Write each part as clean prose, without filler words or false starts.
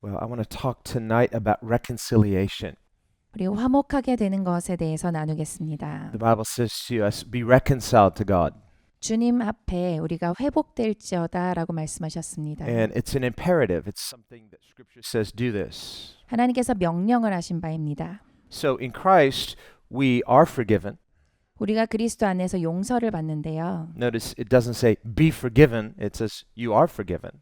Well, I want to talk tonight about reconciliation. 그리고 화목하게 되는 것에 대해서 나누겠습니다. The Bible says to us, be reconciled to God. 주님 앞에 우리가 회복될지어다라고 말씀하셨습니다. And it's an imperative. It's something that Scripture says, do this. 하나님께서 명령을 하신 바입니다. So in Christ, we are forgiven. 우리가 그리스도 안에서 용서를 받는데요. Notice it doesn't say, be forgiven. It says, you are forgiven.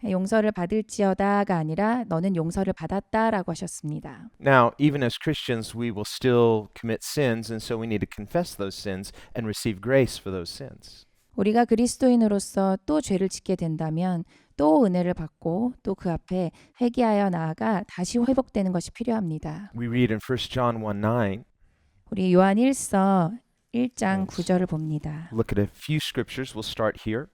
용서를 받을지어다가 아니라 너는 용서를 받았다라고 하셨습니다. Now, even as Christians, we will still commit sins, and so we need to confess those sins and receive grace for those sins. 우리가 그리스도인으로서 또 죄를 짓게 된다면 또 은혜를 받고 또 그 앞에 회개하여 나아가 다시 회복되는 것이 필요합니다. We read in 1 John 1:9. 우리 요한 1서 1장 9절을 봅니다. Look at a few scriptures. We'll start here.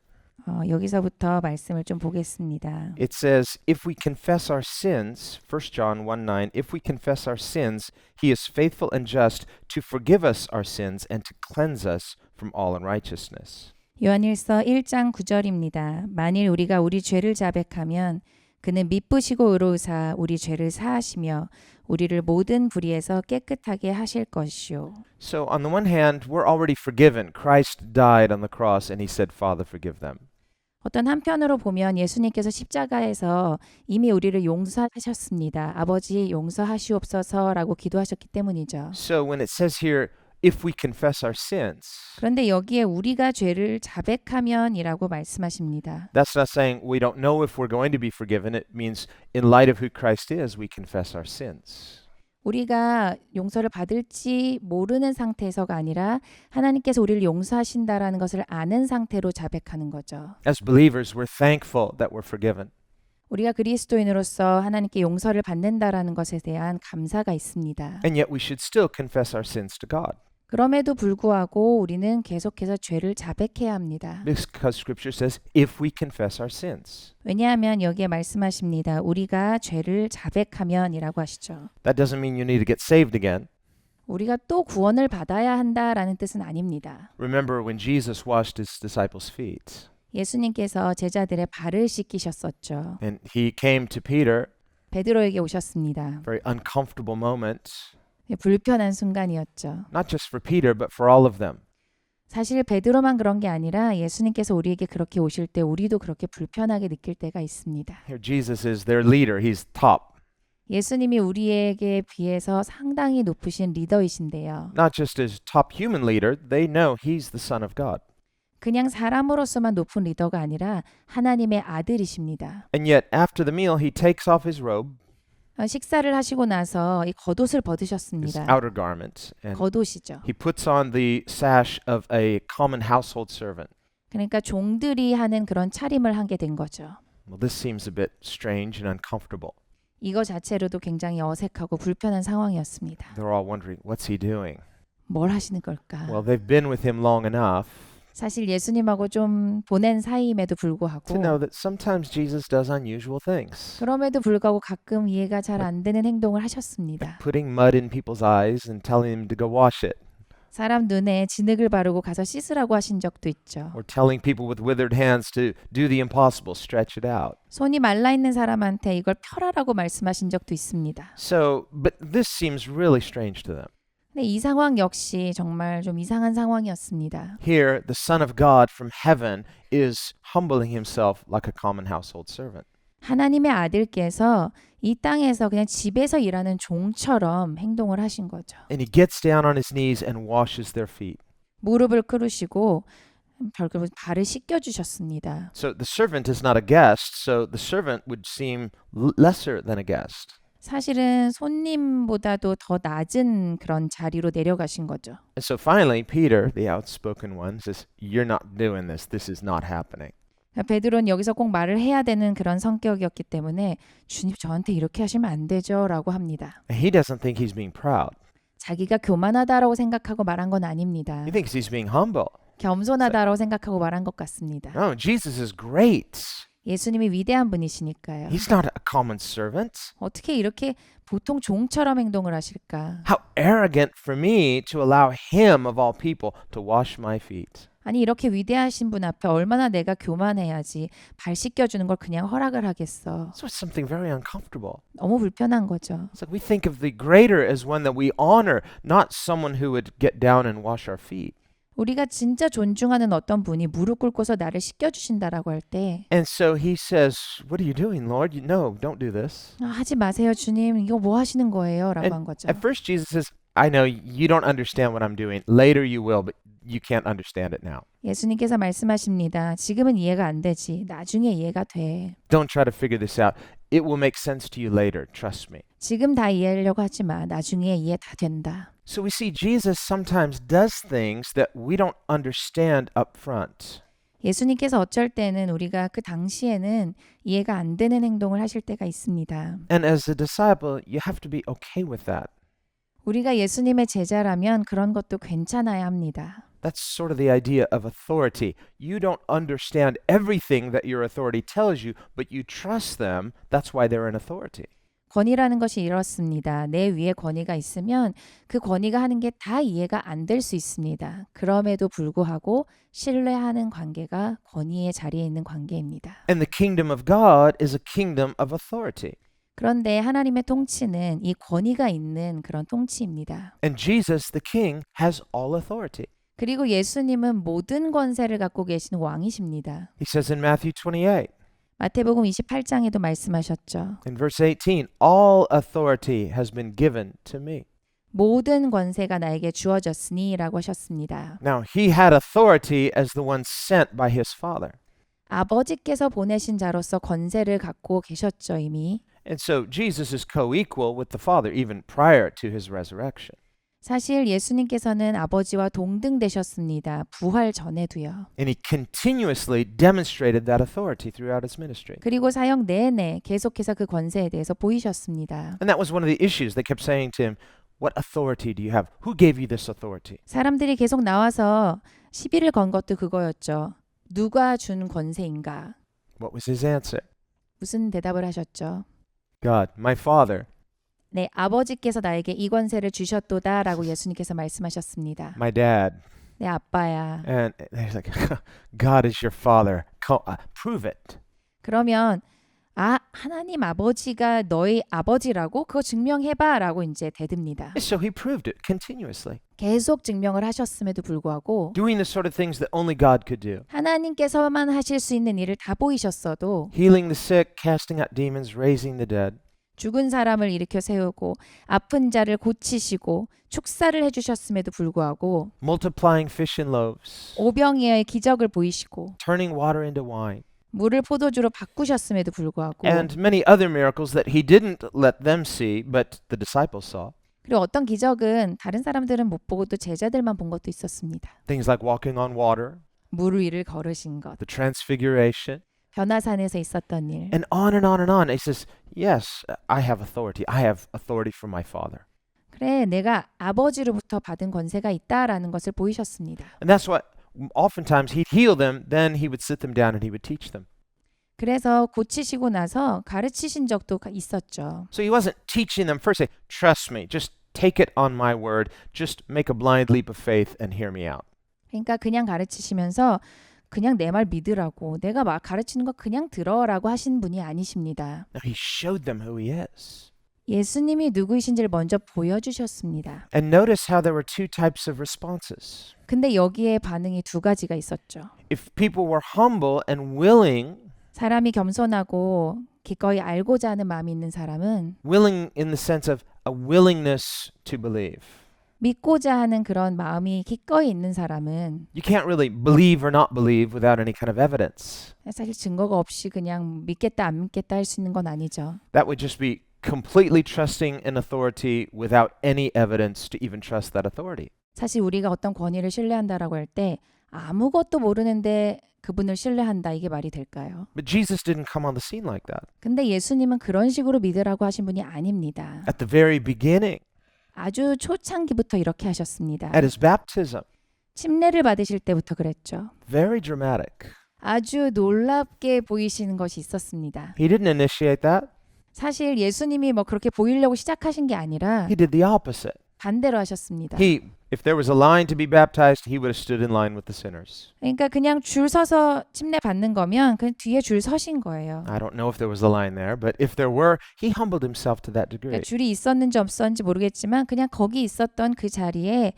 여기서부터 말씀을 좀 보겠습니다. It says, if we confess our sins, 1 John 1:9, if we confess our sins, he is faithful and just to forgive us our sins and to cleanse us from all unrighteousness. 요한일서 1장 9절입니다. 만일 우리가 우리 죄를 자백하면 그는 미쁘시고 의로우사 우리 죄를 사하시며 우리를 모든 불의에서 깨끗하게 하실 것이요. So on the one hand, we're already forgiven. Christ died on the cross and he said, Father, forgive them. 어떤 한편으로 보면 예수님께서 십자가에서 이미 우리를 용서하셨습니다. 아버지 용서하시옵소서라고 기도하셨기 때문이죠. So when it says here, if we confess our sins, 그런데 여기에 우리가 죄를 자백하면이라고 말씀하십니다. that's not saying we don't know if we're going to be forgiven. It means in light of who Christ is, we confess our sins. 우리가 용서를 받을지 모르는 상태에서가 아니라 하나님께서 우리를 용서하신다라는 것을 아는 상태로 자백하는 거죠. As believers, we're thankful that we're forgiven. 우리가 그리스도인으로서 하나님께 용서를 받는다라는 것에 대한 감사가 있습니다. And yet we should still confess our sins to God. 그럼에도 불구하고 우리는 계속해서 죄를 자백해야 합니다. Because Scripture says, if we confess our sins. 왜냐하면 여기에 말씀하십니다. 우리가 죄를 자백하면이라고 하시죠. That doesn't mean you need to get saved again. 우리가 또 구원을 받아야 한다라는 뜻은 아닙니다. Remember when Jesus washed his disciples' feet. 예수님께서 제자들의 발을 씻기셨었죠. And he came to Peter, 베드로에게 오셨습니다. very uncomfortable moment, 불편한 순간이었죠. not just for Peter, but for all of them. 사실 베드로만 그런 게 아니라 예수님께서 우리에게 그렇게 오실 때 우리도 그렇게 불편하게 느낄 때가 있습니다. Here Jesus is their leader. He's top. 예수님이 우리에게 비해서 상당히 높으신 리더이신데요. Not just as top human leader, they know he's the Son of God. 그냥 사람으로서만 높은 리더가 아니라 하나님의 아들이십니다. And yet after the meal, he takes off his robe, 식사를 하시고 나서 이 겉옷을 his 벗으셨습니다. outer garment, and 겉옷이죠. he puts on the sash of a common household servant. 그러니까 종들이 하는 그런 차림을 하게 된 거죠. Well, this seems a bit strange and uncomfortable. 이거 자체로도 굉장히 어색하고 불편한 상황이었습니다. They're all wondering, what's he doing? 뭘 하시는 걸까? Well, they've been with him long enough 사실 예수님하고 좀 보낸 사이임에도 to 불구하고 know that sometimes Jesus does unusual things. 그럼에도 불구하고 가끔 이해가 잘 안 되는 행동을 하셨습니다. Putting mud in people's eyes and telling them to go wash it. 사람 눈에 진흙을 바르고 가서 씻으라고 하신 적도 있죠. Or telling people with withered hands to do the impossible, stretch it out. 손이 말라 있는 사람한테 이걸 펴라라고 말씀하신 적도 있습니다. So, but this seems really strange to them. 근데 이 상황 역시 정말 좀 이상한 상황이었습니다. Here, the Son of God from heaven is humbling himself like a common household servant. 하나님의 아들께서 이 땅에서 그냥 집에서 일하는 종처럼 행동을 하신 거죠. And he gets down on his knees and washes their feet. 무릎을 꿇으시고 결국 발을 씻겨 주셨습니다. So the servant is not a guest, so the servant would seem lesser than a guest. 사실은 손님보다도 더 낮은 그런 자리로 내려가신 거죠. And so finally, Peter, the outspoken one, says, "You're not doing this. This is not happening." 베드로는 여기서 꼭 말을 해야 되는 그런 성격이었기 때문에 주님 저한테 이렇게 하시면 안 되죠 라고 합니다. And he doesn't think he's being proud. 자기가 교만하다라고 생각하고 말한 건 아닙니다. He thinks he's being humble. 겸손하다라고 생각하고 말한 것 같습니다. No, Jesus is great. 예수님이 위대한 분이시니까요. He's not a common servant. 어떻게 이렇게 보통 종처럼 행동을 하실까? How arrogant for me to allow him of all people to wash my feet. 아니 이렇게 위대하신 분 앞에 얼마나 내가 교만해야지 발 씻겨주는 걸 그냥 허락을 하겠어. So it's something very uncomfortable. 너무 불편한 거죠. It's like we think of the greater as one that we honor, not someone who would get down and wash our feet. 우리가 진짜 존중하는 어떤 분이 무릎 꿇고서 나를 씻겨주신다라고 할 때 And so he says, "What are you doing, Lord? No, don't do this." 하지 마세요 주님 이거 뭐 하시는 거예요? 라고 한 거죠. At first Jesus says, "I know you don't understand what I'm doing. Later you will, but you can't understand it now. 예수님께서 말씀하십니다. 지금은 이해가 안 되지. 나중에 이해가 돼. Don't try to figure this out. It will make sense to you later. Trust me." 지금 다 이해하려고 하지 마. 나중에 이해 다 된다. So we see Jesus sometimes does things that we don't understand up front. 예수님께서 어쩔 때는 우리가 그 당시에는 이해가 안 되는 행동을 하실 때가 있습니다. And as a disciple, you have to be okay with that. 우리가 예수님의 제자라면 그런 것도 괜찮아야 합니다. That's sort of the idea of authority. You don't understand everything that your authority tells you, but you trust them. That's why they're an authority. 권위라는 것이 이렇습니다. 내 위에 권위가 있으면 그 권위가 하는 게 다 이해가 안 될 수 있습니다. 그럼에도 불구하고 신뢰하는 관계가 권위의 자리에 있는 관계입니다. And the kingdom of God is a kingdom of authority. 그런데 하나님의 통치는 이 권위가 있는 그런 통치입니다. And Jesus, the king, has all authority. 그리고 예수님은 모든 권세를 갖고 계신 왕이십니다. He says in Matthew 28, 마태복음 28장에도 말씀하셨죠. in verse 18, all authority has been given to me. 모든 권세가 나에게 주어졌으니 라고 하셨습니다. Now, he had authority as the one sent by his father. 아버지께서 보내신 자로서 권세를 갖고 계셨죠 이미. And so Jesus is co-equal with the Father even prior to his resurrection. 사실 예수님께서는 아버지와 동등되셨습니다. 부활 전에도요. And he continuously demonstrated that authority throughout his ministry. 그리고 사역 내내 계속해서 그 권세에 대해서 보이셨습니다. And that was one of the issues. They kept saying to him, "What authority do you have? Who gave you this authority?" 사람들이 계속 나와서 시비를 건 것도 그거였죠. 누가 준 권세인가? What was his answer? 무슨 대답을 하셨죠? God, my Father, 네, 아버지께서 나에게 이 권세를 주셨도다라고 예수님께서 말씀하셨습니다. my dad. 내 아빠야. And they're like, God is your Father. Prove it. 그러면 하나님 아버지가 너희 아버지라고 그거 증명해봐라고 이제 대듭니다. So he proved it continuously, 계속 증명을 하셨음에도 불구하고 doing the sort of things that only God could do. 하나님께서만 하실 수 있는 일을 다 보이셨어도 Healing the sick, casting out demons, raising the dead. 죽은 사람을 일으켜 세우고 아픈 자를 고치시고 축사를 해주셨음에도 불구하고 Multiplying fish and loaves, 오병이어의 기적을 보이시고 turning water into wine, 물을 포도주로 바꾸셨음에도 불구하고 and many other miracles that he didn't let them see, but the disciples saw. 그리고 어떤 기적은 다른 사람들은 못 보고 또 제자들만 본 것도 있었습니다. Things like walking on water, 물 위를 걸으신 것, the transfiguration, 변화산에서 있었던 일. and on and on and on. He says, yes, I have authority. I have authority from my Father. 그래, 내가 아버지로부터 받은 권세가 있다라는 것을 보이셨습니다. And that's why oftentimes he'd heal them, then he would sit them down and he would teach them. 그래서 고치시고 나서 가르치신 적도 있었죠. So he wasn't teaching them first, say, trust me, just take it on my word, just make a blind leap of faith and hear me out. 그러니까 그냥 가르치시면서 그냥 내 말 믿으라고 내가 막 가르치는 거 그냥 들어라고 하신 분이 아니십니다. No, he showed them who he is. 예수님이 누구이신지를 먼저 보여주셨습니다. And notice how there were two types of responses. 근데 여기에 반응이 두 가지가 있었죠. If people were humble and willing, 사람이 겸손하고 기꺼이 알고자 하는 마음이 있는 사람은 willing in the sense of a willingness to believe. 믿고자 하는 그런 마음이 기꺼이 있는 사람은 You can't really believe or not believe without any kind of evidence. 사실 증거가 없이 그냥 믿겠다 안 믿겠다 할 수 있는 건 아니죠. That would just be completely trusting in authority without any evidence to even trust that authority. 사실 우리가 어떤 권위를 신뢰한다라고 할 때 아무것도 모르는데 그분을 신뢰한다 이게 말이 될까요? But Jesus didn't come on the scene like that. 근데 예수님은 그런 식으로 믿으라고 하신 분이 아닙니다. At the very beginning, 아주 초창기부터 이렇게 하셨습니다. at his baptism, 침례를 받으실 때부터 그랬죠. very dramatic. 아주 놀랍게 보이시는 것이 있었습니다. He didn't initiate that. 사실 예수님이 뭐 그렇게 보이려고 시작하신 게 아니라 He did the opposite. 반대로 하셨습니다. He If there was a line to be baptized, he would have stood in line with the sinners. 그러니까 그냥 줄 서서 침례 받는 거면 그 뒤에 줄 서신 거예요. I don't know if there was a line there, but if there were, he humbled himself to that degree. 그러니까 줄이 있었는지 없었는지 모르겠지만 그냥 거기 있었던 그 자리에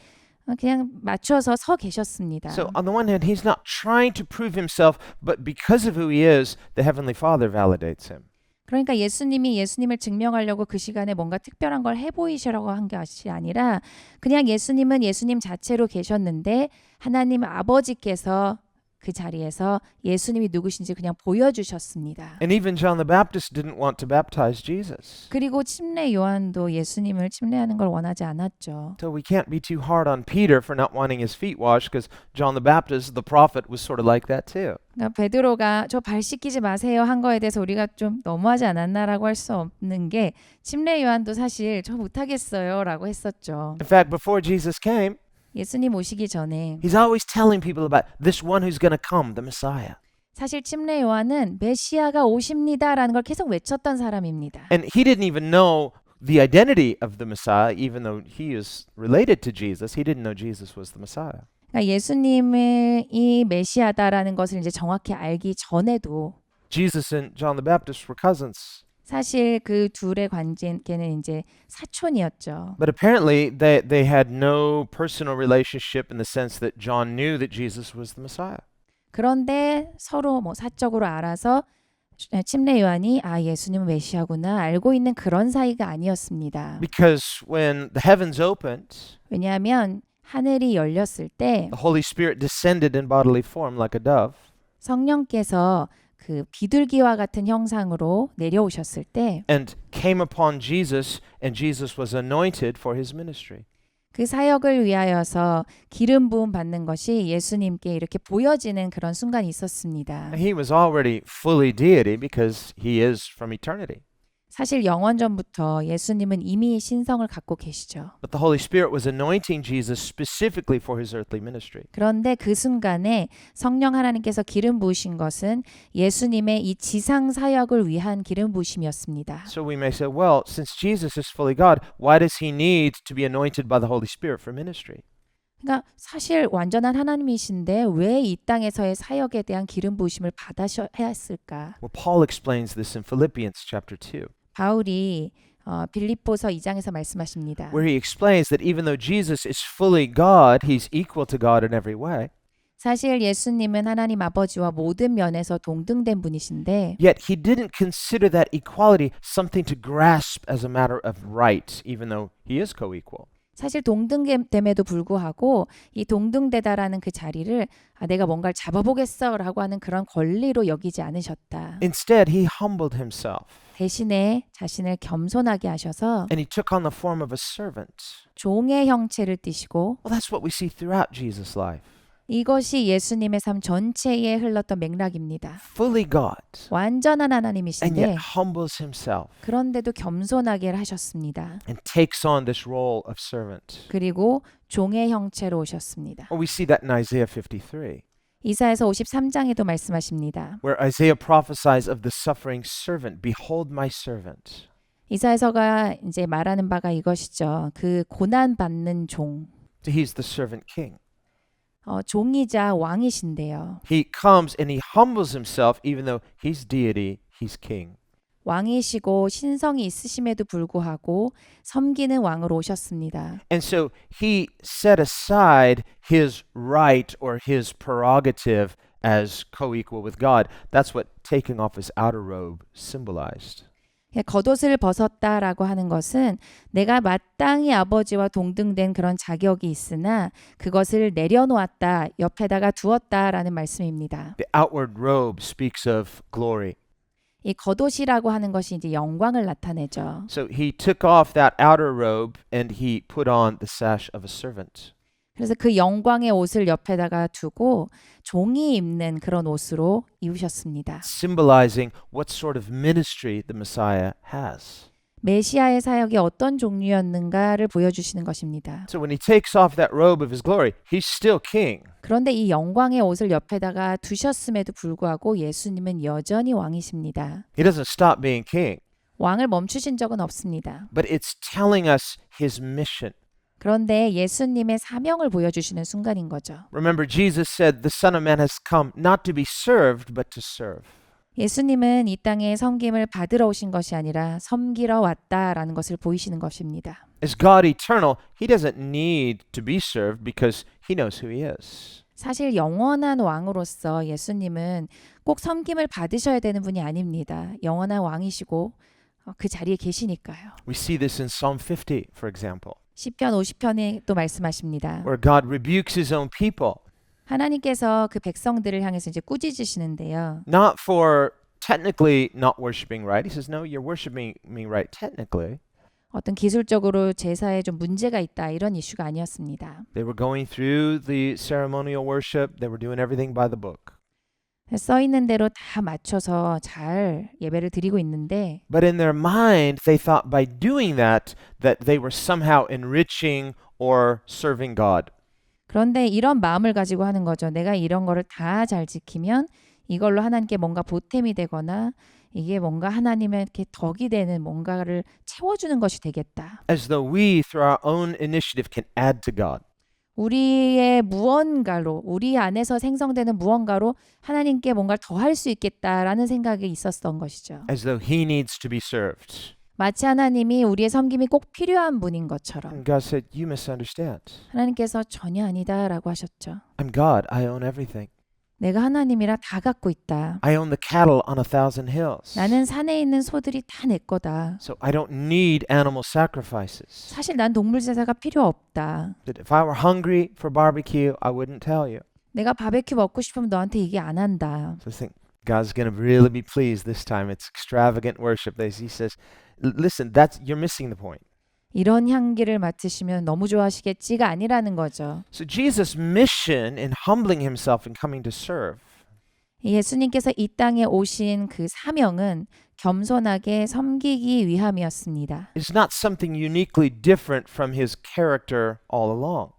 그냥 맞춰서 서 계셨습니다. So on the one hand, he's not trying to prove himself, but because of who he is, the Heavenly Father validates him. 그러니까 예수님이 예수님을 증명하려고 그 시간에 뭔가 특별한 걸 해보이시라고 한 것이 아니라 그냥 예수님은 예수님 자체로 계셨는데 하나님 아버지께서 그 자리에서 예수님이 누구신지 그냥 보여주셨습니다. And even John the Baptist didn't want to baptize Jesus. 그리고 침례 요한도 예수님을 침례하는 걸 원하지 않았죠. So we can't be too hard on Peter for not wanting his feet washed because John the Baptist, the prophet, was sort of like that too. 그러니까 베드로가 저 발 씻기지 마세요 한 거에 대해서 우리가 좀 너무하지 않았나라고 할 수 없는 게 침례 요한도 사실 저 못하겠어요라고 했었죠. In fact, before Jesus came, 예수님 오시기 전에 he's always telling people about this one who's going to come, the Messiah. 사실 침례 요한은 메시아가 오십니다라는 걸 계속 외쳤던 사람입니다. And he didn't even know the identity of the Messiah, even though he is related to Jesus. He didn't know Jesus was the Messiah. 그러니까 예수님을 이 메시아다라는 것을 이제 정확히 알기 전에도 Jesus and John the Baptist were cousins. 사실 그 둘의 관계는 이제 사촌이었죠. But apparently they had no personal relationship in the sense that John knew that Jesus was the Messiah. 그런데 서로 뭐 사적으로 알아서 침례 요한이 아 예수님은 메시아구나 알고 있는 그런 사이가 아니었습니다. Because when the heavens opened, 왜냐하면 하늘이 열렸을 때 the Holy Spirit descended in bodily form like a dove. 성령께서 그 비둘기와 같은 형상으로 내려오셨을 때 And came upon Jesus, and Jesus was anointed for his ministry. 그 사역을 위하여서 기름 부음 받는 것이 예수님께 이렇게 보여지는 그런 순간이 있었습니다. And he was already fully deity because he is from eternity. 사실 영원전부터 예수님은 이미 신성을 갖고 계시죠. But the Holy Spirit was anointing Jesus specifically for his earthly ministry. 그런데 그 순간에 성령 하나님께서 기름 부으신 것은 예수님의 이 지상 사역을 위한 기름 부으심이었습니다. So we may say, well, since Jesus is fully God, why does he need to be anointed by the Holy Spirit for ministry? 그러니까 사실 완전한 하나님이신데 왜 이 땅에서의 사역에 대한 기름 부으심을 받으셔야 했을까? Well, Paul explains this in Philippians chapter 2, 바울이 빌립보서 2장에서 말씀하십니다. where he explains that even though Jesus is fully God, he's equal to God in every way. 사실 예수님은 하나님 아버지와 모든 면에서 동등된 분이신데 Yet he didn't consider that equality something to grasp as a matter of right, even though he is co-equal. 사실 동등됨에도 불구하고 이 동등되다라는 그 자리를 내가 뭔가를 잡아보겠어라고 하는 그런 권리로 여기지 않으셨다. Instead, he humbled himself, 대신에 자신을 겸손하게 하셔서 and he took on the form of a servant. 종의 형체를 띠시고 Well, that's what we see throughout Jesus' life. 이것이 예수님의 삶 전체에 흘렀던 맥락입니다. Fully God, 완전한 and 하나님이신데 yet humbles himself 그런데도 겸손하게 하셨습니다. and takes on this role of servant. 그리고 종의 형체로 오셨습니다. Well, we see that in Isaiah 53, 이사야서 53장에도 말씀하십니다. where Isaiah prophesies of the suffering servant. Behold my servant. 이사야서가 이제 말하는 바가 이것이죠. 그 고난 받는 종. So he's the servant king. 종이자 왕이신데요. He comes and he humbles himself, even though he's deity, he's king. 왕이시고 신성이 있으심에도 불구하고 섬기는 왕으로 오셨습니다. And so he set aside his right or his prerogative as co-equal with God. That's what taking off his outer robe symbolized. 겉옷을 벗었다라고 하는 것은 내가 마땅히 아버지와 동등된 그런 자격이 있으나 그것을 내려놓았다, 옆에다가 두었다라는 말씀입니다. The outward robe speaks of glory. 이 겉옷이라고 하는 것이 이제 영광을 나타내죠. So he took off that outer robe and he put on the sash of a servant. 그래서 그 영광의 옷을 옆에다가 두고 종이 입는 그런 옷으로 입으셨습니다. Symbolizing what sort of ministry the Messiah has. 메시아의 사역이 어떤 종류였는가를 보여주시는 것입니다. So when he takes off that robe of his glory, he's still king. 그런데 이 영광의 옷을 옆에다가 두셨음에도 불구하고 예수님은 여전히 왕이십니다. He doesn't stop being king, 왕을 멈추신 적은 없습니다. but it's telling us his mission. 그런데 예수님의 사명을 보여주시는 순간인 거죠. Remember, Jesus said, the Son of Man has come not to be served, but to serve. 예수님은 이 땅에 섬김을 받으러 오신 것이 아니라 섬기러 왔다라는 것을 보이시는 것입니다. As God eternal, he doesn't need to be served because he knows who he is. 사실 영원한 왕으로서 예수님은 꼭 섬김을 받으셔야 되는 분이 아닙니다. 영원한 왕이시고 그 자리에 계시니까요. We see this in Psalm 50, for example, 시편 50편에 또 말씀하십니다. where God rebukes his own people, 하나님께서 그 백성들을 향해서 이제 꾸짖으시는데요. not for technically not worshiping right. He says, no, you're worshiping me right technically. 어떤 기술적으로 제사에 좀 문제가 있다 이런 이슈가 아니었습니다. They were going through the ceremonial worship. They were doing everything by the book. 써 있는 대로 다 맞춰서 잘 예배를 드리고 있는데 But in their mind, they thought by doing that they were somehow enriching or serving God. 그런데 이런 마음을 가지고 하는 거죠. 내가 이런 거를 다 잘 지키면 이걸로 하나님께 뭔가 보탬이 되거나 이게 뭔가 하나님에게 덕이 되는 뭔가를 채워주는 것이 되겠다. As though we, through our own initiative, can add to God. 우리의 무언가로 우리 안에서 생성되는 무언가로 하나님께 뭔가를 더 할 수 있겠다라는 생각이 있었던 것이죠. As though he needs to be served. 마치 하나님이 우리의 섬김이 꼭 필요한 분인 것처럼 And God said, you misunderstand. 하나님께서 전혀 아니다라고 하셨죠. I'm God. I own everything. 내가 하나님이라 다 갖고 있다. I own the cattle on 1,000 hills. 나는 산에 있는 소들이 다 내 거다. So I don't need animal sacrifices. 사실 난 동물 제사가 필요 없다. That if I were hungry for barbecue, I wouldn't tell you. 내가 바베큐 먹고 싶으면 너한테 얘기 안 한다. So I think God's going to really be pleased this time. It's extravagant worship. He says, listen, you're missing the point. 이런 향기를 맡으시면 너무 좋아하시겠지가 아니라는 거죠. So Jesus' mission in humbling himself and coming to serve 예수님께서 이 땅에 오신 그 사명은 겸손하게 섬기기 위함이었습니다. is not something uniquely different from his character all along.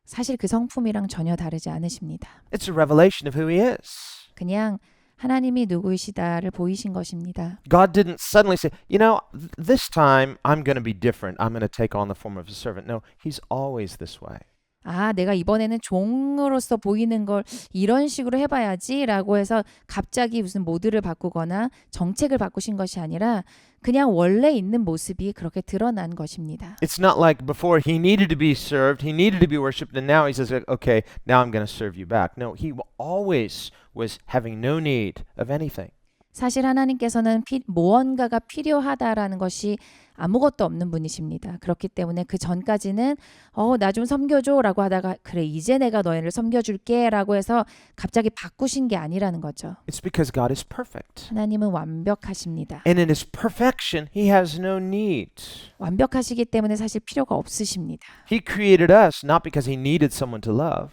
사실 그 성품이랑 전혀 다르지 않으십니다. It's a revelation of who he is. 그냥 하나님이 누구이시다를 보이신 것입니다. God didn't suddenly say, you know, this time I'm going to be different. I'm going to take on the form of a servant. No, he's always this way. 아, 내가 이번에는 종으로서 보이는 걸 이런 식으로 해봐야지라고 해서 갑자기 무슨 모드를 바꾸거나 정책을 바꾸신 것이 아니라 그냥 원래 있는 모습이 그렇게 드러난 것입니다. It's not like before he needed to be served, he needed to be worshipped, and now he says, okay, now I'm going to serve you back. No, he always was having no need of anything. 사실 하나님께서는 무언가가 필요하다라는 것이 아무것도 없는 분이십니다. 그렇기 때문에 그 전까지는 나 좀 섬겨줘라고 하다가 그래 이제 내가 너희를 섬겨줄게라고 해서 갑자기 바꾸신 게 아니라는 거죠. It's because God is perfect. 하나님은 완벽하십니다. And in his perfection, he has no need. 완벽하시기 때문에 사실 필요가 없으십니다. He created us not because he needed someone to love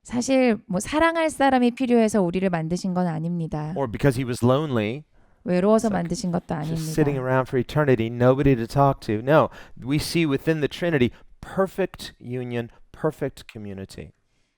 사실 뭐 사랑할 사람이 필요해서 우리를 만드신 건 아닙니다. or because he was lonely, 외로워서 만드신 것도 just sitting 아닙니다. around for eternity, nobody to talk to. No, we see within the Trinity perfect union, perfect community.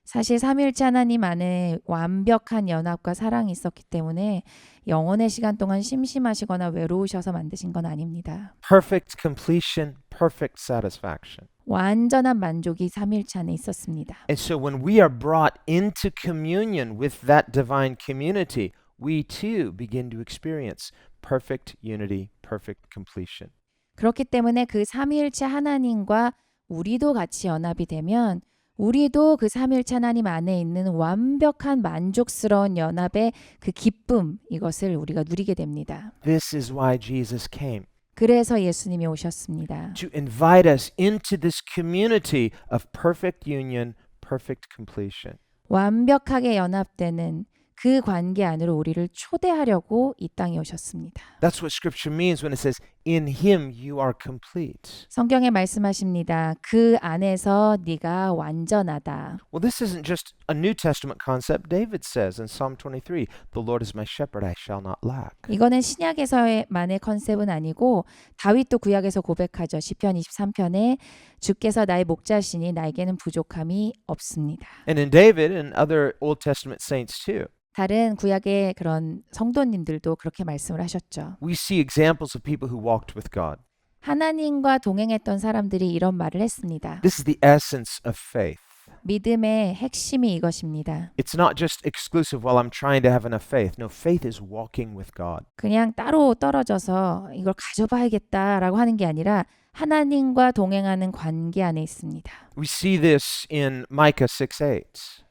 사실 삼위일체 하나님 안에 완벽한 연합과 사랑이 있었기 때문에 영원의 시간 동안 심심하시거나 외로우셔서 만드신 건 아닙니다. Perfect completion, perfect satisfaction. 완전한 만족이 삼위일체 안에 있었습니다. And so when we are brought into communion with that divine community, we too begin to experience perfect unity, perfect completion. 그렇기 때문에 그 삼위일체 하나님과 우리도 같이 연합이 되면 우리도 그 삼위일체 하나님 안에 있는 완벽한 만족스러운 연합의 그 기쁨 이것을 우리가 누리게 됩니다. This is why Jesus came. 그래서 예수님이 오셨습니다. To invite us into this community of perfect union, perfect completion. 완벽하게 연합되는 그 관계 안으로 우리를 초대하려고 이 땅에 오셨습니다. That's what scripture means when it says, in him you are complete. 성경에 말씀하십니다. 그 안에서 네가 완전하다. Well, this isn't just a New Testament concept. David says in Psalm 23, the Lord is my shepherd, I shall not lack. 이거는 신약에서만의 컨셉은 아니고 다윗도 구약에서 고백하죠. 시편 23편에 주께서 나의 목자시니 나에게는 부족함이 없습니다. And in David and other Old Testament saints too, 다른 구약의 그런 성도님들도 그렇게 말씀을 하셨죠. we see examples of people who walked with God. 하나님과 동행했던 사람들이 이런 말을 했습니다. This is the essence of faith. 믿음의 핵심이 이것입니다. It's not just exclusive, well, I'm trying to have enough faith. No, faith is walking with God. 그냥 따로 떨어져서 이걸 가져봐야겠다라고 하는 게 아니라 하나님과 동행하는 관계 안에 있습니다. We see this in Micah 6:8.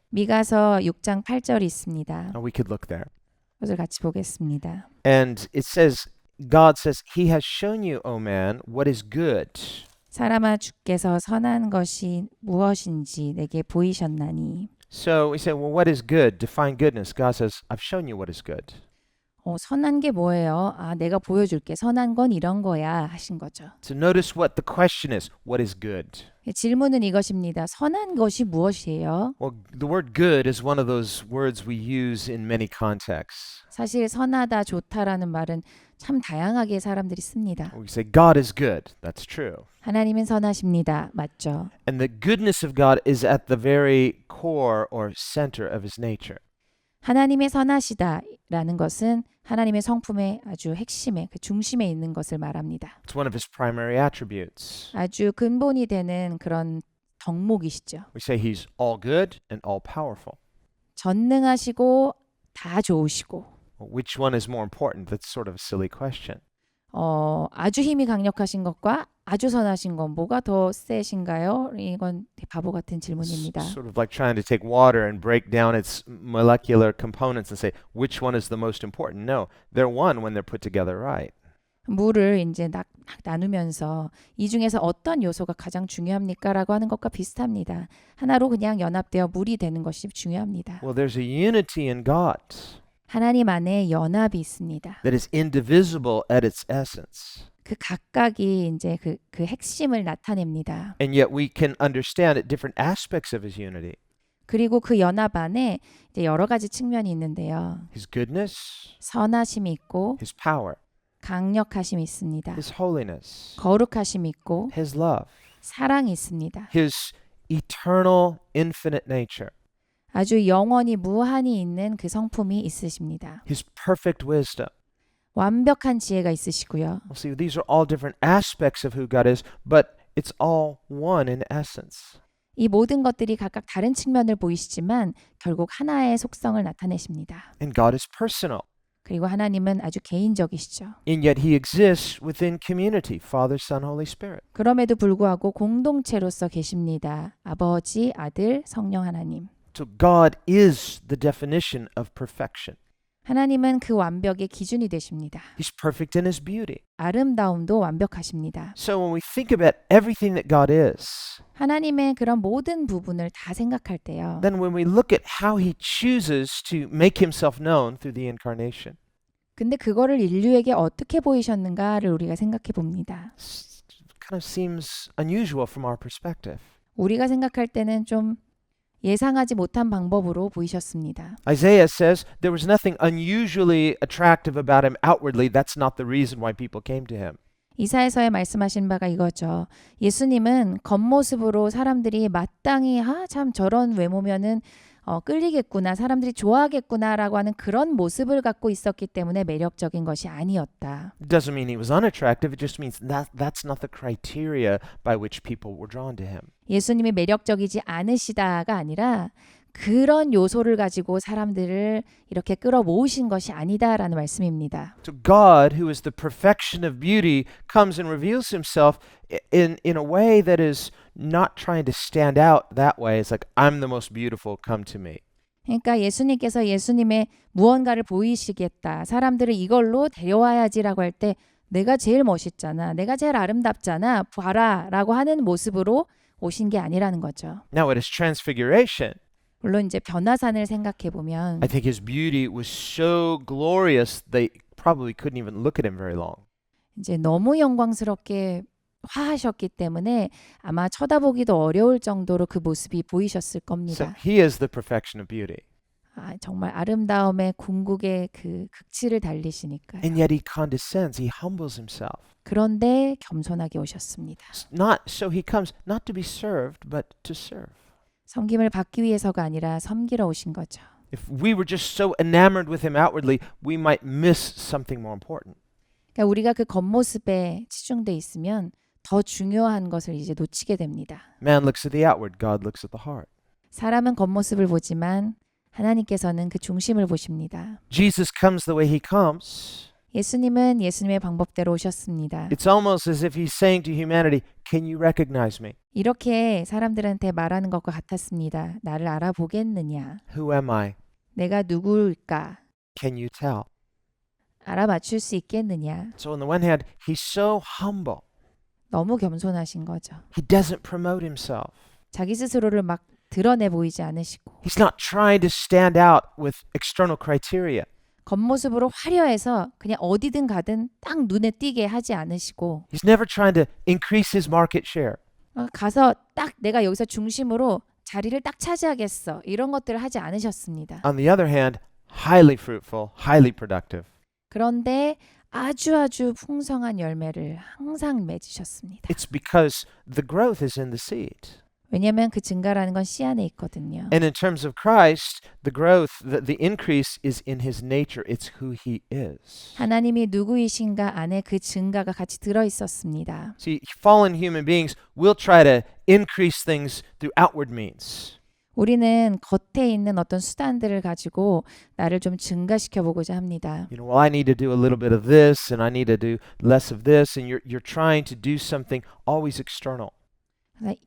미가서 6장 8절이 있습니다. We could look there. 그것을 같이 보겠습니다. And it says, God says, He has shown you, O man, what is good. 사람아 주께서 선한 것이 무엇인지 내게 보이셨나니. So we say, well, what is good? Define goodness. God says, I've shown you what is good. 선한 게 뭐예요? 내가 보여줄게. 선한 건 이런 거야 하신 거죠. So notice what the question is. What is good? 질문은 이것입니다. 선한 것이 무엇이에요? Well, the word good is one of those words we use in many contexts. 사실 선하다, 좋다라는 말은 참 다양하게 사람들이 씁니다. We say God is good. That's true. 하나님은 선하십니다. 맞죠? And the goodness of God is at the very core or center of His nature. 하나님의 선하시다라는 것은 하나님의 성품의 아주 핵심에, 그 중심에 있는 것을 말합니다. It's one of His primary attributes. 아주 근본이 되는 그런 덕목이시죠. We say He's all good and all powerful. 전능하시고 다 좋으시고. Which one is more important? That's sort of a silly question. 아주 힘이 강력하신 것과 아주 선하신 건 뭐가 더 세신가요? 이건 바보 같은 질문입니다. Sort of like trying to take water and break down its molecular components and say which one is the most important. No, they're one when they're put together right. 물을 이제 나누면서 이 중에서 어떤 요소가 가장 중요합니까라고 하는 것과 비슷합니다. 하나로 그냥 연합되어 물이 되는 것이 중요합니다. Well, there's a unity in God 하나님 안에 연합이 있습니다. that is indivisible at its essence. 그 각각이 이제 그 핵심을 나타냅니다. And yet we can understand at different aspects of His unity. 그리고 그 연합 안에 이제 여러 가지 측면이 있는데요. His goodness, 선하심이 있고 His power, 강력하심이 있습니다. His holiness, 거룩하심이 있고 His love, 사랑이 있습니다. His eternal infinite nature, 아주 영원히 무한히 있는 그 성품이 있으십니다. His perfect wisdom. 완벽한 지혜가 있으시고요. Well, see, these are all different aspects of who God is, but it's all one in essence. 이 모든 것들이 각각 다른 측면을 보이시지만 결국 하나의 속성을 나타내십니다. And God is personal. 그리고 하나님은 아주 개인적이시죠. And yet He exists within community, Father, Son, Holy Spirit. 그럼에도 불구하고 공동체로서 계십니다. 아버지, 아들, 성령 하나님. So God is the definition of perfection. 하나님은 그 완벽의 기준이 되십니다. He's perfect in His beauty. 아름다움도 완벽하십니다. So when we think about everything that God is, 하나님의 그런 모든 부분을 다 생각할 때요. then when we look at how He chooses to make Himself known through the incarnation, 근데 그거를 인류에게 어떻게 보이셨는가를 우리가 생각해 봅니다. kind of seems unusual from our perspective. 우리가 생각할 때는 좀 예상하지 못한 방법으로 보이셨습니다. Isaiah says there was nothing unusually attractive about Him outwardly. That's not the reason why people came to Him. 이사야서에 말씀하신 바가 이거죠. 예수님은 겉모습으로 사람들이 마땅히 참 저런 외모면은 끌리겠구나, 사람들이 좋아하겠구나라고 하는 그런 모습을 갖고 있었기 때문에 매력적인 것이 아니었다. It doesn't mean He was unattractive. It just means that's not the criteria by which people were drawn to Him. 예수님이 매력적이지 않으시다가 아니라 그런 요소를 가지고 사람들을 이렇게 끌어모으신 것이 아니다라는 말씀입니다. So God, who is the perfection of beauty, comes and reveals Himself in a way that is not trying to stand out that way. It's like, I'm the most beautiful, come to me. 그러니까 예수님께서 예수님의 무언가를 보이시겠다. 사람들을 이걸로 데려와야지라고 할 때 내가 제일 멋있잖아. 내가 제일 아름답잖아. 봐라 라고 하는 모습으로 오신 게 아니라는 거죠. Now at His transfiguration, 물론 이제 변화산을 생각해 보면 I think His beauty was so glorious they probably couldn't even look at Him very long. 이제 너무 영광스럽게 화하셨기 때문에 아마 쳐다보기도 어려울 정도로 그 모습이 보이셨을 So 겁니다. He is the perfection of beauty. 정말 아름다움의 궁극의 그 극치를 달리시니까요. And yet He condescends, He humbles Himself. 그런데 겸손하게 오셨습니다. So He comes not to be served, but to serve. 섬김을 받기 위해서가 아니라 섬기러 오신 거죠. If we were just so enamored with Him outwardly, we might miss something more important. 그러니까 우리가 그 겉모습에 치중돼 있으면 더 중요한 것을 이제 놓치게 됩니다. Man looks at the outward, God looks at the heart. 사람은 겉모습을 보지만 하나님께서는 그 중심을 보십니다. Jesus comes the way he comes. 예수님은 예수님의 방법대로 오셨습니다. It's almost as if he's saying to humanity, can you recognize me? 이렇게 사람들한테 말하는 것과 같았습니다. 나를 알아보겠느냐? Who am I? 내가 누구일까? Can you tell? 알아맞힐 수 있겠느냐? So on the one hand, he's so humble. 너무 겸손하신 거죠. He doesn't promote himself. 자기 스스로를 막 드러내 보이지 않으시고 He's not trying to stand out with external criteria. 겉모습으로 화려해서 그냥 어디든 가든 딱 눈에 띄게 하지 않으시고 He's never trying to increase his market share. 가서 딱 내가 여기서 중심으로 자리를 딱 차지하겠어. 이런 것들을 하지 않으셨습니다. On the other hand, highly fruitful, highly productive. 그런데 아주 풍성한 열매를 항상 맺으셨습니다. It's because the growth is in the seed. 왜냐하면 그 증가라는 건 씨 안에 있거든요. And in terms of Christ, the growth, the increase is in his nature. It's who he is. 하나님이 누구이신가 안에 그 증가가 같이 들어 있었습니다. See, fallen human beings will try to increase things through outward means. 우리는 겉에 있는 어떤 수단들을 가지고 나를 좀 증가시켜 보고자 합니다. You know, well, I need to do a little bit of this, and I need to do less of this, and you're trying to do something always external.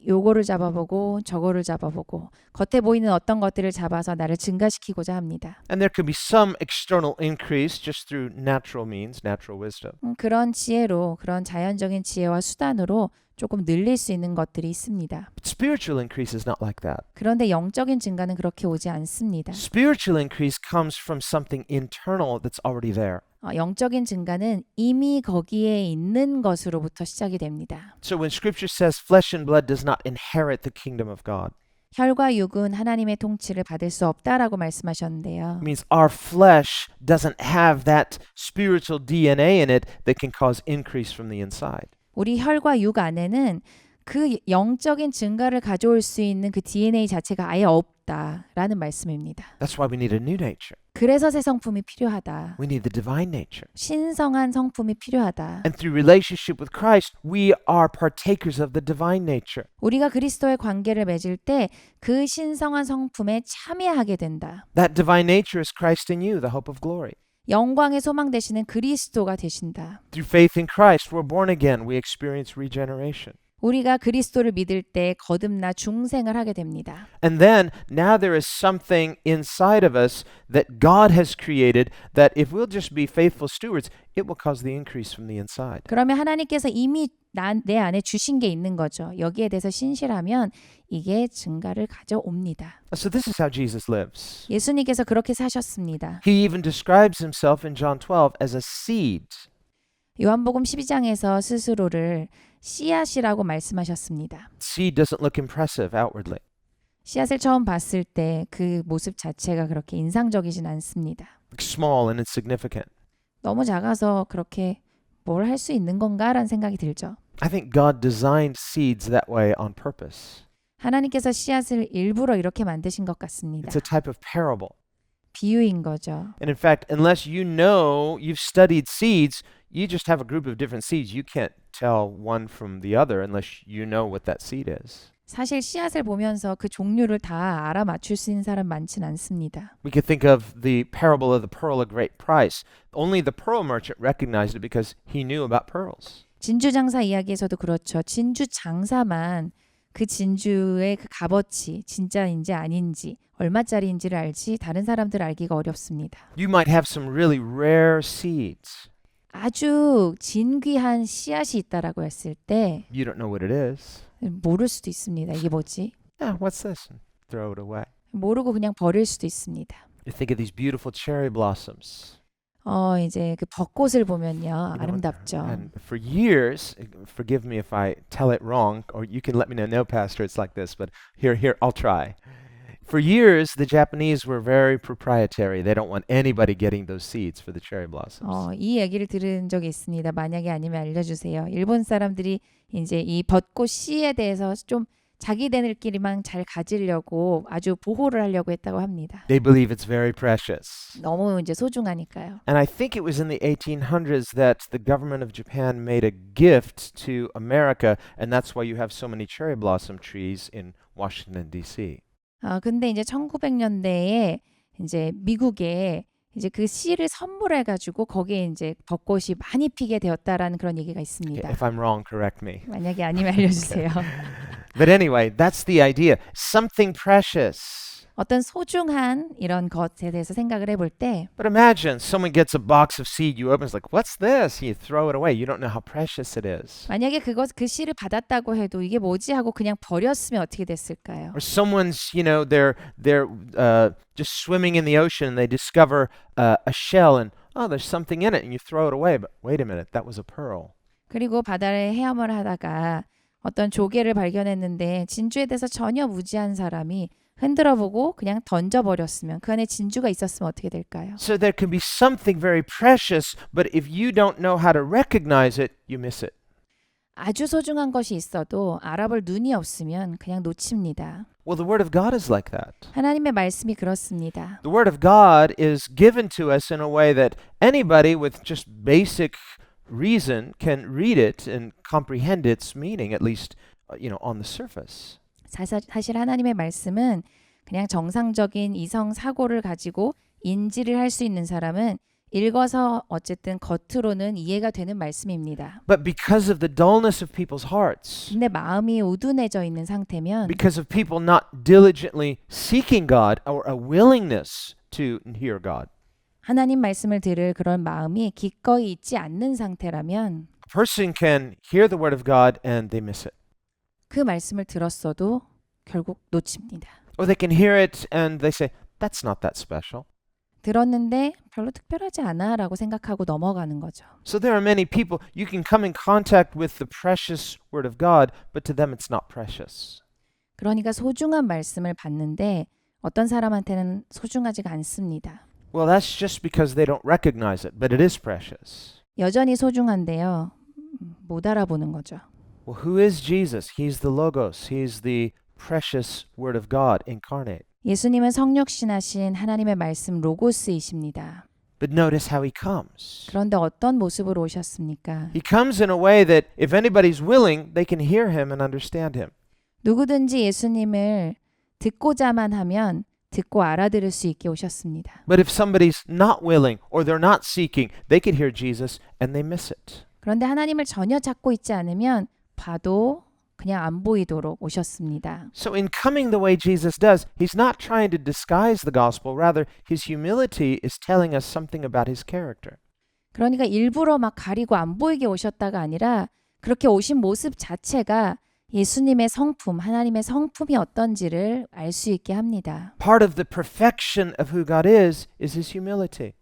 요거를 잡아보고 저거를 잡아보고 겉에 보이는 어떤 것들을 잡아서 나를 증가시키고자 합니다. And there could be some external increase just through natural means, natural wisdom. 그런 지혜로 그런 자연적인 지혜와 수단으로 조금 늘릴 수 있는 것들이 있습니다. But spiritual increase is not like that. 그런데 영적인 증가는 그렇게 오지 않습니다. Spiritual increase comes from something internal that's already there. 영적인 증가는 이미 거기에 있는 것으로부터 시작이 됩니다. So when scripture says flesh and blood does not inherit the kingdom of God, 혈과 육은 하나님의 통치를 받을 수 없다라고 말씀하셨는데요. it means our flesh doesn't have that spiritual DNA in it that can cause increase from the inside. 우리 혈과 육 안에는 그 영적인 증가를 가져올 수 있는 그 DNA 자체가 아예 없다라는 말씀입니다. That's why we need a new nature. 그래서 새 성품이 필요하다. We need the divine nature. 신성한 성품이 필요하다. And through relationship with Christ, we are partakers of the divine nature. 우리가 그리스도의 관계를 맺을 때 그 신성한 성품에 참여하게 된다. That divine nature is Christ in you, the hope of glory. 영광의 소망 되시는 그리스도가 되신다. Through faith in Christ, we're born again. We experience regeneration. 우리가 그리스도를 믿을 때 거듭나 중생을 하게 됩니다. And then, now there is something inside of us that God has created that if we'll just be faithful stewards, it will cause the increase from the inside. 그러면 하나님께서 이미 내 안에 주신 게 있는 거죠. 여기에 대해서 신실하면 이게 증가를 가져옵니다. So this is how Jesus lives. 예수님께서 그렇게 사셨습니다. He even describes himself in John 12 as a seed. 요한복음 12장에서 스스로를 씨앗이라고 말씀하셨습니다. Seed doesn't look impressive outwardly. 씨앗을 처음 봤을 때 그 모습 자체가 그렇게 인상적이진 않습니다. Looks small and insignificant. 너무 작아서 그렇게 뭘 할 수 있는 건가라는 생각이 들죠. I think God designed seeds that way on purpose. 하나님께서 씨앗을 일부러 이렇게 만드신 것 같습니다. It's a type of parable. 비유인 거죠. And in fact, unless you know, you've studied seeds, you just have a group of different seeds. You can't tell one from the other unless you know what that seed is. 사실 씨앗을 보면서 그 종류를 다 알아맞출 수 있는 사람 많진 않습니다. We could think of the parable of the pearl of great price. Only the pearl merchant recognized it because he knew about pearls. 진주 장사 이야기에서도 그렇죠. 진주 장사만 그 진주의 그 값어치 진짜인지 아닌지 얼마짜리인지를 알지 다른 사람들 알기가 어렵습니다. You might have some really rare seeds. 아주 진귀한 씨앗이 있다라고 했을 때 You don't know what it is. 모를 수도 있습니다. 이게 뭐지? Yeah, what's this? And throw it away. 모르고 그냥 버릴 수도 있습니다. You think of these beautiful cherry blossoms. 이제 그 벚꽃을 보면요. You know, 아름답죠. and for years, forgive me if I tell it wrong, or you can let me know, no, Pastor, it's like this, but here, I'll try. For years, the Japanese were very proprietary. They don't want anybody getting those seeds for the cherry blossoms. 이 얘기를 들은 적이 있습니다. 만약에 아니면 알려주세요. 일본 사람들이 이제 이 벚꽃 씨에 대해서 좀 자기네들끼리만 잘 가지려고 아주 보호를 하려고 했다고 합니다. They believe it's very precious. 너무 이제 소중하니까요. And I think it was in the 1800s that the government of Japan made a gift to America, and that's why you have so many cherry blossom trees in Washington, D.C. 근데 이제 1900년대에 이제 미국에 이제 그 씨를 선물해 가지고 거기에 이제 벚꽃이 많이 피게 되었다라는 그런 얘기가 Okay, 있습니다. if I'm wrong, correct me. 만약에 아니면 알려주세요. But anyway, that's the idea. Something precious. 어떤 소중한 이런 것에 대해서 생각을 해볼 때 But imagine someone gets a box of seed, you open, it's like, what's this? You throw it away. You don't know how precious it is. 만약에 그 씨를 받았다고 해도 이게 뭐지 하고 그냥 버렸으면 어떻게 됐을까요? Or someone's, they're just swimming in the ocean and they discover a shell and oh, there's something in it and you throw it away. But wait a minute, that was a pearl. 그리고 바다를 헤엄을 하다가 어떤 조개를 발견했는데 진주에 대해서 전혀 무지한 사람이 흔들어보고 그냥 던져버렸으면 그 안에 진주가 있었으면 어떻게 될까요? So there can be something very precious, but if you don't know how to recognize it, you miss it. 아주 소중한 것이 있어도 알아볼 눈이 없으면 그냥 놓칩니다. Well, the Word of God is like that. 하나님의 말씀이 그렇습니다. The Word of God is given to us in a way that anybody with just basic reason can read it and comprehend its meaning, at least, on the surface. 사실 하나님의 말씀은 그냥 정상적인 이성 사고를 가지고 인지를 할 수 있는 사람은 읽어서 어쨌든 겉으로는 이해가 되는 말씀입니다. But because of the dullness of people's hearts, 근데 마음이 우둔해져 있는 상태면 because of people not diligently seeking God or a willingness to hear God, 하나님 말씀을 들을 그런 마음이 기꺼이 있지 않는 상태라면 a person can hear the Word of God and they miss it. 그 말씀을 들었어도 결국 놓칩니다. Or they can hear it and they say, that's not that special. 들었는데 별로 특별하지 않아 라고 생각하고 넘어가는 거죠. So there are many people, you can come in contact with the precious Word of God, but to them it's not precious. 그러니까 소중한 말씀을 받는데 어떤 사람한테는 소중하지가 않습니다. Well, that's just because they don't recognize it, but it is precious. 여전히 소중한데요. 못 알아보는 거죠. Well, who is Jesus? He's the Logos. He's the precious Word of God incarnate. 예수님은 성육신하신 하나님의 말씀 로고스이십니다. But notice how he comes. 그런데 어떤 모습으로 오셨습니까? He comes in a way that if anybody's willing, they can hear him and understand him. 누구든지 예수님을 듣고자만 하면 듣고 알아들을 수 있게 오셨습니다. But if somebody's not willing or they're not seeking, they can hear Jesus and they miss it. 그런데 하나님을 전혀 찾고 있지 않으면 봐도 그냥 안 보이도록 오셨습니다. So in coming the way Jesus does, he's not trying to disguise the gospel. Rather, his humility is telling us something about his character. 그러니까 일부러 막 가리고 안 보이게 오셨다가 아니라 그렇게 오신 모습 자체가 예수님의 성품, 하나님의 성품이 어떤지를 알 수 있게 합니다. Part of the perfection of who God is his humility.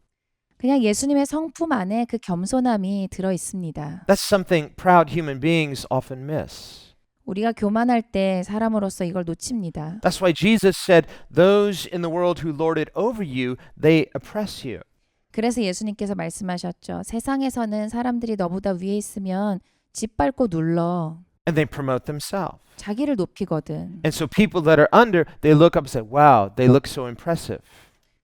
그냥 예수님의 성품 안에 그 겸손함이 들어 있습니다. That's something proud human beings often miss. 우리가 교만할 때 사람으로서 이걸 놓칩니다. That's why Jesus said, those in the world who lord it over you, they oppress you. 그래서 예수님께서 말씀하셨죠. 세상에서는 사람들이 너보다 위에 있으면 짓밟고 눌러. And they promote themselves. 자기를 높이거든. And so people that are under, they look up and say, wow, they look so impressive.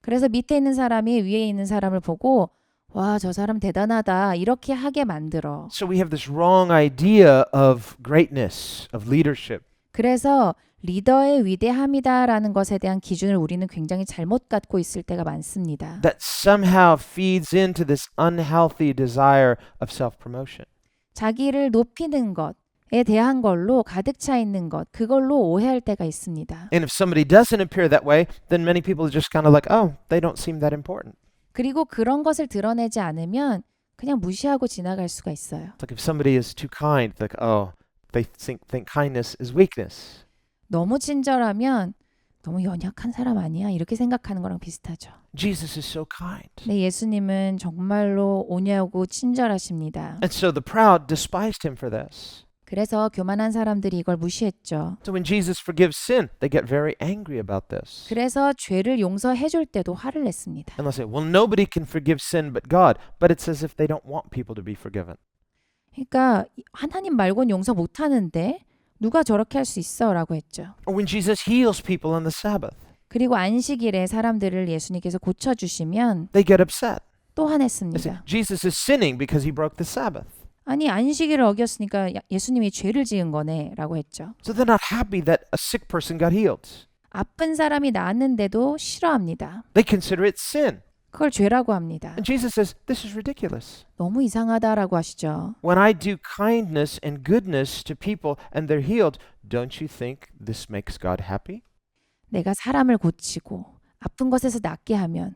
그래서 밑에 있는 사람이 위에 있는 사람을 보고 와, 저 사람 대단하다 이렇게 하게 만들어. So we have this wrong idea of greatness, of leadership. 그래서 리더의 위대함이다라는 것에 대한 기준을 우리는 굉장히 잘못 갖고 있을 때가 많습니다. That somehow feeds into this unhealthy desire of self-promotion. 자기를 높이는 것에 대한 걸로 가득 차 있는 것, 그걸로 오해할 때가 있습니다. And if somebody doesn't appear that way, then many people are just kind of like, oh, they don't seem that important. 그리고 그런 것을 드러내지 않으면 그냥 무시하고 지나갈 수가 있어요. It's like if somebody is too kind, like, oh, they think kindness is weakness. 너무 친절하면 너무 연약한 사람 아니야? 이렇게 생각하는 거랑 비슷하죠. Jesus is so kind. 근데 예수님은 정말로 온유하고 친절하십니다. And so the proud despised him for this. 그래서 교만한 사람들이 이걸 무시했죠. So when Jesus forgives sin, they get very angry about this. 그래서 죄를 용서해 줄 때도 화를 냈습니다. And they'll say, well, nobody can forgive sin but God. But it's as if they don't want people to be forgiven. 그러니까 하나님 말고는 용서 못 하는데 누가 저렇게 할 수 있어? 라고 했죠. Or when Jesus heals people on the Sabbath, 그리고 안식일에 사람들을 예수님께서 고쳐주시면 they get upset. 또 They say, 화냈습니다. Jesus is sinning because he broke the Sabbath. 아니 안식일을 어겼으니까 예수님이 죄를 지은 거네 라고 했죠. So they're not happy that a sick person got healed. 아픈 사람이 나았는데도 싫어합니다. They consider it sin. 그걸 죄라고 합니다. And Jesus says, this is ridiculous. 너무 이상하다라고 하시죠. When I do kindness and goodness to people and they're healed, don't you think this makes God happy? 내가 사람을 고치고 아픈 것에서 낫게 하면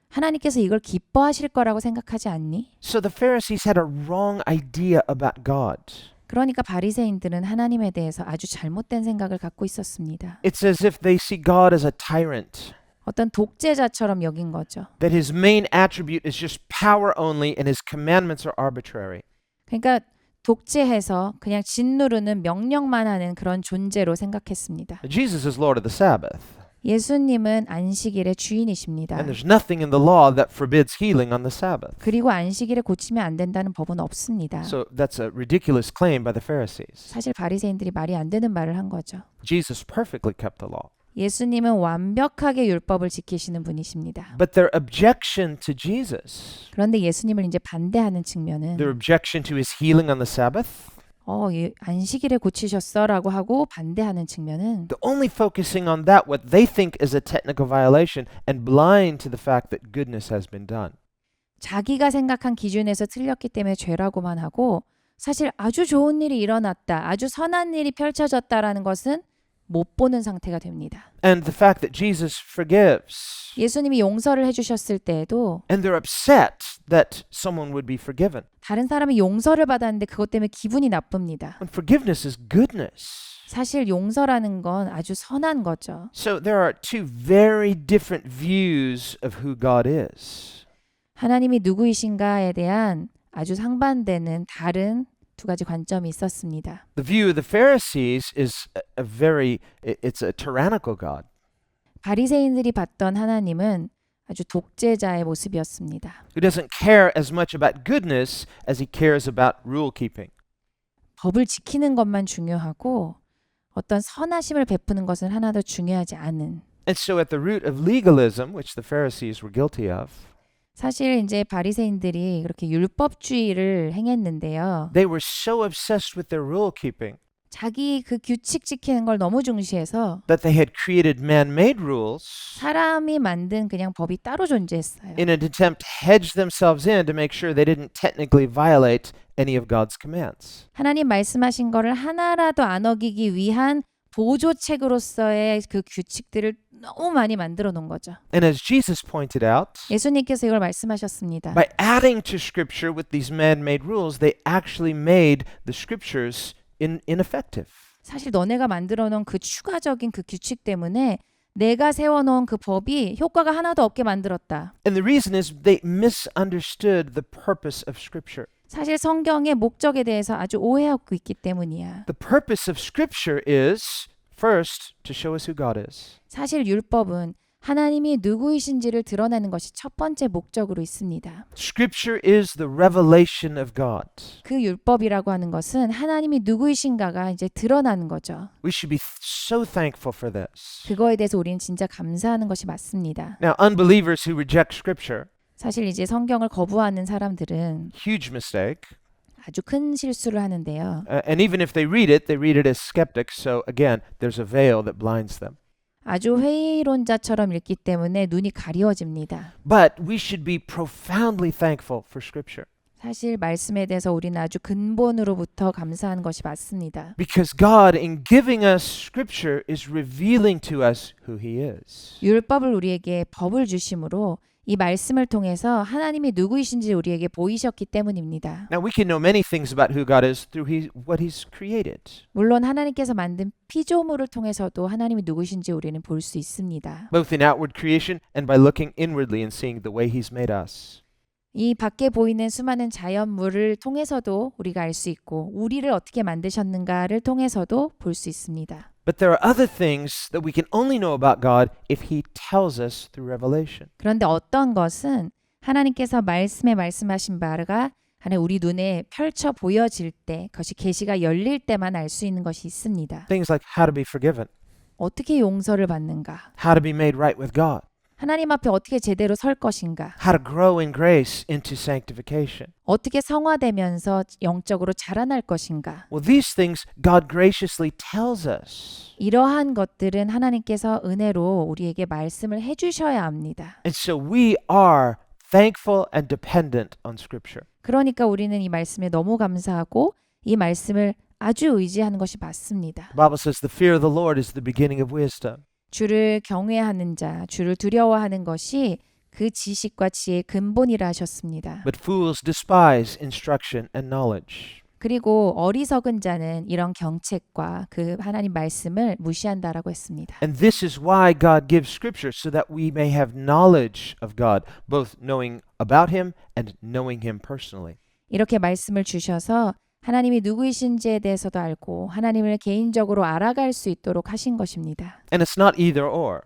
하나님께서 이걸 기뻐하실 거라고 생각하지 않니? So the Pharisees had a wrong idea about God. 그러니까 바리새인들은 하나님에 대해서 아주 잘못된 생각을 갖고 있었습니다. It's as if they see God as a tyrant, 어떤 독재자처럼 여긴 거죠. that his main attribute is just power only and his commandments are arbitrary. 그러니까 독재해서 그냥 짓누르는 명령만 하는 그런 존재로 생각했습니다. Jesus is Lord of the Sabbath, 예수님은 안식일의 주인이십니다. and there's nothing in the law that forbids healing on the Sabbath. 그리고 안식일에 고치면 안 된다는 법은 없습니다. So that's a ridiculous claim by the Pharisees. 사실 바리새인들이 말이 안 되는 말을 한 거죠. Jesus perfectly kept the law. 예수님은 완벽하게 율법을 지키시는 분이십니다. But their objection to Jesus, 그런데 예수님을 이제 반대하는 측면은 their objection to his healing on the Sabbath, 안식일에 고치셨어라고 하고 반대하는 측면은 they're only focusing on that, what they think is a technical violation, and blind to the fact that goodness has been done. 자기가 생각한 기준에서 틀렸기 때문에 죄라고만 하고 사실 아주 좋은 일이 일어났다, 아주 선한 일이 펼쳐졌다라는 것은 못 보는 상태가 됩니다. And the fact that Jesus forgives, 예수님이 용서를 해주셨을 때에도 and they're upset that someone would be forgiven. 다른 사람이 용서를 받았는데 그것 때문에 기분이 나쁩니다. When forgiveness is goodness. 사실 용서라는 건 아주 선한 거죠. So there are two very different views of who God is. 하나님이 누구이신가에 대한 아주 상반되는 다른 두 가지 관점이 있었습니다. The view of the Pharisees is it's a tyrannical God. 바리새인들이 봤던 하나님은 아주 독재자의 모습이었습니다. Who doesn't care as much about goodness as he cares about rule keeping. 법을 지키는 것만 중요하고 어떤 선하심을 베푸는 것은 하나도 중요하지 않은. And so at the root of legalism, which the Pharisees were guilty of, 사실 이제 바리새인들이 그렇게 율법주의를 행했는데요. they were so obsessed with their rule keeping 자기 그 규칙 지키는 걸 너무 중시해서 that they had created man-made rules 사람이 만든 그냥 법이 따로 존재했어요. in an attempt to hedge themselves in to make sure they didn't technically violate any of God's commands. 하나님 말씀하신 거를 하나라도 안 어기기 위한 보조책으로서의 그 규칙들을 너무 많이 만들어 놓은 거죠. And as Jesus pointed out, 예수님께서 이걸 말씀하셨습니다. by adding to Scripture with these man-made rules, they actually made the Scriptures ineffective. 사실 너네가 만들어 놓은 그 추가적인 그 규칙 때문에 내가 세워놓은 그 법이 효과가 하나도 없게 만들었다. And the reason is they misunderstood the purpose of Scripture. 사실 성경의 목적에 대해서 아주 오해하고 있기 때문이야. The purpose of Scripture is, first, to show us who God is. 사실 율법은 하나님이 누구이신지를 드러내는 것이 첫 번째 목적으로 있습니다. Scripture is the revelation of God. 그 율법이라고 하는 것은 하나님이 누구이신가가 이제 드러나는 거죠. We should be so thankful for this. 그거에 대해서 우리는 진짜 감사하는 것이 맞습니다. Now, unbelievers who reject Scripture, 사실 이제 성경을 거부하는 사람들은 huge mistake. 아주 큰 실수를 하는데요. And even if they read it as skeptics. So again, there's a veil that blinds them. 아주 회의론자처럼 읽기 때문에 눈이 가리워집니다. But we should be profoundly thankful for Scripture. 사실 말씀에 대해서 우리는 아주 근본으로부터 감사하는 것이 맞습니다. Because God, in giving us Scripture, is revealing to us who He is. 율법을 우리에게 법을 주심으로 이 말씀을 통해서 하나님이 누구이신지 우리에게 보이셨기 때문입니다. Now we can know many things about who God is through what He's created. 물론 하나님께서 만든 피조물을 통해서도 하나님이 누구이신지 우리는 볼 수 있습니다. Both in outward creation and by looking inwardly and seeing the way He's made us. 이 밖에 보이는 수많은 자연물을 통해서도 우리가 알 수 있고 우리를 어떻게 만드셨는가를 통해서도 볼 수 있습니다. But there are other things that we can only know about God if He tells us through revelation. 그런데 어떤 것은 하나님께서 말씀에 말씀하신 바가 하나님 우리 눈에 펼쳐 보여질 때 그것이 계시가 열릴 때만 알 수 있는 것이 있습니다. Things like how to be forgiven, 어떻게 용서를 받는가? how to be made right with God, 하나님 앞에 어떻게 제대로 설 것인가? how to grow in grace into sanctification. 어떻게 성화되면서 영적으로 자라날 것인가? Well, these things God graciously tells us. 이러한 것들은 하나님께서 은혜로 우리에게 말씀을 해주셔야 합니다. And so we are thankful and dependent on Scripture. 그러니까 우리는 이 말씀에 너무 감사하고 이 말씀을 아주 의지하는 것이 맞습니다. The Bible says the fear of the Lord is the beginning of wisdom. 주를 경외하는 자, 주를 두려워하는 것이 그 지식과 지혜의 근본이라 하셨습니다. But fools despise instruction and knowledge. 그리고 어리석은 자는 이런 경책과 그 하나님 말씀을 무시한다라고 했습니다. And this is why God gives Scripture, so that we may have knowledge of God, both knowing about Him and knowing Him personally. 이렇게 말씀을 주셔서 하나님이 누구이신지에 대해서도 알고 하나님을 개인적으로 알아갈 수 있도록 하신 것입니다. And it's not either or.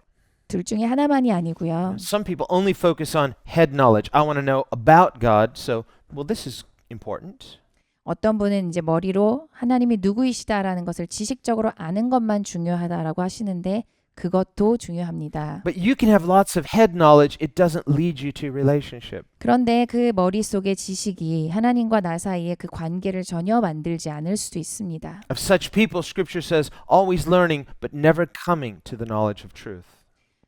둘 중에 하나만이 아니고요. Some people only focus on head knowledge. I want to know about God, so, well, this is important. 어떤 분은 이제 머리로 하나님이 누구이시다라는 것을 지식적으로 아는 것만 중요하다라고 하시는데 그것도 중요합니다. But you can have lots of head knowledge, it doesn't lead you to relationship. 그런데 그 머릿속의 지식이 하나님과 나 사이에 그 관계를 전혀 만들지 않을 수도 있습니다. Of such people, Scripture says, always learning, but never coming to the knowledge of truth.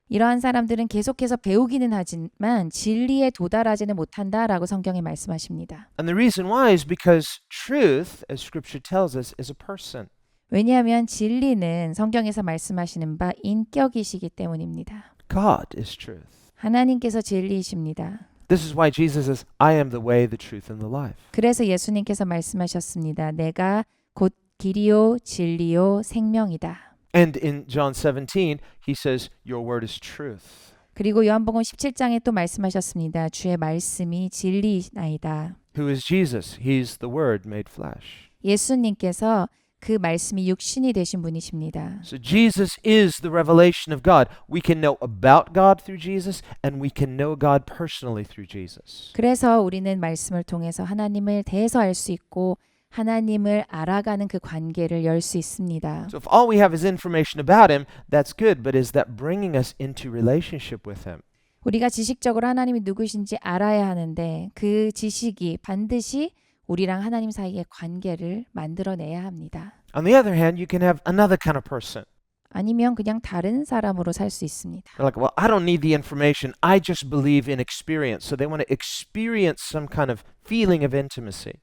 이러한 사람들은 계속해서 배우기는 하지만 진리에 도달하지는 못한다라고 성경에 말씀하십니다. And the reason why is because truth, as Scripture tells us, is a person. 왜냐하면 진리는 성경에서 말씀하시는 바 인격이시기 때문입니다. God is truth. 하나님께서 진리이십니다. This is why Jesus says, I am the way, the truth, and the life. 그래서 예수님께서 말씀하셨습니다. 내가 곧 길이요 진리요 생명이다. And in John 17, he says, your word is truth. 그리고 요한복음 17장에 또 말씀하셨습니다. 주의 말씀이 진리이나이다. Who is Jesus? He's the word made flesh. 예수님께서 그 말씀이 육신이 되신 분이십니다. So Jesus is the revelation of God. We can know about God through Jesus, and we can know God personally through Jesus. 그래서 우리는 말씀을 통해서 하나님을 대해서 알 수 있고 하나님을 알아가는 그 관계를 열 수 있습니다. So if all we have is information about Him, that's good, but is that bringing us into relationship with Him? 우리가 지식적으로 하나님이 누구신지 알아야 하는데 그 지식이 반드시 우리랑 하나님 사이의 관계를 만들어내야 합니다. On the other hand, you can have another kind of person. 아니면 그냥 다른 사람으로 살 수 있습니다. They're like, well, I don't need the information. I just believe in experience. So they want to experience some kind of feeling of intimacy.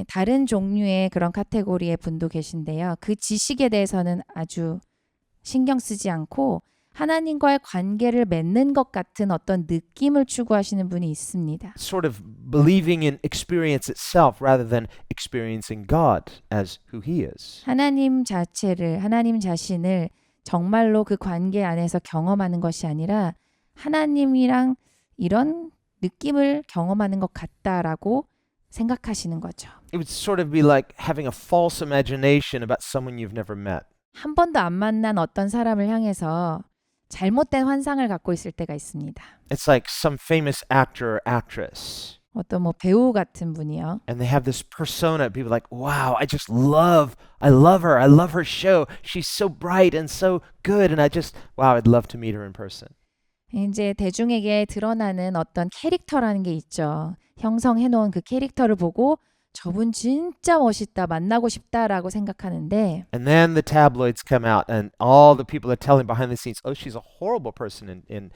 다른 종류의 그런 카테고리의 분도 계신데요. 그 지식에 대해서는 아주 신경 쓰지 않고 하나님과의 관계를 맺는 것 같은 어떤 느낌을 추구하시는 분이 있습니다. Sort of believing in experience itself rather than experiencing God as who He is. 하나님 자체를, 하나님 자신을 정말로 그 관계 안에서 경험하는 것이 아니라 하나님이랑 이런 느낌을 경험하는 것 같다라고 생각하시는 거죠. It would sort of be like having a false imagination about someone you've never met. 한 번도 안 만난 어떤 사람을 향해서 잘못된 환상을 갖고 있을 때가 있습니다. It's like some famous actor or actress. 어떤 뭐 배우 같은 분이요. And they have this persona. People are like, wow, I love her. I love her show. She's so bright and so good. And wow, I'd love to meet her in person. 이제 대중에게 드러나는 어떤 캐릭터라는 게 있죠. 형성해 놓은 그 캐릭터를 보고 저분 진짜 멋있다, 만나고 싶다라고 생각하는데 And then the tabloids come out, and all the people are telling behind the scenes, oh, she's a horrible person in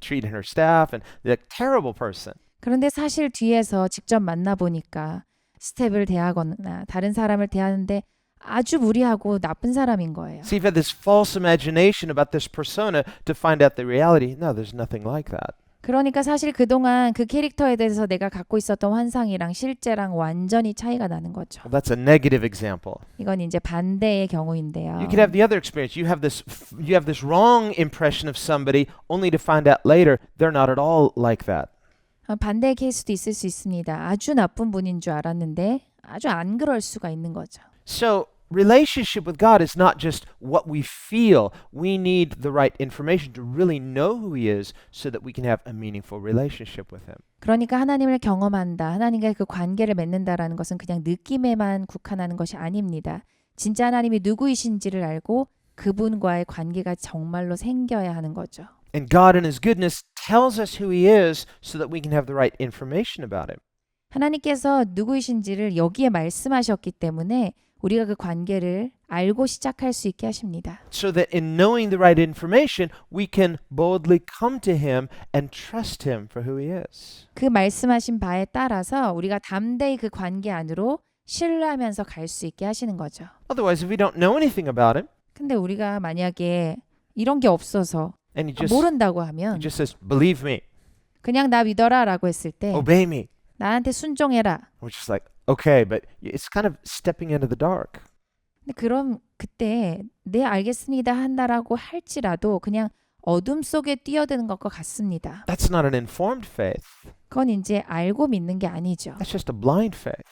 treating her staff, and they're a terrible person. 그런데 사실 뒤에서 직접 만나보니까 스텝을 대하거나 다른 사람을 대하는데 아주 무리하고 나쁜 사람인 거예요. So you've had this false imagination about this persona to find out the reality. No, there's nothing like that. 그러니까 사실 그동안 그 캐릭터에 대해서 내가 갖고 있었던 환상이랑 실제랑 완전히 차이가 나는 거죠. Well, that's a negative example. 이건 이제 반대의 경우인데요. You could have the other experience. You have this wrong impression of somebody, only to find out later they're not at all like that. 반대의 케이스도 있을 수 있습니다. 아주 나쁜 분인 줄 알았는데 아주 안 그럴 수가 있는 거죠. So relationship with God is not just what we feel. We need the right information to really know who He is so that we can have a meaningful relationship with Him. 그러니까 하나님을 경험한다, 하나님과의 그 관계를 맺는다라는 것은 그냥 느낌에만 국한하는 것이 아닙니다. 진짜 하나님이 누구이신지를 알고 그분과의 관계가 정말로 생겨야 하는 거죠. And God in His goodness tells us who He is so that we can have the right information about Him. 하나님께서 누구이신지를 여기에 말씀하셨기 때문에 우리가 그 관계를 알고 시작할 수 있게 하십니다. So that in knowing the right information, we can boldly come to Him and trust Him for who He is. 그 말씀하신 바에 따라서 우리가 담대히 그 관계 안으로 신뢰하면서 갈 수 있게 하시는 거죠. Otherwise, if we don't know anything about Him, 근데 우리가 만약에 이런 게 없어서 and He 모른다고 He 하면 just says, believe me, 그냥 나 믿어라 라고 했을 때 obey me, 나한테 순종해라. we're just like, okay, but it's kind of stepping into the dark. 근데 그럼 그때 네 알겠습니다 한다라고 할지라도 그냥 어둠 속에 뛰어드는 것과 같습니다. That's not an informed faith. 그건 이제 알고 믿는 게 아니죠. That's just a blind faith.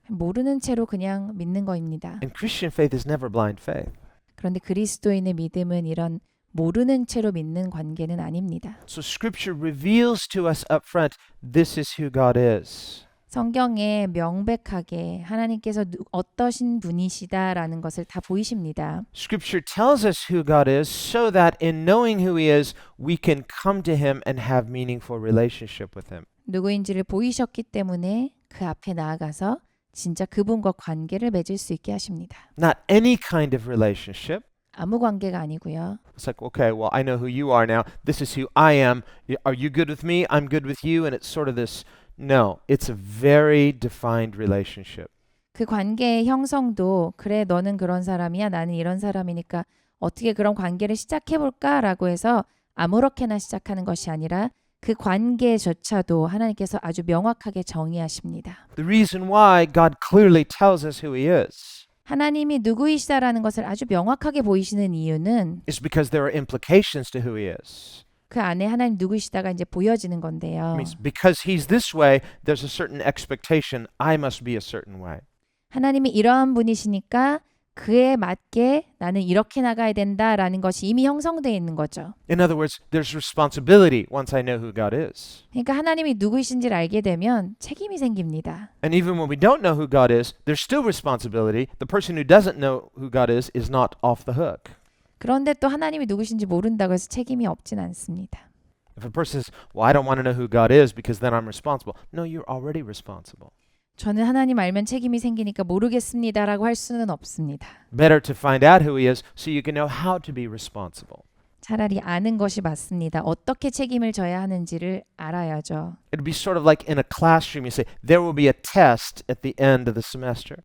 모르는 채로 그냥 믿는 거입니다. And Christian faith is never blind faith. 그런데 그리스도인의 믿음은 이런 모르는 채로 믿는 관계는 아닙니다. So Scripture reveals to us up front, this is who God is. 성경에 명백하게 하나님께서 어떠신 분이시다라는 것을 다 보이십니다. Scripture tells us who God is so that in knowing who He is, we can come to Him and have meaningful relationship with Him. 누구인지를 보이셨기 때문에 그 앞에 나아가서 진짜 그분과 관계를 맺을 수 있게 하십니다. Not any kind of relationship. 아무 관계가 아니고요. It's like, okay, well, I know who you are now. This is who I am. Are you good with me? I'm good with you. And it's sort of this, no, it's a very defined relationship. 그 관계의 형성도 그래 너는 그런 사람이야 나는 이런 사람이니까 어떻게 그런 관계를 시작해볼까라고 해서 아무렇게나 시작하는 것이 아니라 그 관계조차도 하나님께서 아주 명확하게 정의하십니다. The reason why God clearly tells us who He is 하나님이 누구이시다라는 것을 아주 명확하게 보이시는 이유는 is because there are implications to who He is. 그 안에 하나님 누구이시다가 이제 보여지는 건데요. It means because He's this way, there's a certain expectation. I must be a certain way. 하나님이 이러한 분이시니까 그에 맞게 나는 이렇게 나가야 된다라는 것이 이미 형성되어 있는 거죠. In other words, there's responsibility once I know who God is. 그러니까 하나님이 누구이신지를 알게 되면 책임이 생깁니다. And even when we don't know who God is, there's still responsibility. The person who doesn't know who God is not off the hook. 그런데 또 하나님이 누구신지 모른다고 해서 책임이 없진 않습니다. If a person says, well, I don't want to know who God is because then I'm responsible. No, you're already responsible. 저는 하나님 알면 책임이 생기니까 모르겠습니다라고 할 수는 없습니다. Better to find out who He is so you can know how to be responsible. 차라리 아는 것이 맞습니다. 어떻게 책임을 져야 하는지를 알아야죠. It'd be sort of like in a classroom. You say, there will be a test at the end of the semester.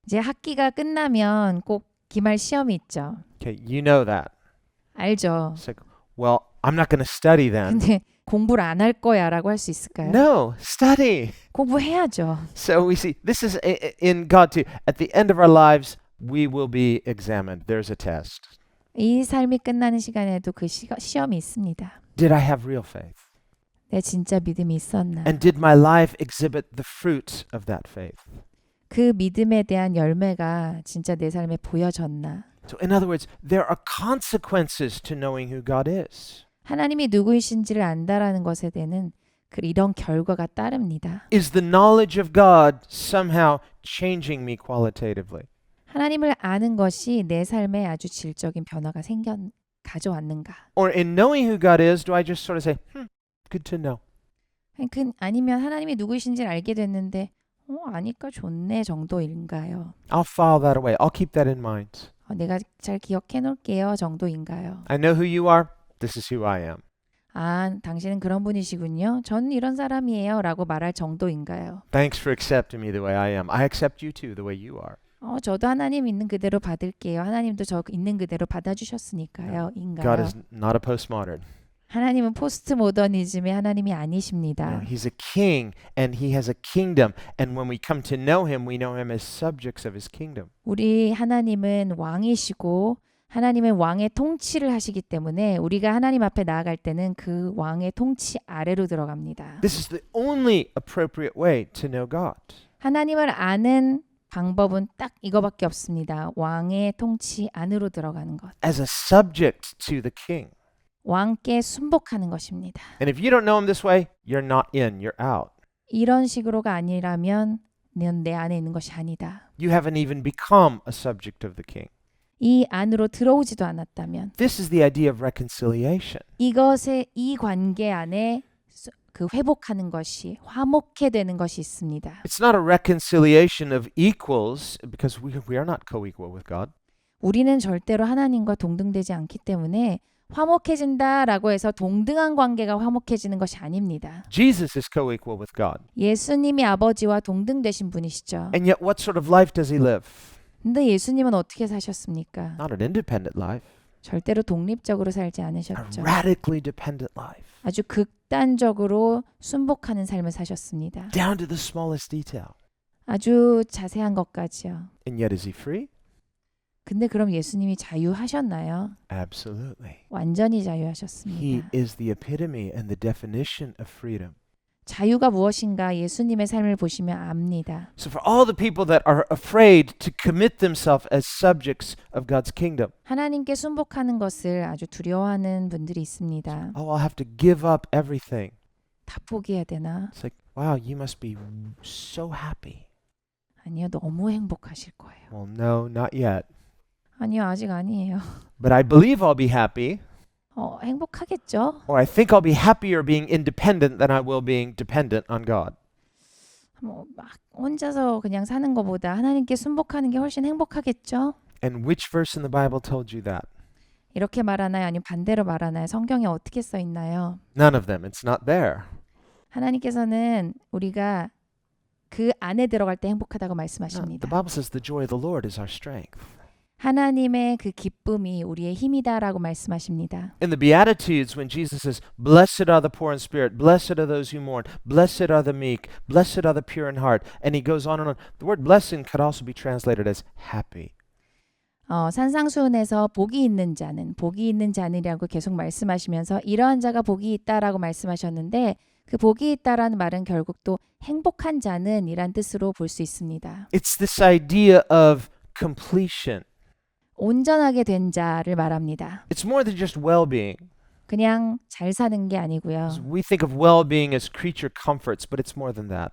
이제 학기가 끝나면 꼭 기말 시험이 있죠. Okay, you know that. 알죠. It's like, well, I'm not going to study then. 근데 공부를 안 할 거야라고 할 수 있을까요? No, study. 공부해야죠. So we see this is in God too. At the end of our lives, we will be examined. There's a test. 이 삶이 끝나는 시간에도 그 시험이 있습니다. Did I have real faith? 내 진짜 믿음이 있었나? And did my life exhibit the fruit of that faith? 그 믿음에 대한 열매가 진짜 내 삶에 보여졌나? So in other words, there are consequences to knowing who God is. 하나님이 누구이신지를 안다라는 것에 대한 이런 결과가 따릅니다. Is the knowledge of God somehow changing me qualitatively? 하나님을 아는 것이 내 삶에 아주 질적인 변화가 가져왔는가? Or in knowing who God is, do I just sort of say, good to know? 아니면 하나님이 누구이신지를 알게 됐는데 아니까 좋네 정도인가요? I'll file that away. I'll keep that in mind. 내가 잘 기억해 놓을게요 정도인가요? I know who you are. This is who I am. 아, 당신은 그런 분이시군요. 저는 이런 사람이에요 라고 말할 정도인가요? Thanks for accepting me the way I am. I accept you too, the way you are. 저도 하나님 있는 그대로 받을게요. 하나님도 저 있는 그대로 받아주셨으니까요. 인가요? God is not a postmodern. 하나님은 포스트 모더니즘의 하나님이 아니십니다. No, he's a king and he has a kingdom. And when we come to know him, we know him as subjects of his kingdom. 우리 하나님은 왕이시고 하나님은 왕의 통치를 하시기 때문에 우리가 하나님 앞에 나아갈 때는 그 왕의 통치 아래로 들어갑니다. This is the only appropriate way to know God. 하나님을 아는 방법은 딱 이거밖에 없습니다. 왕의 통치 안으로 들어가는 것. as a subject to the king. 왕께 순복하는 것입니다. And if you don't know him this way, you're not in, you're out. 이런 식으로가 아니라면 넌 내 안에 있는 것이 아니다. You haven't even become a subject of the king. 이 안으로 들어오지도 않았다면 This is the idea of reconciliation. 이것의 이 관계 안에 그 회복하는 것이 화목해 되는 것이 있습니다. It's not a reconciliation of equals because we are not co-equal with God. 우리는 절대로 하나님과 동등되지 않기 때문에 화목해진다라고 해서 동등한 관계가 화목해지는 것이 아닙니다. Jesus is co-equal with God. 예수님이 아버지와 동등되신 분이시죠. And yet what sort of life does he live? 근데 예수님은 어떻게 사셨습니까? Not an independent life, 절대로 독립적으로 살지 a 않으셨죠. radically dependent life, 아주 극단적으로 순복하는 삶을 사셨습니다. down to the smallest detail. 아주 자세한 것까지요. And yet is he free? 근데 그럼 예수님이 자유하셨나요? Absolutely. 완전히 He 자유하셨습니다. is the epitome and the definition of freedom. 자유가 무엇인가 예수님의 삶을 보시면 압니다. So for all the people that are afraid to commit themselves as subjects of God's kingdom, 하나님께 순복하는 것을 아주 두려워하는 분들이 있습니다. oh, I'll have to give up everything. 다 포기해야 되나? It's like, wow, you must be so happy. 아니요, 너무 행복하실 거예요. Well, no, not yet. 아니요, 아직 아니에요. But I believe I'll be happy, 행복하겠죠? or I think I'll be happier being independent than I will being dependent on God. 막 혼자서 그냥 사는 것보다 하나님께 순복하는 게 훨씬 행복하겠죠? And which verse in the Bible told you that? 이렇게 말하나요? 아니면 반대로 말하나요? 성경에 어떻게 써 있나요? None of them. It's not there. 하나님께서는 우리가 그 안에 들어갈 때 행복하다고 No, 말씀하십니다. the Bible says the joy of the Lord is our strength. 하나님의 그 기쁨이 우리의 힘이다라고 말씀하십니다. In the Beatitudes, when Jesus says, Blessed are the poor in spirit, blessed are those who mourn, blessed are the meek, blessed are the pure in heart, and he goes on and on. The word blessing could also be translated as happy. 산상수훈에서 복이 있는 자는이라고 계속 말씀하시면서 이러한 자가 복이 있다라고 말씀하셨는데 그 복이 있다라는 말은 결국 또 행복한 자는 이란 뜻으로 볼 수 있습니다. It's this idea of completion. 온전하게 된 자를 말합니다. It's more than just well-being. 그냥 잘 사는 게 아니고요. We think of well-being as creature comforts, but it's more than that.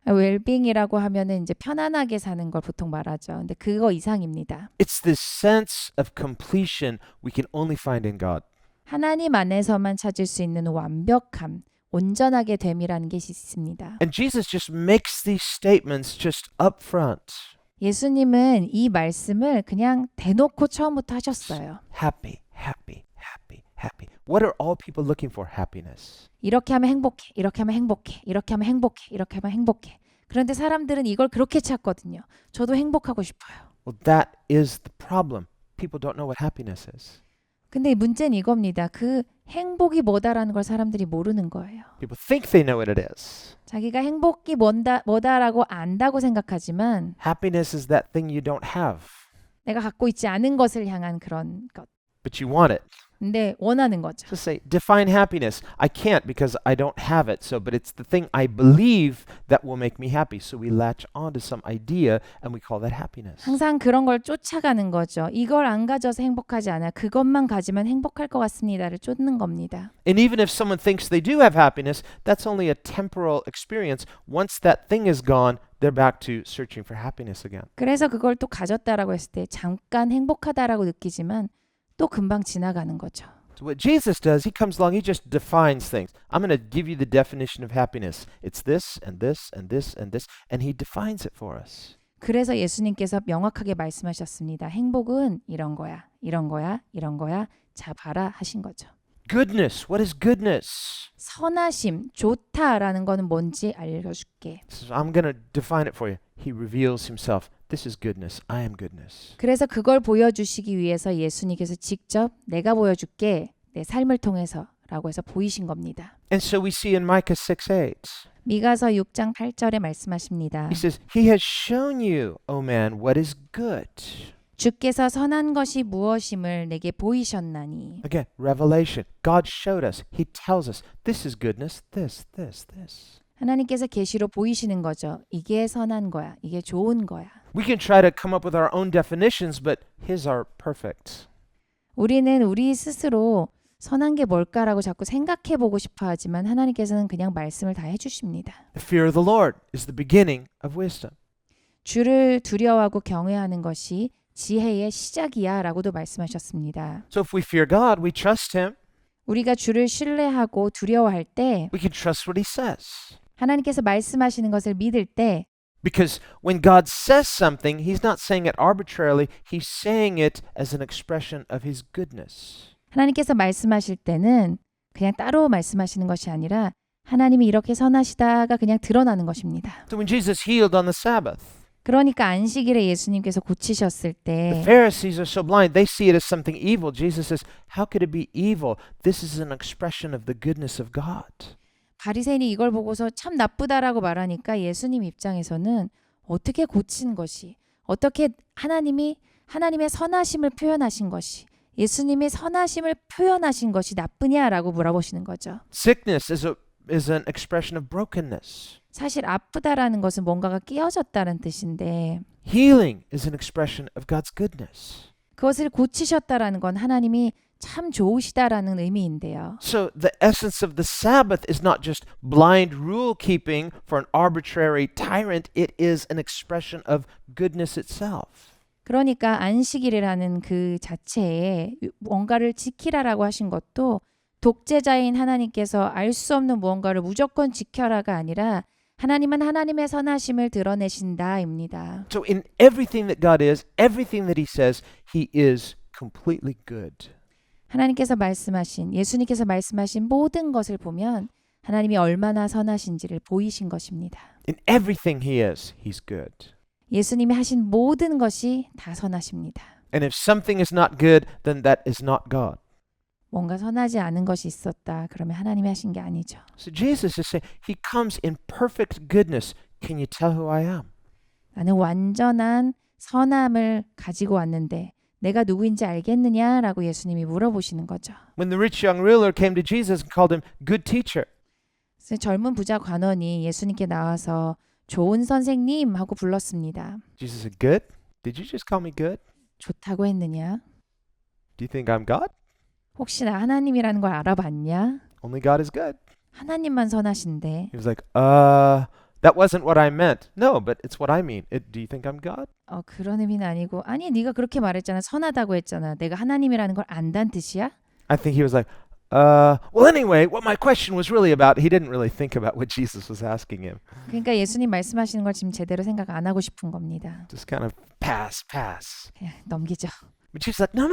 웰빙이라고 하면은 이제 편안하게 사는 걸 보통 말하죠. 근데 그거 이상입니다. It's this sense of completion we can only find in God. 하나님 안에서만 찾을 수 있는 완벽함, 온전하게 됨이라는 게 있습니다. And Jesus just makes these statements just up front. 예수님은 이 말씀을 그냥 대놓고 처음부터 하셨어요. Happy, happy, happy, happy. What are all people looking for? Happiness. 이렇게 하면 행복해, 이렇게 하면 행복해, 이렇게 하면 행복해, 이렇게 하면 행복해. 그런데 사람들은 이걸 그렇게 찾거든요. 저도 행복하고 싶어요. Well, that is the problem. People don't know what happiness is. 근데 문제는 이겁니다. 그 행복이 뭐다라는 걸 사람들이 모르는 거예요. People think they know what it is. 자기가 행복이 뭐다라고 안다고 생각하지만 Happiness is that thing you don't have, 내가 갖고 있지 않은 것을 향한 그런 것. but you want it. 근데 원하는 거죠. So say, define happiness. I can't because I don't have it. So, but it's the thing I believe that will make me happy. So we latch onto some idea and we call that happiness. 항상 그런 걸 쫓아가는 거죠. 이걸 안 가져서 행복하지 않아요. 그것만 가지면 행복할 것 같습니다를 쫓는 겁니다. And even if someone thinks they do have happiness, that's only a temporal experience. Once that thing is gone, they're back to searching for happiness again. 그래서 그걸 또 가졌다라고 했을 때 잠깐 행복하다라고 느끼지만 또 금방 지나가는 거죠. So what Jesus does, he comes along, he just defines things. I'm going to give you the definition of happiness. It's this and this and this and this, and he defines it for us. 그래서 예수님께서 명확하게 말씀하셨습니다. 행복은 이런 거야, 이런 거야, 이런 거야. 자 봐라 하신 거죠. Goodness, what is goodness? 선하심, 좋다라는 거는 뭔지 알려줄게. So I'm going to define it for you. He reveals himself. This is goodness. I am goodness. 그래서 그걸 보여주시기 위해서 예수님께서 직접 내가 보여줄게 내 삶을 통해서라고 해서 보이신 겁니다. And so we see in Micah 6:8. 미가서 6장 8절에 말씀하십니다. He says, He has shown you, O man, what is good. 주께서 선한 것이 무엇임을 내게 보이셨나니. Again, revelation. God showed us. He tells us, this is goodness, this, this, this. 하나님께서 계시로 보이시는 거죠. 이게 선한 거야. 이게 좋은 거야. We can try to come up with our own definitions, but His are perfect. 우리는 우리 스스로 선한 게 뭘까라고 자꾸 생각해 보고 싶어 하지만 하나님께서는 그냥 말씀을 다 해주십니다. The fear of the Lord is the beginning of wisdom. 주를 두려워하고 경외하는 것이 지혜의 시작이야 라고도 말씀하셨습니다. So if we fear God, we trust Him, 우리가 주를 신뢰하고 두려워할 때 we can trust what He says. 하나님께서 말씀하시는 것을 믿을 때 Because when God says something, He's not saying it arbitrarily, He's saying it as an expression of His goodness. 하나님께서 말씀하실 때는 그냥 따로 말씀하시는 것이 아니라 하나님이 이렇게 선하시다가 그냥 드러나는 것입니다. So when Jesus healed on the Sabbath, 그러니까 안식일에 예수님께서 고치셨을 the 때 Pharisees are so blind, they see it as something evil. Jesus says, how could it be evil? This is an expression of the goodness of God. 바리새인이 이걸 보고서 참 나쁘다라고 말하니까 예수님 입장에서는 어떻게 고친 것이, 어떻게 하나님의 선하심을 표현하신 것이, 예수님의 선하심을 표현하신 것이 나쁘냐라고 물어보시는 거죠. Sickness is an expression of brokenness. 사실 아프다라는 것은 뭔가가 끼어졌다는 뜻인데 Healing is an expression of God's goodness. 그것을 고치셨다라는 건 하나님이 참 좋으시다라는 의미인데요. So the essence of the Sabbath is not just blind rule keeping for an arbitrary tyrant, it is an expression of goodness itself. 그러니까 안식일이라는 그 자체에 뭔가를 지키라라고 하신 것도 독재자인 하나님께서 알 수 없는 무언가를 무조건 지켜라가 아니라 하나님은 하나님의 선하심을 드러내신다입니다. So in everything that God is, everything that He says, He is completely good. 하나님께서 말씀하신, 예수님께서 말씀하신 모든 것을 보면 하나님이 얼마나 선하신지를 보이신 것입니다. In everything He is, He's good. 예수님이 하신 모든 것이 다 선하십니다. And if something is not good, then that is not God. 뭔가 선하지 않은 것이 있었다. 그러면 하나님이 하신 게 아니죠. So Jesus is saying, He comes in perfect goodness. Can you tell who I am? 나는 완전한 선함을 가지고 왔는데 내가 누구인지 알겠느냐라고 예수님이 물어보시는 거죠. When the rich young ruler came to Jesus and called Him good teacher, 그래서 젊은 부자 관원이 예수님께 나와서 좋은 선생님 하고 불렀습니다. Jesus said, good? Did you just call me good? 좋다고 했느냐? Do you think I'm God? 혹시 나 하나님이라는 걸 알아봤냐? Only God is good. 하나님만 선하신데. He was like, that wasn't what I meant. No, but it's what I mean. Do you think I'm God? 그런 의미는 아니고 아니 네가 그렇게 말했잖아. 선하다고 했잖아. 내가 하나님이라는 걸 안다는 뜻이야? I think he was like, well, anyway, what my question was really about, he didn't really think about what Jesus was asking him. 그러니까 예수님 말씀하시는 걸 지금 제대로 생각 안 하고 싶은 겁니다. Just kind of pass. 그냥 넘기죠. But Jesus like, no.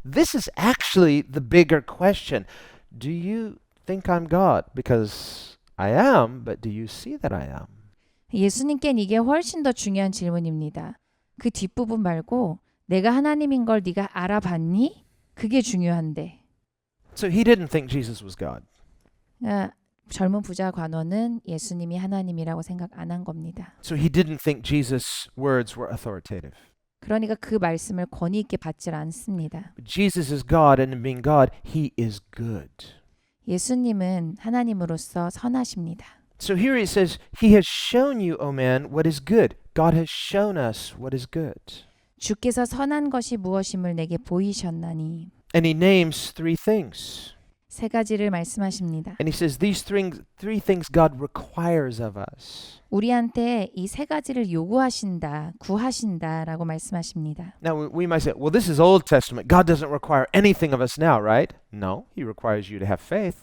This is actually the bigger question. Do you think I'm God? Because I am, but do you see that I am? 예수님께는 이게 훨씬 더 중요한 질문입니다. 그 뒷부분 말고 내가 하나님인 걸 네가 알아봤니? 그게 중요한데. So he didn't think Jesus was God. 젊은 부자 관원은 예수님이 하나님이라고 생각 안 한 겁니다. So he didn't think Jesus' words were authoritative. 그러니까 그 말씀을 권위 있게 받질 않습니다. But Jesus is God, and in being God, He is good. 예수님은 하나님으로서 선하십니다. So here he says, He has shown you, O man, what is good. God has shown us what is good. 주께서 선한 것이 무엇임을 내게 보이셨나니. And he names three things. 세 가지를 말씀하십니다. And he says these three things God requires of us. 우리한테 이 세 가지를 요구하신다, 구하신다라고 말씀하십니다. Now we might say, well, this is Old Testament. God doesn't require anything of us now, right? No, He requires you to have faith.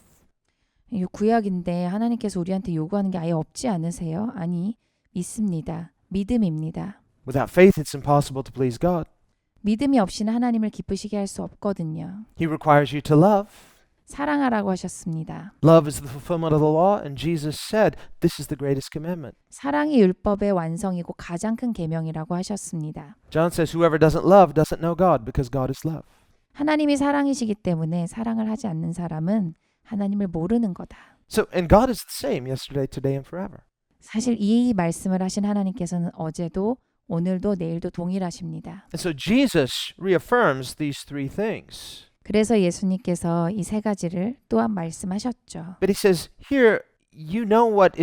이 구약인데 하나님께서 우리한테 요구하는 게 아예 없지 않으세요? 아니, 믿습니다. 믿음입니다. Without faith, it's impossible to please God. 믿음이 없이는 하나님을 기쁘시게 할 수 없거든요. He requires you to love. 사랑하라고 하셨습니다. Love is the fulfillment of the law, and Jesus said, this is the greatest commandment. 사랑이 율법의 완성이고 가장 큰 계명이라고 하셨습니다. John says, whoever doesn't love doesn't know God, because God is love. 하나님이 사랑이시기 때문에 사랑을 하지 않는 사람은 하나님을 모르는 거다. So, and God is the same yesterday, today, and forever. 사실 이 말씀을 하신 하나님께서는 어제도 오늘도 내일도 동일하십니다. And so Jesus reaffirms these three things. 그래서 예수님께서 이 세 가지를 또한 말씀하셨죠. But he says, here, you know what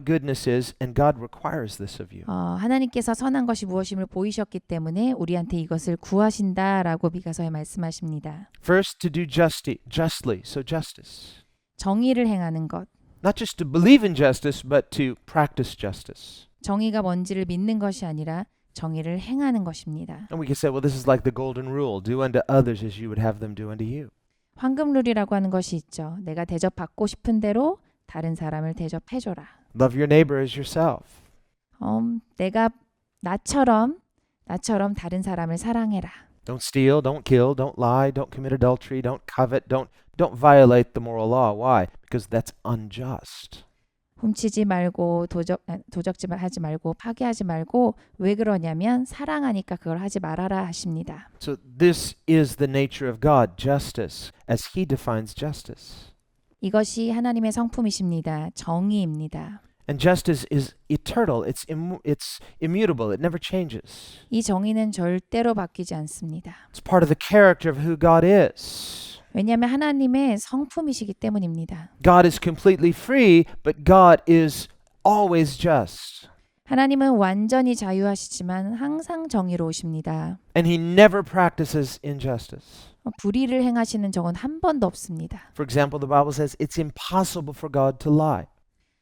goodness is, and God requires this of you. 하나님께서 선한 것이 무엇임을 보이셨기 때문에 우리한테 이것을 구하신다라고 미가서에 말씀하십니다. First, to do justly, so justice. 정의를 행하는 것. Not just to believe in justice, but to practice justice. 정의가 뭔지를 믿는 것이 아니라 정의를 행하는 것입니다. And we can say, well, this is like the golden rule. Do unto others as you would have them do unto you. 황금룰이라고 하는 것이 있죠. 내가 대접받고 싶은 대로 다른 사람을 대접해줘라. Love your neighbor as yourself. 내가 나처럼 다른 사람을 사랑해라. Don't steal, don't kill, don't lie, don't commit adultery, don't covet, don't violate the moral law. Why? Because that's unjust. 훔치지 말고 도적질하지 말고 파괴하지 말고 왜 그러냐면 사랑하니까 그걸 하지 말아라 하십니다. So this is the nature of God, justice, as he defines justice. 이것이 하나님의 성품이십니다. 정의입니다. And justice is eternal. It's immutable. It never changes. 이 정의는 절대로 바뀌지 않습니다. It's part of the character of who God is. 왜냐하면 하나님의 성품이시기 때문입니다. God is completely free, but God is always just. 하나님은 완전히 자유하시지만 항상 정의로우십니다. And he never practices injustice. 불의를 행하시는 적은 한 번도 없습니다. For example, the Bible says it's impossible for God to lie.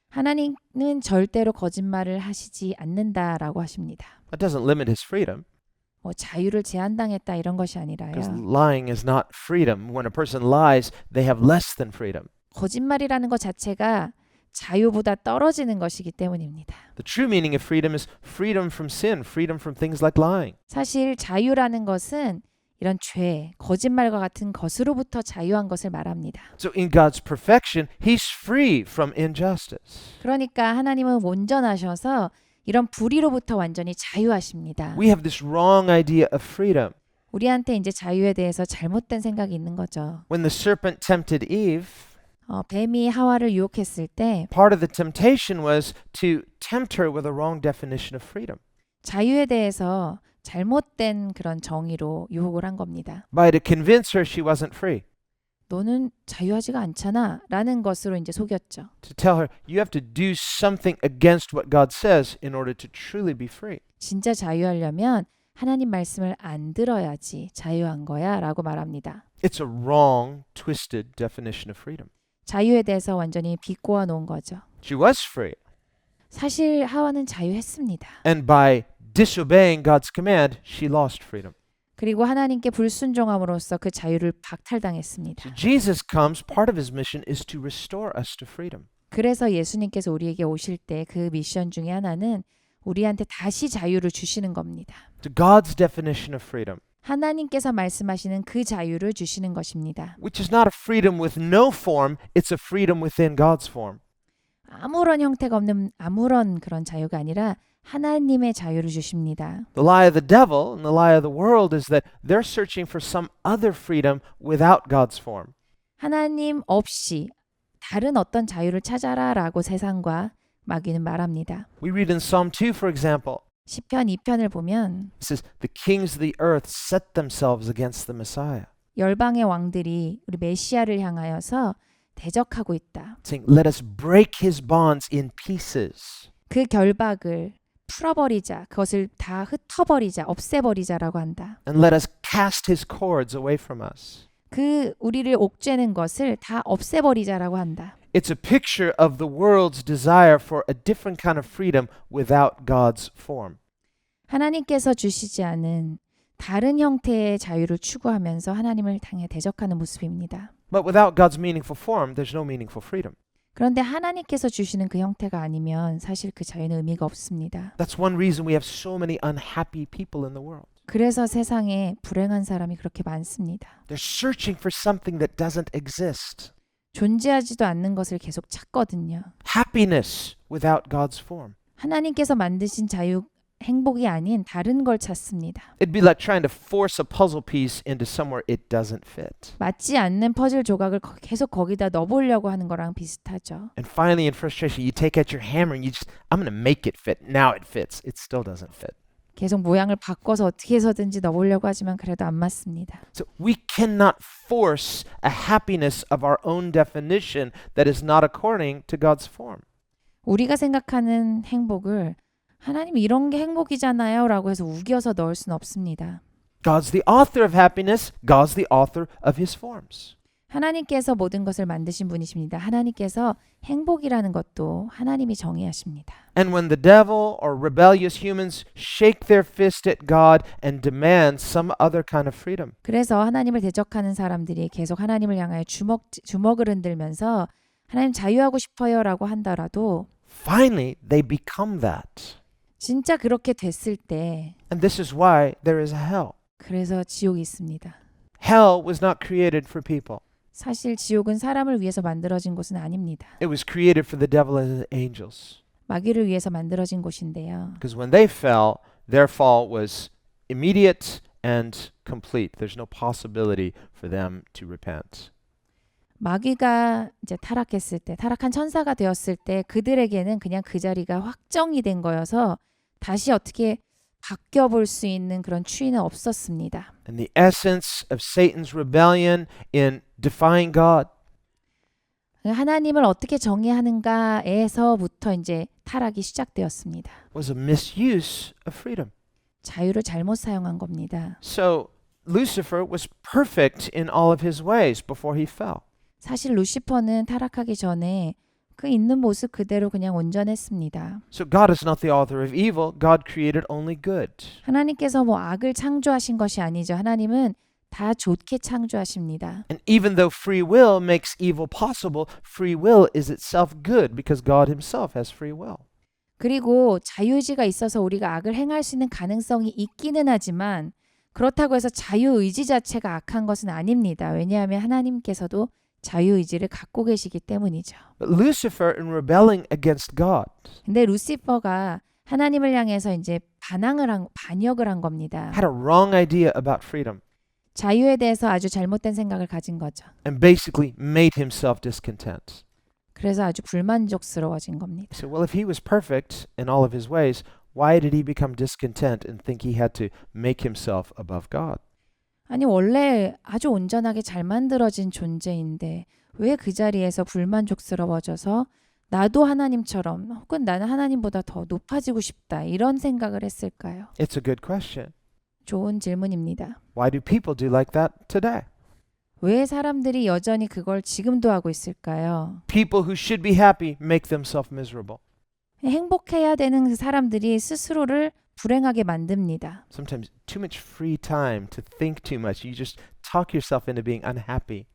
하나님은 절대로 거짓말을 하시지 않는다라고 하십니다. That doesn't limit his freedom, 자유를 제한당했다 이런 것이 because 아니라요. lying is not freedom. When a person lies, they have less than freedom. 거짓말이라는 것 자체가 자유보다 떨어지는 것이기 때문입니다. The true meaning of freedom is freedom from sin, freedom from things like lying. 사실 자유라는 것은 이런 죄, 거짓말과 같은 것으로부터 자유한 것을 말합니다. So in God's perfection, he's free from injustice. 그러니까 하나님은 온전하셔서 이런 불의로부터 완전히 자유하십니다. We have this wrong idea of freedom. 우리한테 이제 자유에 대해서 잘못된 생각이 있는 거죠. When the serpent tempted Eve, 뱀이 하와를 유혹했을 때 part of the temptation was to tempt her with a wrong definition of freedom. 자유에 대해서 잘못된 그런 정의로 유혹을 한 겁니다. By to convince her she wasn't free. 너는 자유하지가 않잖아 라는 것으로 이제 속였죠. To tell her, you have to do something against what God says in order to truly be free. 진짜 자유하려면 하나님 말씀을 안 들어야지 자유한 거야 라고 말합니다. It's a wrong, twisted definition of freedom. 자유에 대해서 완전히 비꼬아 놓은 거죠. She was free. 사실 하와는 자유했습니다. And by disobeying God's command, she lost freedom. 그리고 하나님께 불순종함으로써 그 자유를 박탈당했습니다. So Jesus comes, part of his mission is to restore us to freedom. 그래서 예수님께서 우리에게 오실 때 그 미션 중에 하나는 우리한테 다시 자유를 주시는 겁니다. To God's definition of freedom, 하나님께서 말씀하시는 그 자유를 주시는 것입니다. which is not a freedom with no form, it's a freedom within God's form. 아무런 형태가 없는 아무런 그런 자유가 아니라 하나님의 자유를 주십니다. The lie of the devil and the lie of the world is that they're searching for some other freedom without God's form. 하나님 없이 다른 어떤 자유를 찾아라라고 세상과 마귀는 말합니다. We read in Psalm 2, for example, 시편 2편을 보면 it says, the kings of the earth set themselves against the Messiah, 열방의 왕들이 우리 메시아를 향하여서 대적하고 있다. saying, let us break his bonds in pieces. 그 결박을 풀어버리자, 그것을 다 흩어버리자, 없애버리자라고 한다. And let us cast his cords away from us. 그 우리를 옥죄는 것을 다 없애버리자라고 한다. It's a picture of the world's desire for a different kind of freedom without God's form. 하나님께서 주시지 않은 다른 형태의 자유를 추구하면서 하나님을 향해 대적하는 모습입니다. But without God's meaningful form, there's no meaningful freedom. 그런데 하나님께서 주시는 그 형태가 아니면 사실 그 자유는 의미가 없습니다. That's one reason we have so many unhappy people in the world. 그래서 세상에 불행한 사람이 그렇게 많습니다. They're searching for something that doesn't exist. 존재하지도 않는 것을 계속 찾거든요. Happiness without God's form. 하나님께서 만드신 자유, 행복이 아닌 다른 걸 찾습니다. It'd be like trying to force a puzzle piece into somewhere it doesn't fit. 맞지 않는 퍼즐 조각을 계속 거기다 넣어보려고 하는 거랑 비슷하죠. And finally, in frustration, you take out your hammer and I'm going to make it fit. Now it fits. It still doesn't fit. 계속 모양을 바꿔서 어떻게 해서든지 넣으려고 하지만 그래도 안 맞습니다. So we cannot force a happiness of our own definition that is not according to God's form. 우리가 생각하는 행복을 하나님 이런 게 행복이잖아요 라고 해서 우겨서 넣을 수는 없습니다. God's the author of happiness. God's the author of his forms. 하나님께서 모든 것을 만드신 분이십니다. 하나님께서 행복이라는 것도 하나님이 정의하십니다. And when the devil or rebellious humans shake their fist at God and demand some other kind of freedom, 그래서 하나님을 대적하는 사람들이 계속 하나님을 향하여 주먹을 흔들면서 하나님 자유하고 싶어요라고 한다라도 finally they become that. 진짜 그렇게 됐을 때 And this is why there is a hell. 그래서 지옥이 있습니다. Hell was not created for people. 사실 지옥은 사람을 위해서 만들어진 곳은 아닙니다. It was created for the devil and his angels. 마귀를 위해서 만들어진 곳인데요. Because when they fell, their fall was immediate and complete. There's no possibility for them to repent. 마귀가 이제 타락했을 때, 타락한 천사가 되었을 때 그들에게는 그냥 그 자리가 확정이 된 거여서 다시 어떻게 바뀌어 볼 수 있는 그런 추이는 없었습니다. And the essence of Satan's rebellion in defying God 하나님을 어떻게 정의하는가에서부터 이제 타락이 시작되었습니다. was a misuse of freedom. 자유를 잘못 사용한 겁니다. So Lucifer was perfect in all of his ways before he fell. 사실 루시퍼는 타락하기 전에 그 있는 모습 그대로 그냥 온전했습니다. So God is not the author of evil. God created only good. 하나님께서 뭐 악을 창조하신 것이 아니죠. 하나님은 다 좋게 창조하십니다. And even though free will makes evil possible, free will is itself good because God himself has free will. 그리고 자유의지가 있어서 우리가 악을 행할 수 있는 가능성이 있기는 하지만 그렇다고 해서 자유의지 자체가 악한 것은 아닙니다. 왜냐하면 하나님께서도 자유의지를 갖고 계시기 때문이죠. But Lucifer, in rebelling against God, 근데 루시퍼가 하나님을 향해서 이제 반역을 한 겁니다. had a wrong idea about freedom 자유에 대해서 아주 잘못된 생각을 가진 거죠. and basically made himself discontent. 그래서 아주 불만족스러워진 겁니다. So, well, if he was perfect in all of his ways, why did he become discontent and think he had to make himself above God? 아니 원래 아주 온전하게 잘 만들어진 존재인데 왜 그 자리에서 불만족스러워져서 나도 하나님처럼 혹은 나는 하나님보다 더 높아지고 싶다 이런 생각을 했을까요? It's a good question. 좋은 질문입니다. Why do people do like that today? 왜 사람들이 여전히 그걸 지금도 하고 있을까요? People who should be happy make themselves miserable. 행복해야 되는 그 사람들이 스스로를 불행하게 만듭니다. Sometimes too much free time to think too much. You just talk yourself into being unhappy.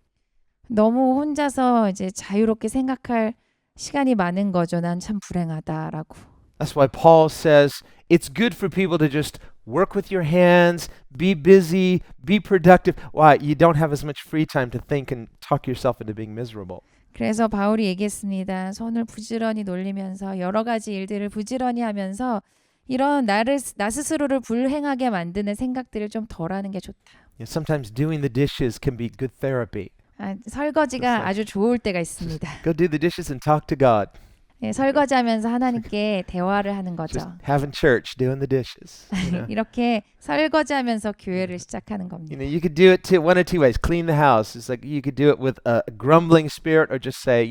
너무 혼자서 이제 자유롭게 생각할 시간이 많은 거죠. 난 참 불행하다라고. That's why Paul says it's good for people to just work with your hands, be busy, be productive. Why? You don't have as much free time to think and talk yourself into being miserable. 그래서 바울이 얘기했습니다. 손을 부지런히 놀리면서 여러 가지 일들을 부지런히 하면서 이런 나 스스로를 불행하게 만드는 생각들을 좀 덜하는 게 좋다. Sometimes doing the dishes can be good therapy. 설거지가 아주 좋을 때가 있습니다. Go do the dishes and talk to God. 네, 설거지하면서 하나님께 대화를 하는 Just 거죠. having church, doing the dishes. You know? 이렇게 설거지하면서 교회를 시작하는 겁니다. You could do it one or two ways. Clean the house. It's like you could do it with a grumbling spirit, or just say,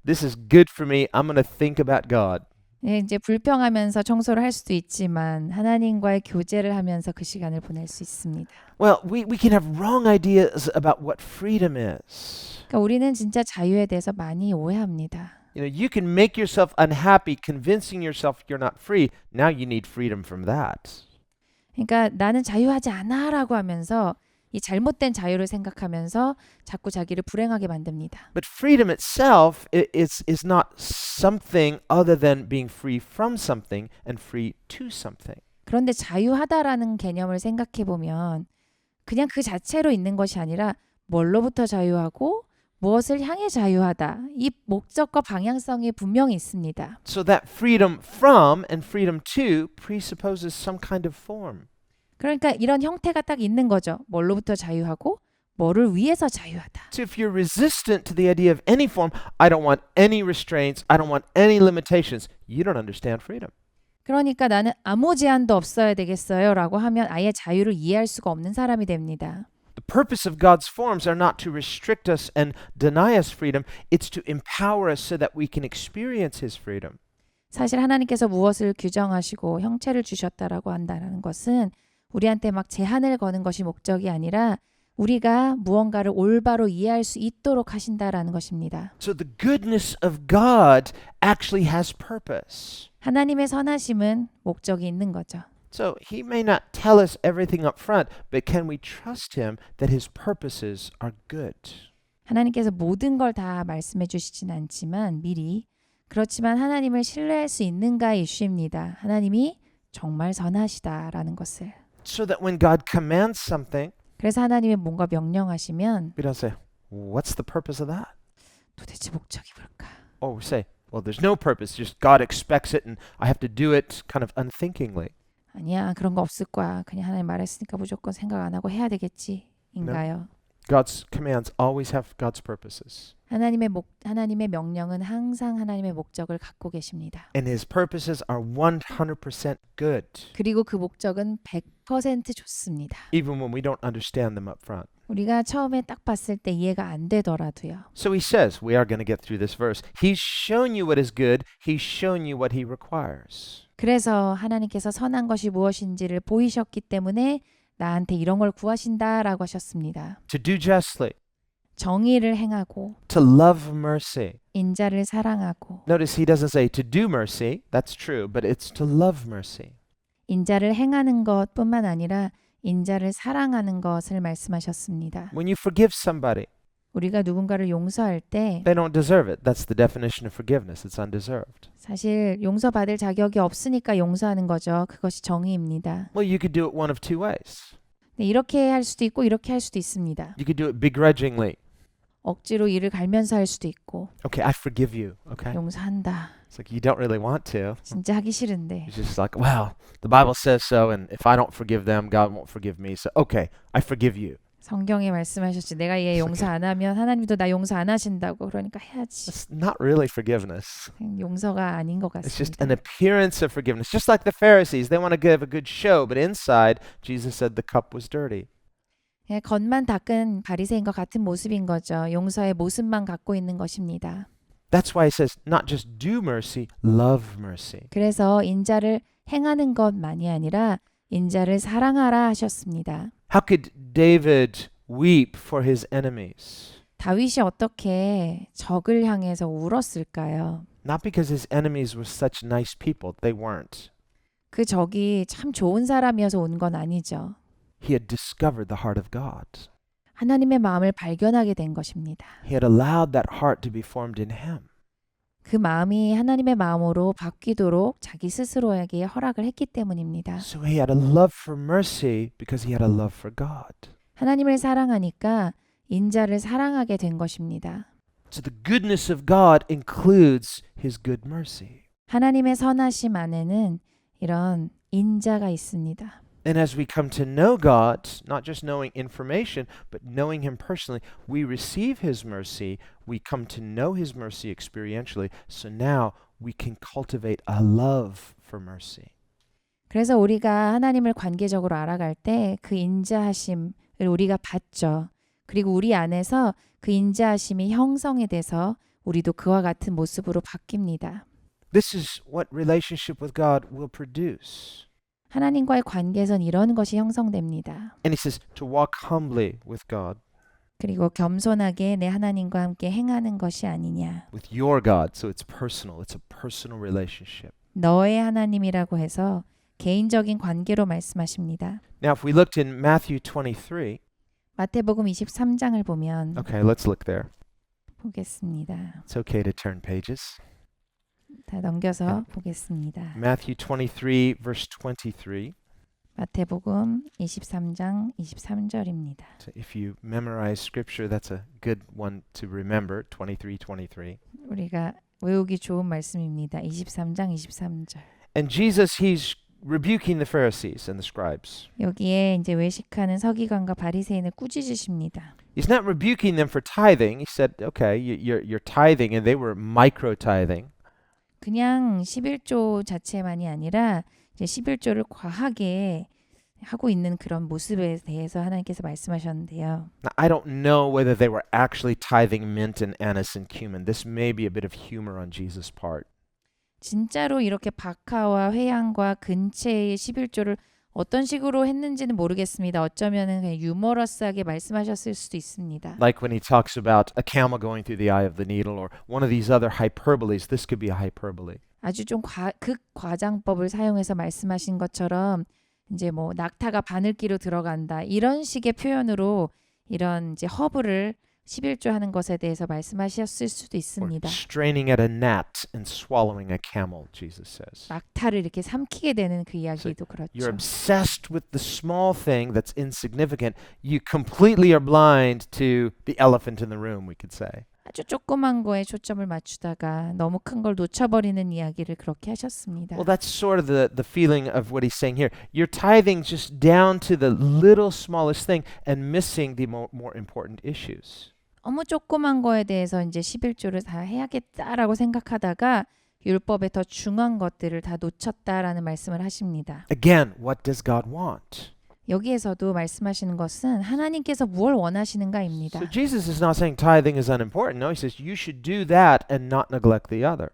this is good for me. I'm going to think about God. 네, 이제 불평하면서 청소를 할 수도 있지만 하나님과의 교제를 하면서 그 시간을 보낼 수 있습니다. Well, we can have wrong ideas about what freedom is. 그러니까 우리는 진짜 자유에 대해서 많이 오해합니다. You can make yourself unhappy, convincing yourself you're not free. Now you need freedom from that. 그러니까 나는 자유하지 않아라고 하면서 이 잘못된 자유를 생각하면서 자꾸 자기를 불행하게 만듭니다. But freedom itself is not something other than being free from something and free to something. 그런데 자유하다라는 개념을 생각해 보면 그냥 그 자체로 있는 것이 아니라 뭘로부터 자유하고 무엇을 향해 자유하다. 이 목적과 방향성이 분명히 있습니다. So that freedom from and freedom to presupposes some kind of form. 그러니까 이런 형태가 딱 있는 거죠. 뭘로부터 자유하고 뭐를 위해서 자유하다. So if you're resistant to the idea of any form, I don't want any restraints, I don't want any limitations, you don't understand freedom. 그러니까 나는 아무 제한도 없어야 되겠어요 라고 하면 아예 자유를 이해할 수가 없는 사람이 됩니다. The purpose of God's forms are not to restrict us and deny us freedom. It's to empower us so that we can experience His freedom. 사실 하나님께서 무엇을 규정하시고 형체를 주셨다라고 한다는 것은 우리한테 막 제한을 거는 것이 목적이 아니라 우리가 무언가를 올바로 이해할 수 있도록 하신다라는 것입니다. So the goodness of God actually has purpose. 하나님의 선하심은 목적이 있는 거죠. So He may not tell us everything up front, but can we trust Him that His purposes are good? 하나님께서 모든 걸 다 말씀해 주시진 않지만 미리 그렇지만 하나님을 신뢰할 수 있는가의 이슈입니다. 하나님이 정말 선하시다라는 것을. So that when God commands something, 그래서 하나님이 뭔가 명령하시면 we don't say, what's the purpose of that? 도대체 목적이 뭘까? Or we say, well, there's no purpose, just God expects it and I have to do it kind of unthinkingly. 아니야 그런 거 없을 거야. 그냥 하나님 말했으니까 무조건 생각 안 하고 해야 되겠지. 인가요? God's commands always have God's purposes. 하나님의 명령은 항상 하나님의 목적을 갖고 계십니다. And His purposes are 100% good, 그리고 그 목적은 100% 좋습니다. even when we don't understand them up front. 우리가 처음에 딱 봤을 때 이해가 안 되더라도요. So He says, we are going to get through this verse. He's shown you what is good. He's shown you what He requires. 그래서 하나님께서 선한 것이 무엇인지를 보이셨기 때문에 나한테 이런 걸 구하신다라고 하셨습니다. To do justly, 정의를 행하고 to love mercy. 인자를 사랑하고 Notice He doesn't say to do mercy. That's true, but it's to love mercy. 인자를 행하는 것뿐만 아니라 인자를 사랑하는 것을 말씀하셨습니다. When you forgive somebody, 우리가 누군가를 용서할 때 they don't deserve it. That's the definition of forgiveness. It's undeserved. 사실 용서받을 자격이 없으니까 용서하는 거죠. 그것이 정의입니다. Well, you could do it one of two ways. 네, 이렇게 할 수도 있고 이렇게 할 수도 있습니다. You could do it begrudgingly. 억지로 이를 갈면서 할 수도 있고 Okay, I forgive you. Okay? 용서한다. It's like you don't really want to. 진짜 하기 싫은데. It's just like, well, the Bible says so, and if I don't forgive them, God won't forgive me. So, okay, I forgive you. 성경에 말씀하셨지. 내가 얘 용서 안 하면 하나님도 나 용서 안 하신다고. 그러니까 해야지. It's not really forgiveness. 그냥 용서가 아닌 것 It's just an 같습니다. appearance of forgiveness. Just like the Pharisees, they want to give a good show, but inside, Jesus said the cup was dirty. 그냥 겉만 닦은 바리새인과 같은 모습인 거죠. 용서의 모습만 갖고 있는 것입니다. That's why He says, not just do mercy, love mercy. 그래서 인자를 행하는 것만이 아니라 인자를 사랑하라 하셨습니다. How could David weep for his enemies? 다윗이 어떻게 적을 향해서 울었을까요? Not because his enemies were such nice people. They weren't. 그 적이 참 좋은 사람이어서 온 건 아니죠. He had discovered the heart of God. 하나님의 마음을 발견하게 된 것입니다. He had allowed that heart to be formed in him. 그 마음이 하나님의 마음으로 바뀌도록 자기 스스로에게 허락을 했기 때문입니다. So he had a love for mercy because he had a love for God. 하나님을 사랑하니까 인자를 사랑하게 된 것입니다. So the goodness of God includes his good mercy. 하나님의 선하심 안에는 이런 인자가 있습니다. And as we come to know God, not just knowing information, but knowing him personally, we receive his mercy. We come to know his mercy experientially. So now we can cultivate a love for mercy. 그래서 우리가 하나님을 관계적으로 알아갈 때 그 인자하심을 우리가 받죠. 그리고 우리 안에서 그 인자하심이 형성이 돼서 우리도 그와 같은 모습으로 바뀝니다. This is what relationship with God will produce. 하나님과의 관계에선 이런 것이 형성됩니다. And he says to walk humbly with God, 그리고 겸손하게 내 하나님과 함께 행하는 것이 아니냐. with your God. So it's personal. It's a personal relationship. 너의 하나님이라고 해서 개인적인 관계로 말씀하십니다. Now, if we looked in Matthew 23, 마태복음 23장을 보면 okay, let's look there. 보겠습니다. It's okay to turn pages. 다 넘겨서 보겠습니다. Matthew 23, verse 23. 마태복음 23장 23절입니다. So if you memorize scripture, that's a good one to remember, 23:23. 우리가 외우기 좋은 말씀입니다. 23장 23절. And Jesus, he's rebuking the Pharisees and the scribes. 여기에 이제 외식하는 서기관과 바리새인을 꾸짖으십니다. He's not rebuking them for tithing. He said, okay, you're tithing, and they were micro-tithing. 그냥 11조 자체만이 아니라 이제 11조를 과하게 하고 있는 그런 모습에 대해서 하나님께서 말씀하셨는데요. Now, I don't know whether they were actually tithing mint and anise and cumin. This may be a bit of humor on Jesus' part. 진짜로 이렇게 박하와 회향과 근체의 11조를 어떤 식으로 했는지는 모르겠습니다. 어쩌면은 그냥 유머러스하게 말씀하셨을 수도 있습니다. Like when he talks about a camel going through the eye of the needle or one of these other hyperboles, this could be a hyperbole. 아주 좀 극과장법을 사용해서 말씀하신 것처럼 이제 뭐 낙타가 바늘기로 들어간다 이런 식의 표현으로 이런 이제 허브를 11조 하는 것에 대해서 말씀하셨을 수도 Or 있습니다. straining at a gnat and swallowing a camel, Jesus says. 낙타를 이렇게 삼키게 되는 그 You're 이야기도 그렇죠. obsessed with the small thing that's insignificant. You completely are blind to the elephant in the room, we could say. 아주 조그만 거에 초점을 맞추다가 너무 큰 걸 놓쳐버리는 이야기를 그렇게 하셨습니다. Well, that's sort of the feeling of what he's saying here. You're tithing just down to the little smallest thing and missing the more important issues. 너무 조그만 거에 대해서 이제 11조를 다 해야겠다라고 생각하다가 율법의 더 중요한 것들을 다 놓쳤다라는 말씀을 하십니다. Again, what does God want? 여기에서도 말씀하시는 것은 하나님께서 무엇을 원하시는가입니다. So Jesus is not saying tithing is unimportant. No, he says you should do that and not neglect the other.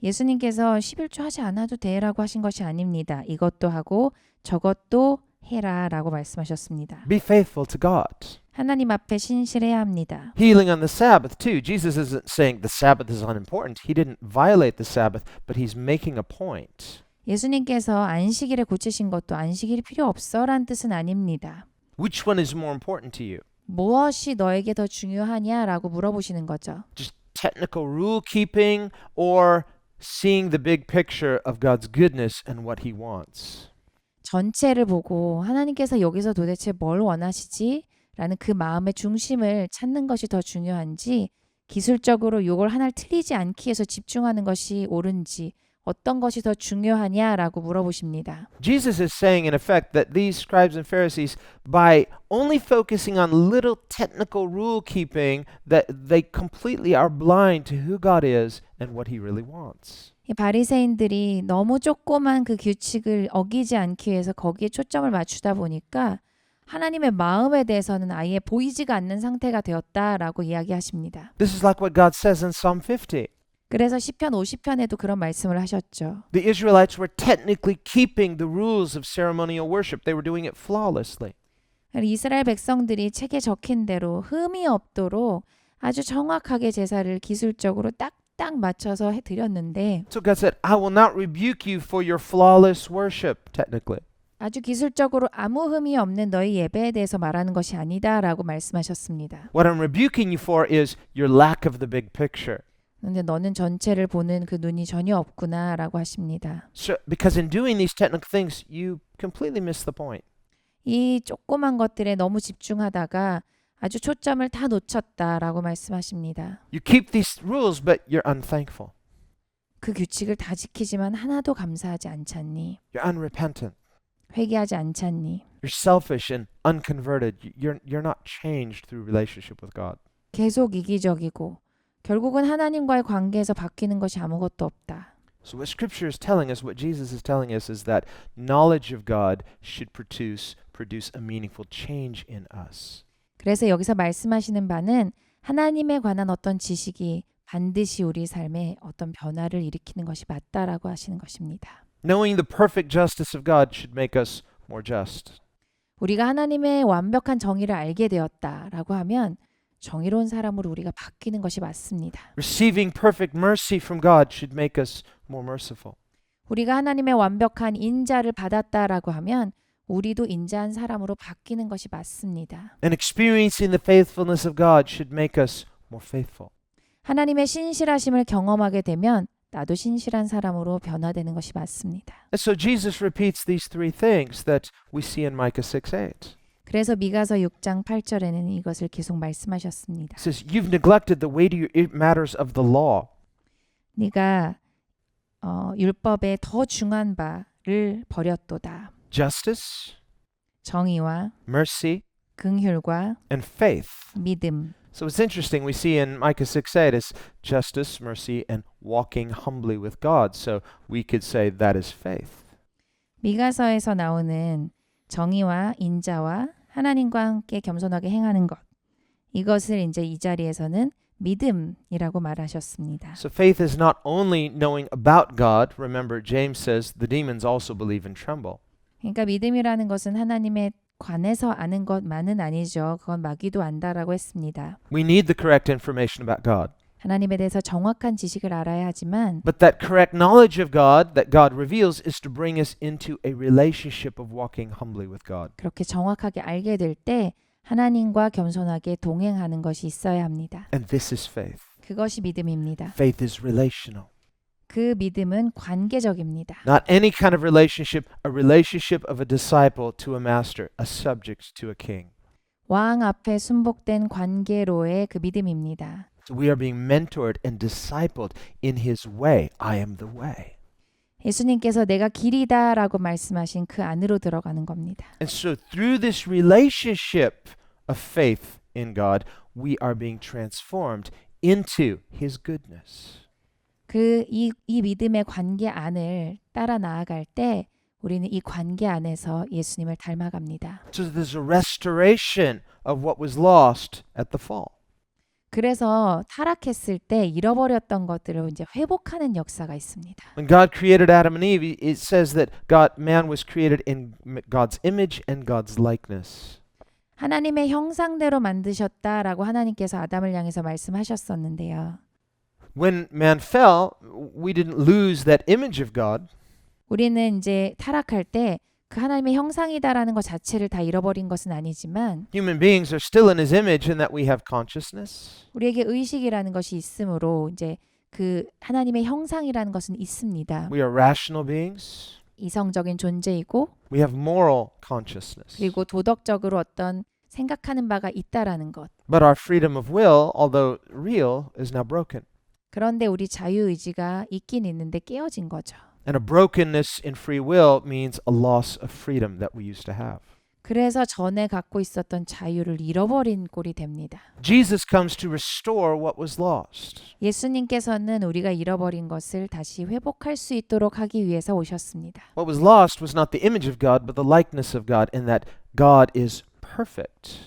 예수님께서 11조 하지 않아도 돼라고 하신 것이 아닙니다. 이것도 하고 저것도 해라라고 말씀하셨습니다. Be faithful to God. 하나님 앞에 신실해야 합니다. Healing on the Sabbath too. Jesus isn't saying the Sabbath is unimportant. He didn't violate the Sabbath, but he's making a point. 예수님께서 안식일에 고치신 것도 안식일이 필요 없어란 뜻은 아닙니다. Which one is more important to you? 무엇이 너에게 더 중요하냐라고 물어보시는 거죠. Just technical rule keeping or seeing the big picture of God's goodness and what he wants? 전체를 보고 하나님께서 여기서 도대체 뭘 원하시지? 라는 그 마음의 중심을 찾는 것이 더 중요한지 기술적으로 이걸 하나를 틀리지 않기 위해서 집중하는 것이 옳은지 어떤 것이 더 중요하냐라고 물어보십니다. Jesus is saying in effect that these scribes and Pharisees, by only focusing on little technical rule keeping, that they completely are blind to who God is and what he really wants. 이 바리새인들이 너무 조그만 그 규칙을 어기지 않기 위해서 거기에 초점을 맞추다 보니까 하나님의 마음에 대해서는 아예 보이지가 않는 상태가 되었다라고 이야기하십니다. This is like what God says in Psalm 50. 그래서 시편 50편에도 그런 말씀을 하셨죠. The Israelites were technically keeping the rules of ceremonial worship. They were doing it flawlessly. 이스라엘 백성들이 책에 적힌 대로 흠이 없도록 아주 정확하게 제사를 기술적으로 딱딱 맞춰서 해드렸는데 So God said, I will not rebuke you for your flawless worship, technically. 아주 기술적으로 아무 흠이 없는 너희 예배에 대해서 말하는 것이 아니다라고 말씀하셨습니다. What I'm rebuking you for is your lack of the big picture. 근데 너는 전체를 보는 그 눈이 전혀 없구나라고 하십니다. So, because in doing these technical things, you completely miss the point. 이 조그만 것들에 너무 집중하다가 아주 초점을 다 놓쳤다라고 말씀하십니다. You keep these rules, but you're unthankful. 그 규칙을 다 지키지만 하나도 감사하지 않잖니? You're unrepentant. 회개하지 않잖니? You're selfish and unconverted. You're not changed through relationship with God. 계속 이기적이고 결국은 하나님과의 관계에서 바뀌는 것이 아무것도 없다. So what Scripture is telling us, what Jesus is telling us, is that knowledge of God should produce a meaningful change in us. 그래서 여기서 말씀하시는 바는 하나님에 관한 어떤 지식이 반드시 우리 삶에 어떤 변화를 일으키는 것이 맞다라고 하시는 것입니다. Knowing the perfect justice of God should make us more just. 우리가 하나님의 완벽한 정의를 알게 되었다라고 하면 정의로운 사람으로 우리가 바뀌는 것이 맞습니다. Receiving perfect mercy from God should make us more merciful. 우리가 하나님의 완벽한 인자를 받았다라고 하면 우리도 인자한 사람으로 바뀌는 것이 맞습니다. And experiencing the faithfulness of God should make us more faithful. 하나님의 신실하심을 경험하게 되면 나도 신실한 사람으로 변화되는 것이 맞습니다. And so Jesus repeats these three things that we see in Micah 6:8. 그래서 미가서 6장 8절에는 이것을 계속 말씀하셨습니다. It says, "You've neglected the weightier matters of the law." 네가 율법의 더 중한 바를 버렸도다. Justice, 정의와 mercy, 긍휼과 and faith. 믿음. So it's interesting. We see in Micah 6:8 it's justice, mercy, and walking humbly with God. So we could say that is faith. 미가서에서 나오는 정의와 인자와 하나님과 함께 겸손하게 행하는 것. 이것을 이제 이 자리에서는 믿음이라고 말하셨습니다. So faith is not only knowing about God. Remember, James says the demons also believe and tremble. 그러니까 믿음이라는 것은 하나님에 관해서 아는 것만은 아니죠. 그건 마귀도 안다라고 했습니다. We need the correct information about God. 하나님에 대해서 정확한 지식을 알아야 하지만 But that correct knowledge of God that God reveals is to bring us into a relationship of walking humbly with God. 그렇게 정확하게 알게 될 때 하나님과 겸손하게 동행하는 것이 있어야 합니다. And this is faith. 그것이 믿음입니다. Faith is relational. 그 믿음은 관계적입니다. Not any kind of relationship, a relationship of a disciple to a master, a subject to a king. 왕 앞에 순복된 관계로의 그 믿음입니다. So we are being mentored and discipled in his way. I am the way. 예수님께서 내가 길이다라고 말씀하신 그 안으로 들어가는 겁니다. And so through this relationship of faith in God, we are being transformed into his goodness. 이 믿음의 관계 안을 따라 나아갈 때 우리는 이 관계 안에서 예수님을 닮아갑니다. So there's a restoration of what was lost at the fall. 그래서 타락했을 때 잃어버렸던 것들을 이제 회복하는 역사가 있습니다. When God created Adam and Eve, it says that man was created in God's image and God's likeness. 하나님의 형상대로 만드셨다라고 하나님께서 아담을 향해서 말씀하셨었는데요. When man fell, we didn't lose that image of God. 우리는 이제 타락할 때 그 하나님의 형상이다라는 것 자체를 다 잃어버린 것은 아니지만 Human beings are still in his image in that we have consciousness. 우리에게 의식이라는 것이 있으므로 이제 그 하나님의 형상이라는 것은 있습니다. We are rational beings. 이성적인 존재이고 We have moral consciousness. 그리고 도덕적으로 어떤 생각하는 바가 있다라는 것. But our freedom of will, although real, is now broken. 그런데 우리 자유의지가 있긴 있는데 깨어진 거죠. And a brokenness in free will means a loss of freedom that we used to have. 그래서 전에 갖고 있었던 자유를 잃어버린 꼴이 됩니다. Jesus comes to restore what was lost. 예수님께서는 우리가 잃어버린 것을 다시 회복할 수 있도록 하기 위해서 오셨습니다. What was lost was not the image of God, but the likeness of God, in that God is perfect.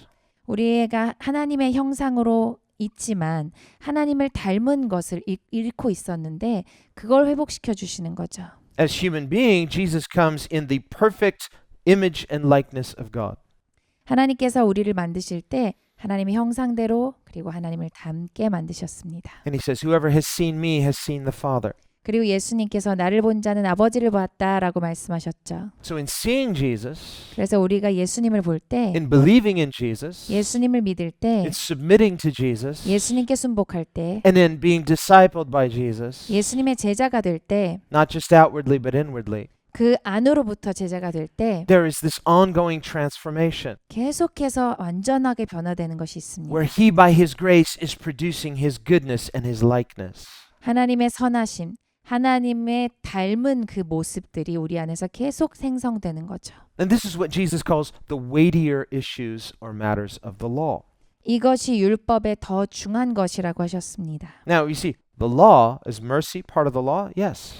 우리가 하나님의 형상으로 있지만 하나님을 닮은 것을 잃고 있었는데 그걸 회복시켜 주시는 거죠. As human being, Jesus comes in the perfect image and likeness of God. 하나님께서 우리를 만드실 때 하나님의 형상대로 그리고 하나님을 닮게 만드셨습니다. And he says, whoever has seen me has seen the Father. 그리고 예수님께서 나를 본 자는 아버지를 보았다라고 말씀하셨죠. So in seeing Jesus, 그래서 우리가 예수님을 볼 때 in believing in Jesus, 예수님을 믿을 때 in submitting to Jesus, 예수님께 순복할 때 and in being discipled by Jesus, 예수님의 제자가 될 때 not just outwardly but inwardly, 그 안으로부터 제자가 될 때 there is this ongoing transformation 계속해서 완전하게 변화되는 것이 있습니다. where he by his grace is producing his goodness and his likeness. 하나님의 선하심, 하나님의 닮은 그 모습들이 우리 안에서 계속 생성되는 거죠. And this is what Jesus calls the weightier issues or matters of the law. 이것이 율법의 더 중한 것이라고 하셨습니다. Now, you see, the law, is mercy part of the law? Yes.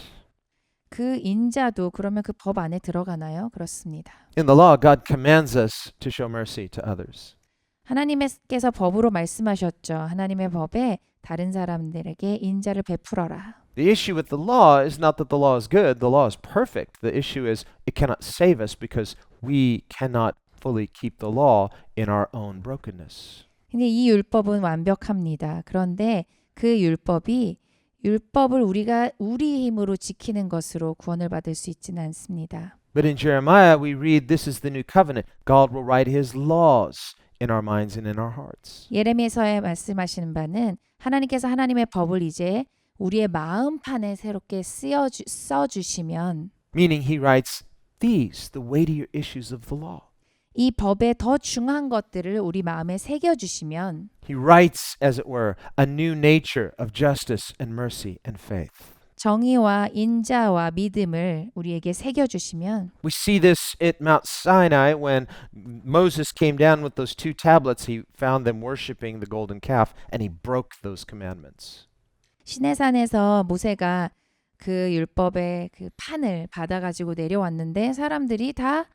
그 인자도 그러면 그 법 안에 들어가나요? 그렇습니다. In the law, God commands us to show mercy to others. 하나님께서 법으로 말씀하셨죠. 하나님의 법에 다른 사람들에게 인자를 베풀어라. The issue with the law is not that the law is good, the law is perfect. The issue is it cannot save us because we cannot fully keep the law in our own brokenness. 근데 이 율법은 완벽합니다. 그런데 그 율법을 우리가 우리 힘으로 지키는 것으로 구원을 받을 수 있지는 않습니다. But in Jeremiah, we read, this is the new covenant. God will write his laws in our minds and in our hearts. 예레미야서에 말씀하시는 바는 하나님께서 하나님의 법을 이제 우리의 마음판에 새롭게 써주시면 Meaning he writes these, the weightier issues of the law. 이 법의 더 중한 것들을 우리 마음에 새겨주시면 He writes, as it were, a new nature of justice and mercy and faith. 정의와 인자와 믿음을 우리에게 새겨 주시면 We see this at Mount Sinai when Moses came down with those two tablets. He found them worshiping the golden calf and he broke those commandments. 시내산에서 모세가 그 율법의 그 판을 받아 가지고 내려왔는데 사람들이 다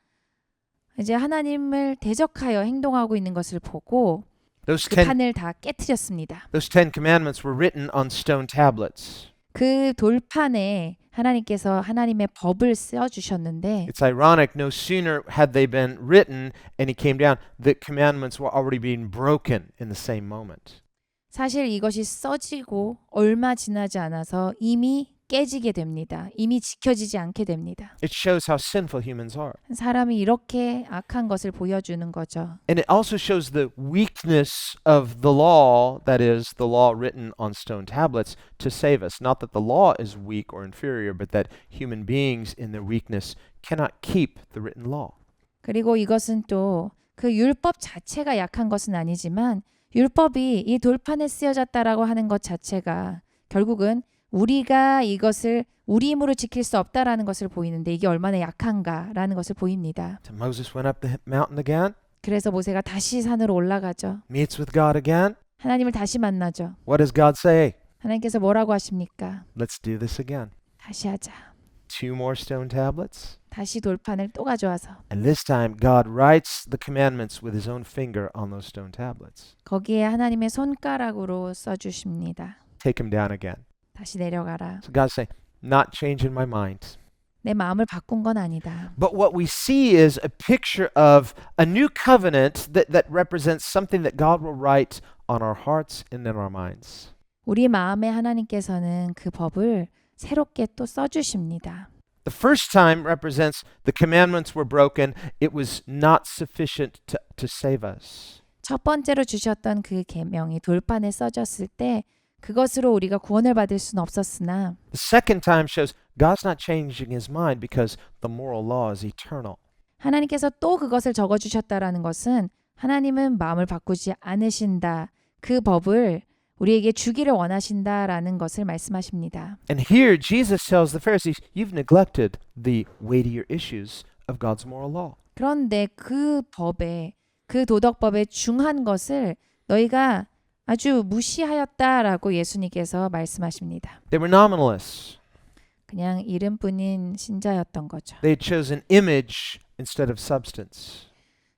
이제 하나님을 대적하여 행동하고 있는 것을 보고 Those 그 ten, 판을 다 깨트렸습니다. those 10 commandments were written on stone tablets. 그 돌판에 하나님께서 하나님의 법을 써 주셨는데 It's ironic, no sooner had they been written and he came down, the commandments were already being broken in the same moment. 사실 이것이 써지고 얼마 지나지 않아서 이미 깨지게 됩니다. 이미 지켜지지 않게 됩니다. It shows how sinful humans are. 사람이 이렇게 악한 것을 보여주는 거죠. And it also shows the weakness of the law, that is, the law written on stone tablets, to save us. Not that the law is weak or inferior, but that human beings in their weakness cannot keep the written law. 그리고 이것은 또 그 율법 자체가 약한 것은 아니지만 율법이 이 돌판에 쓰여졌다라고 하는 것 자체가 결국은 우리가 이것을 우리 힘으로 지킬 수 없다라는 것을 보이는데 이게 얼마나 약한가라는 것을 보입니다. So Moses went up the mountain again, 그래서 모세가 다시 산으로 올라가죠. meets with God again. 하나님을 다시 만나죠. What does God say? 하나님께서 뭐라고 하십니까? Let's do this again. 다시 하자. 2 more stone tablets. 다시 돌판을 또 가져와서 And this time, God writes the commandments with his own finger on those stone tablets. 거기에 하나님의 손가락으로 써주십니다. Take him down again. 다시 내려가라. So God's saying, not changing my mind. 내 마음을 바꾼 건 아니다. But what we see is a picture of a new covenant that represents something that God will write on our hearts and in our minds. 우리 마음에 하나님께서는 그 법을 새롭게 또 써주십니다. The first time represents the commandments were broken. It was not sufficient to save us. 첫 번째로 주셨던 그 계명이 돌판에 써졌을 때 그것으로 우리가 구원을 받을 수는 없었으나 The second time shows God's not changing his mind because the moral law is eternal. 하나님께서 또 그것을 적어주셨다라는 것은 하나님은 마음을 바꾸지 않으신다. 그 법을 우리에게 주기를 원하신다라는 것을 말씀하십니다. And here Jesus tells the Pharisees, you've neglected the weightier issues of God's moral law. 그런데 그 법에 그 도덕법의 중한 것을 너희가 아주 무시하였다라고 예수님께서 말씀하십니다. They were nominalists. 그냥 이름뿐인 신자였던 거죠. They had chosen image instead of substance.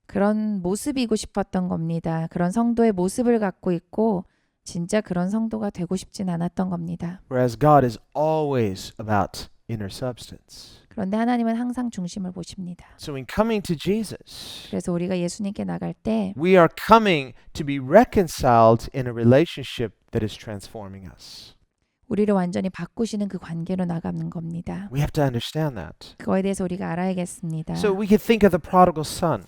그런 모습이고 싶었던 겁니다. 그런 성도의 모습을 갖고 있고 진짜 그런 성도가 되고 싶진 않았던 겁니다. Whereas God is always about inner substance. 그런데 하나님은 항상 중심을 보십니다. So in coming to Jesus, 그래서 우리가 예수님께 나갈 때 we are coming to be reconciled in a relationship that is transforming us. 우리를 완전히 바꾸시는 그 관계로 나가는 겁니다. We have to understand that. 그거에 대해서 우리가 알아야겠습니다. So we can think of the prodigal son.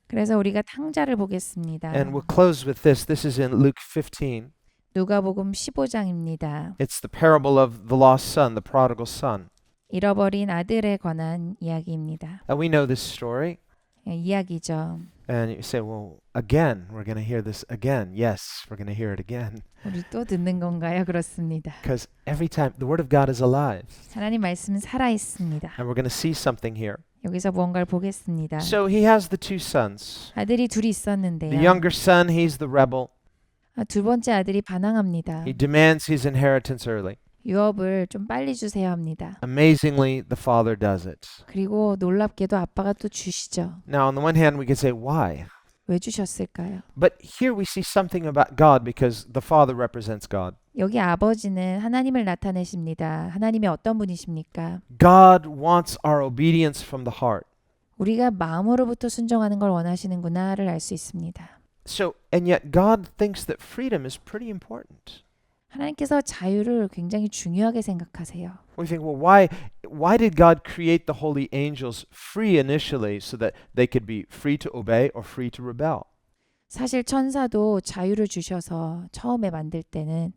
그래서 우리가 탕자를 보겠습니다. And we'll close with this. This is in Luke 15. 누가복음 15장입니다. It's the parable of the lost son, the prodigal son. 잃어버린 아들에 관한 이야기입니다. And we know this story. 이야기죠. And you say, well, again, we're going to hear this again. Yes, we're going to hear it again. 우리 또 듣는 건가요? 그렇습니다. Because every time the word of God is alive. 하나님 말씀은 살아 있습니다. And we're going to see something here. 여기서 무언가를 보겠습니다. So he has the 2 sons. 아들이 둘이 The 있었는데요. younger son, he's the rebel. 두 번째 아들이 반항합니다. He demands his inheritance early. 유업을 좀 빨리 주세요 합니다. Amazingly, the father does it. 그리고 놀랍게도 아빠가 또 주시죠. Now, on the one hand, we could say, why? 왜 주셨을까요? But here we see something about God because the father represents God. 여기 아버지는 하나님을 나타내십니다. 하나님이 어떤 분이십니까? God wants our obedience from the heart. 우리가 마음으로부터 순종하는 걸 원하시는구나를 알 수 있습니다. So, and yet God thinks that freedom is pretty important. 하나님께서 자유를 굉장히 중요하게 생각하세요. We think, well, why did God create the holy angels free initially so that they could be free to obey or free to rebel? 사실 천사도 자유를 주셔서 처음에 만들 때는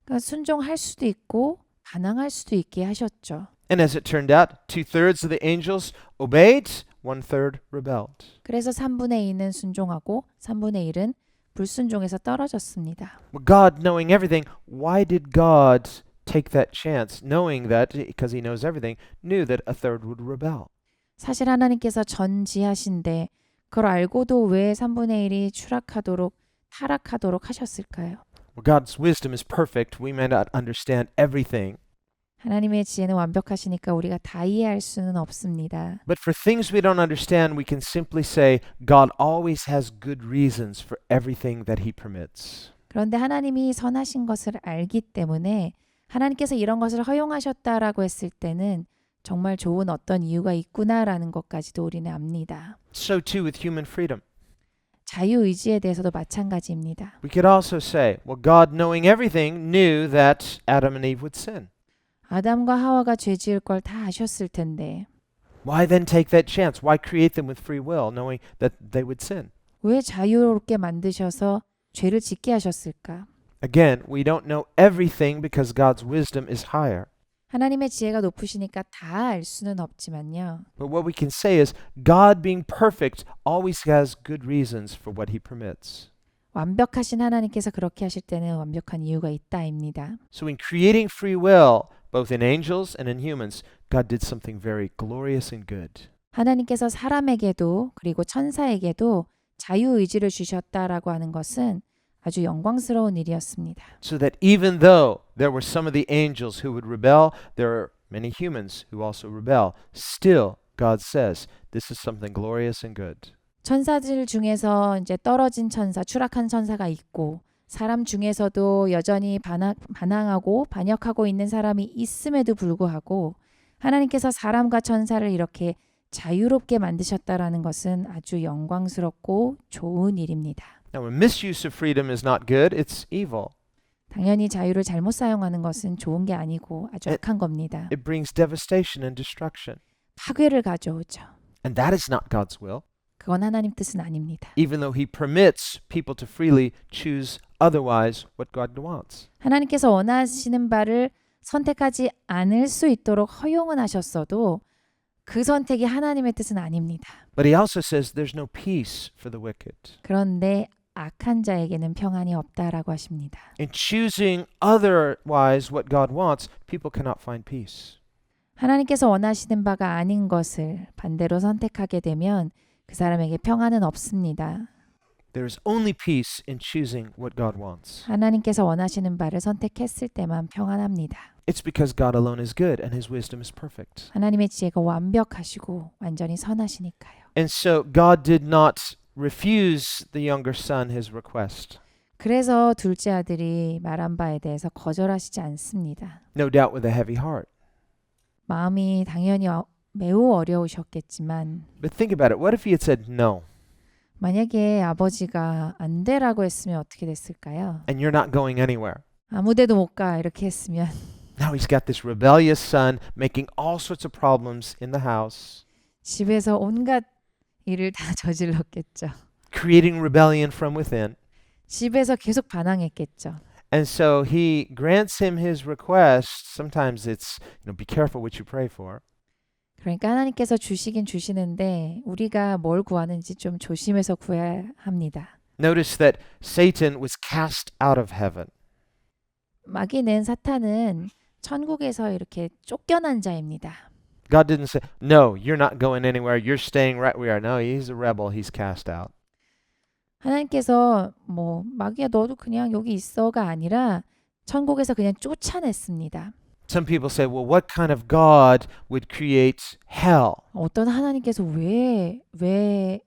그러니까 순종할 수도 있고 반항할 수도 있게 하셨죠. And as it turned out, 2/3 of the angels obeyed, 1/3 rebelled. 그래서 3분의 2는 순종하고 3분의 1은 불순종에서 떨어졌습니다. But God, knowing everything, why did God take that chance, knowing that, because he knows everything, knew that a third would rebel? 사실 하나님께서 전지하신데 그걸 알고도 왜 3분의 1이 타락하도록 하셨을까요? Well, God's wisdom is perfect. We may not understand everything. 하나님의 지혜는 완벽하시니까 우리가 다 이해할 수는 없습니다. But for things we don't understand, we can simply say, God always has good reasons for everything that he permits. 그런데 하나님이 선하신 것을 알기 때문에 하나님께서 이런 것을 허용하셨다라고 했을 때는 정말 좋은 어떤 이유가 있구나라는 것까지도 우리는 압니다. So too with human freedom. 자유의지에 대해서도 마찬가지입니다. We could also say, well, God, knowing everything, knew that Adam and Eve would sin. 아담과 하와가 죄 지을 걸 다 아셨을 텐데 Why then take that chance? Why create them with free will, knowing that they would sin? 왜 자유롭게 만드셔서 죄를 짓게 하셨을까? Again, we don't know everything because God's wisdom is higher. 하나님의 지혜가 높으시니까 다 알 수는 없지만요. But what we can say is, God being perfect always has good reasons for what he permits. 완벽하신 하나님께서 그렇게 하실 때는 완벽한 이유가 있다입니다. So in creating free will, both in angels and in humans, God did something very glorious and good. 하나님께서 사람에게도 그리고 천사에게도 자유의지를 주셨다라고 하는 것은 아주 영광스러운 일이었습니다. So that even though there were some of the angels who would rebel, there are many humans who also rebel. Still, God says, this is something glorious and good. 천사들 중에서 이제 떨어진 천사, 추락한 천사가 있고 사람 중에서도 여전히 반항하고 반역하고 있는 사람이 있음에도 불구하고 하나님께서 사람과 천사를 이렇게 자유롭게 만드셨다라는 것은 아주 영광스럽고 좋은 일입니다. Now, when misuse of freedom is not good, it's evil. 당연히 자유를 잘못 사용하는 것은 좋은 게 아니고 아주 악한 겁니다. It brings devastation and destruction. 파괴를 가져오죠. And that is not God's will, 그건 하나님 뜻은 아닙니다. even though he permits people to freely choose otherwise what God wants. 하나님께서 원하시는 바를 선택하지 않을 수 있도록 허용은 하셨어도 그 선택이 하나님의 뜻은 아닙니다. But he also says there's no peace for the wicked. 그런데 악한 자에게는 평안이 없다라고 하십니다. In choosing otherwise what God wants, people cannot find peace. 하나님께서 원하시는 바가 아닌 것을 반대로 선택하게 되면 그 사람에게 평안은 없습니다. There is only peace in choosing what God wants. 하나님께서 원하시는 바를 선택했을 때만 평안합니다. It's because God alone is good and his wisdom is perfect. 하나님의 지혜가 완벽하시고 완전히 선하시니까요. And so God did not refuse the younger son his request. 그래서 둘째 아들이 말한 바에 대해서 거절하시지 않습니다. No doubt with a heavy heart. 마음이 당연히 매우 어려우셨겠지만 But think about it. What if he had said no? 만약에 아버지가 안 되라고 했으면 어떻게 됐을까요? And you're not going anywhere. 아무데도 못 가 이렇게 했으면 Now he's got this rebellious son making all sorts of problems in the house, 집에서 온갖 일을 다 저질렀겠죠. creating rebellion from within. 집에서 계속 반항했겠죠. And so he grants him his request. Sometimes it's, be careful what you pray for. 그러니까 하나님께서 주시긴 주시는데 우리가 뭘 구하는지 좀 조심해서 구해야 합니다. Notice that Satan was cast out of heaven. 마귀는 사탄은 천국에서 이렇게 쫓겨난 자입니다. God didn't say, no, you're not going anywhere. You're staying right where you are. No, he's a rebel. He's cast out. 하나님께서 마귀야 너도 그냥 여기 있어가 아니라 천국에서 그냥 쫓아냈습니다. Some people say, well, what kind of God would create hell? 어떤 하나님께서 왜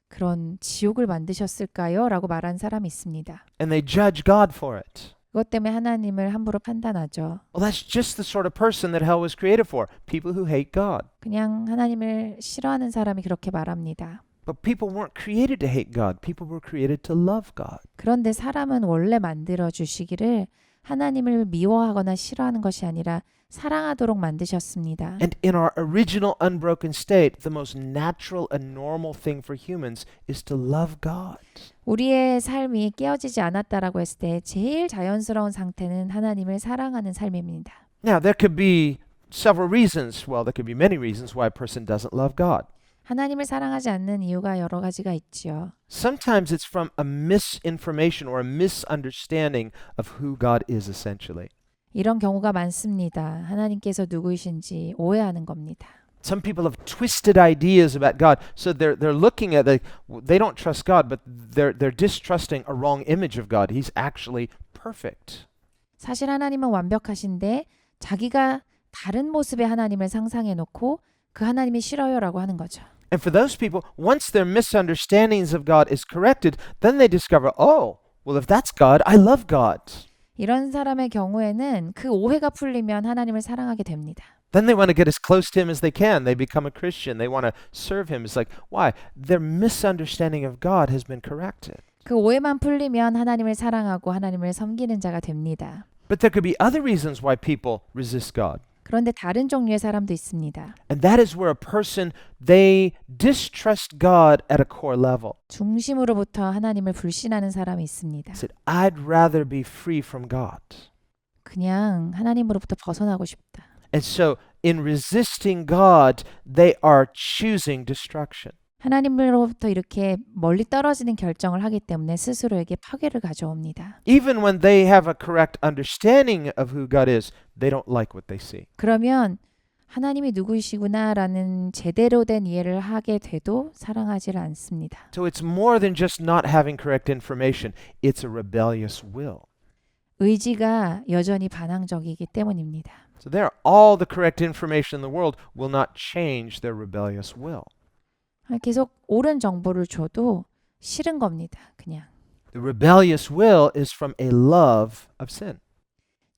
그런 지옥을 만드셨을까요? 라고 말한 사람이 있습니다. And they judge God for it. 그것 때문에 하나님을 함부로 판단하죠. Well, that's just the sort of person that hell was created for. People who hate God. 그냥 하나님을 싫어하는 사람이 그렇게 말합니다. But people weren't created to hate God. People were created to love God. 그런데 사람은 원래 만들어 주시기를 하나님을 미워하거나 싫어하는 것이 아니라 사랑하도록 만드셨습니다. And in our original unbroken state, the most natural and normal thing for humans is to love God. 우리의 삶이 깨어지지 않았다라고 했을 때 제일 자연스러운 상태는 하나님을 사랑하는 삶입니다. Now, there could be several reasons. Well, there could be many reasons why a person doesn't love God. 하나님을 사랑하지 않는 이유가 여러 가지가 있지요. Sometimes it's from a misinformation or a misunderstanding of who God is essentially. 이런 경우가 많습니다. 하나님께서 누구이신지 오해하는 겁니다. Some people have twisted ideas about God, so they're looking at they don't trust God, but they're distrusting a wrong image of God. He's actually perfect. 사실 하나님은 완벽하신데 자기가 다른 모습의 하나님을 상상해 놓고 그 하나님이 싫어요라고 하는 거죠. And for those people, once their misunderstandings of God is corrected, then they discover, oh, well, if that's God, I love God. 이런 사람의 경우에는 그 오해가 풀리면 하나님을 사랑하게 됩니다. Then they want to get as close to him as they can. They become a Christian. They want to serve him. It's like, why? Their misunderstanding of God has been corrected. 그 오해만 풀리면 하나님을 사랑하고 하나님을 섬기는 자가 됩니다. But there could be other reasons why people resist God. 그런데 다른 종류의 사람도 있습니다. And that is where a person, they distrust God at a core level. 중심으로부터 하나님을 불신하는 사람이 있습니다. Said, I'd rather be free from God. 그냥 하나님으로부터 벗어나고 싶다. And so in resisting God, they are choosing destruction. 하나님으로부터 이렇게 멀리 떨어지는 결정을 하기 때문에 스스로에게 파괴를 가져옵니다. Even when they have a correct understanding of who God is, they don't like what they see. 그러면 하나님이 누구이시구나라는 제대로 된 이해를 하게 돼도 사랑하지를 않습니다. So it's more than just not having correct information. It's a rebellious will. 의지가 여전히 반항적이기 때문입니다. So there, all the correct information in the world will not change their rebellious will. 계속 옳은 정보를 줘도 싫은 겁니다. 그냥. The rebellious will is from a love of sin.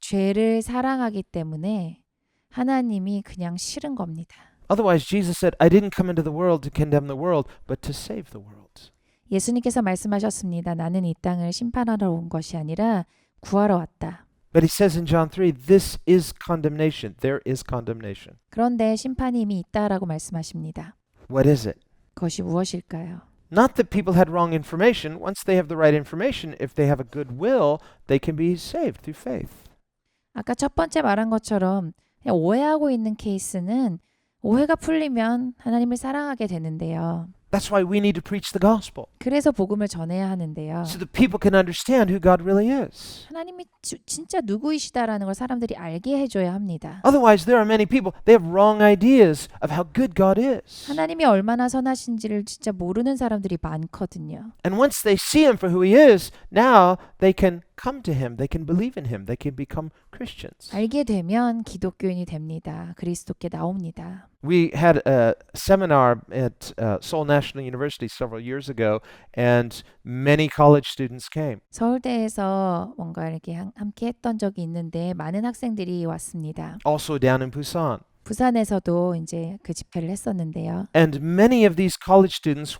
죄를 사랑하기 때문에 하나님이 그냥 싫은 겁니다. Otherwise, Jesus said, I didn't come into the world to condemn the world, but to save the world. 예수님께서 말씀하셨습니다. 나는 이 땅을 심판하러 온 것이 아니라 구하러 왔다. But he says in John 3, this is condemnation. There is condemnation. 그런데 심판이 이미 있다라고 말씀하십니다. What is it? 그것이 무엇일까요? Not that people had wrong information. Once they have the right information, if they have a good will, they can be saved through faith. 아까 첫 번째 말한 것처럼 그냥 오해하고 있는 케이스는 오해가 풀리면 하나님을 사랑하게 되는데요. That's why we need to preach the gospel. 그래서 복음을 전해야 하는데요. So that people can understand who God really is. 하나님이 진짜 누구이시다라는 걸 사람들이 알게 해줘야 합니다. Otherwise, there are many people, they have wrong ideas of how good God is. 하나님이 얼마나 선하신지를 진짜 모르는 사람들이 많거든요. And once they see him for who he is, now they can come to him. They can believe in him. They can become Christians. 알게 되면 기독교인이 됩니다. 그리스도께 나옵니다. We had a seminar at Seoul National University several years ago, and many college students came. 서울대에서 뭔가 이렇게 함께 했던 적이 있는데 많은 학생들이 왔습니다. Also down in Busan. 부산에서도 이제 그 집회를 했었는데요. And many of these college students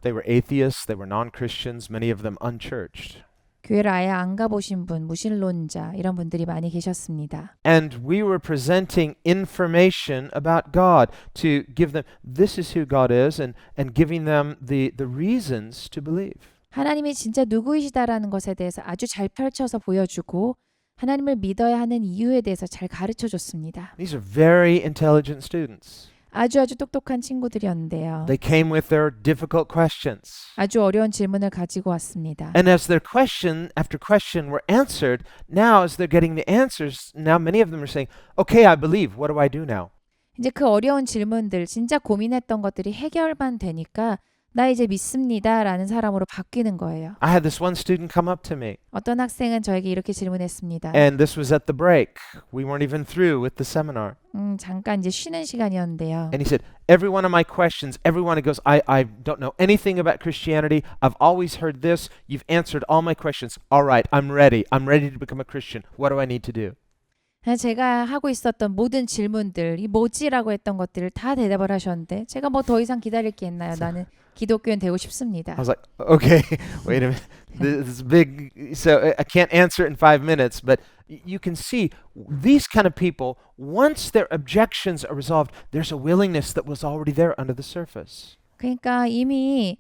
they were atheists, they were non-Christians, many of them unchurched. 교회를 아예 안 가보신 분, 무신론자 이런 분들이 많이 계셨습니다. And we were presenting information about God to give them, this is who God is, and giving them the reasons to believe. 하나님이 진짜 누구이시다라는 것에 대해서 아주 잘 펼쳐서 보여주고 하나님을 믿어야 하는 이유에 대해서 잘 가르쳐 줬습니다. These are very intelligent students. 아주 똑똑한 친구들이었는데요. They came with their difficult questions. 아주 어려운 질문을 가지고 왔습니다. And as their question after question were answered, now as they're getting the answers, now many of them are saying, okay, I believe. What do I do now? 이제 그 어려운 질문들, 진짜 고민했던 것들이 해결만 되니까 나 이제 믿습니다라는 사람으로 바뀌는 거예요. I had this one student come up to me, 어떤 학생은 저에게 이렇게 질문했습니다. and this was at the break. We weren't even through with the seminar. 잠깐 이제 쉬는 시간이었는데요. And he said, every one of my questions, everyone he goes, I don't know anything about Christianity. I've always heard this. You've answered all my questions. All right, I'm ready. I'm ready to become a Christian. What do I need to do? 제가 하고 있었던 모든 질문들, 이 뭐지라고 했던 것들을 다 대답을 하셨는데 제가 뭐 더 이상 기다릴 게 있나요? 나는 기독교인 되고 싶습니다. I was like, okay, wait a minute. This is big. So I can't answer it in 5 minutes, but you can see these kind of people, once their objections are resolved, there's a willingness that was already there under the surface. 그러니까 이미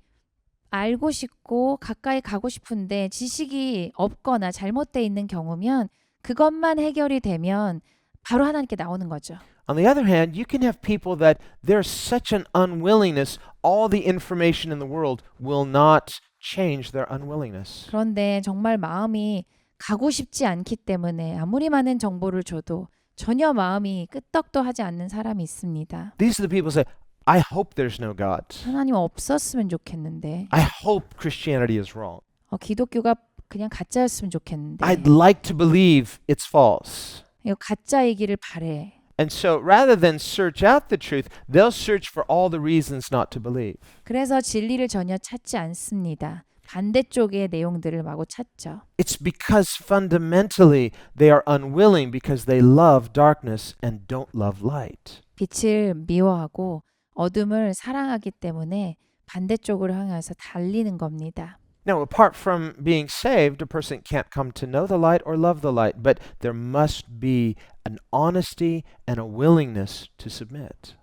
알고 싶고 가까이 가고 싶은데 지식이 없거나 잘못되어 있는 경우면 그것만 해결이 되면 바로 하나님께 나오는 거죠. On the other hand, you can have people that there's such an unwillingness, all the information in the world will not change their unwillingness. 그런데 정말 마음이 가고 싶지 않기 때문에 아무리 많은 정보를 줘도 전혀 마음이 끄떡도 하지 않는 사람이 있습니다. These are the people who say, I hope there's no God. 하나님 없었으면 좋겠는데, I hope Christianity is wrong. 기독교가 그냥 가짜였으면 좋겠는데, I'd like to believe it's false. 이거 가짜이기를 바래. And so rather than search out the truth, they'll search for all the reasons not to believe. 그래서 진리를 전혀 찾지 않습니다. 반대쪽의 내용들을 마구 찾죠. It's because fundamentally they are unwilling because they love darkness and don't love light. 빛을 미워하고 어둠을 사랑하기 때문에 반대쪽으로 향해서 달리는 겁니다. Now, apart from being saved, a person can't come to know the light or love the light, but there must be an honesty and a willingness to submit.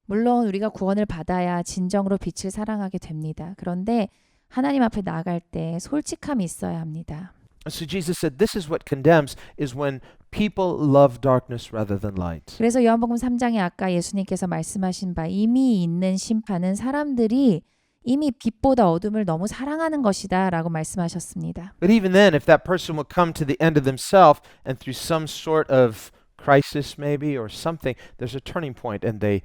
물론 우리가 구원을 받아야 진정으로 빛을 사랑하게 됩니다. 그런데 하나님 앞에 나아갈 때 솔직함이 있어야 합니다. So Jesus said, this is what condemns is when people love darkness rather than light. 그래서 요한복음 3장에 아까 예수님께서 말씀하신 바 이미 있는 심판은 사람들이 이미 빛보다 어둠을 너무 사랑하는 것이다 라고 말씀하셨습니다. But even then, if that person will come to the end of themselves and through some sort of crisis maybe or something, there's a turning point and they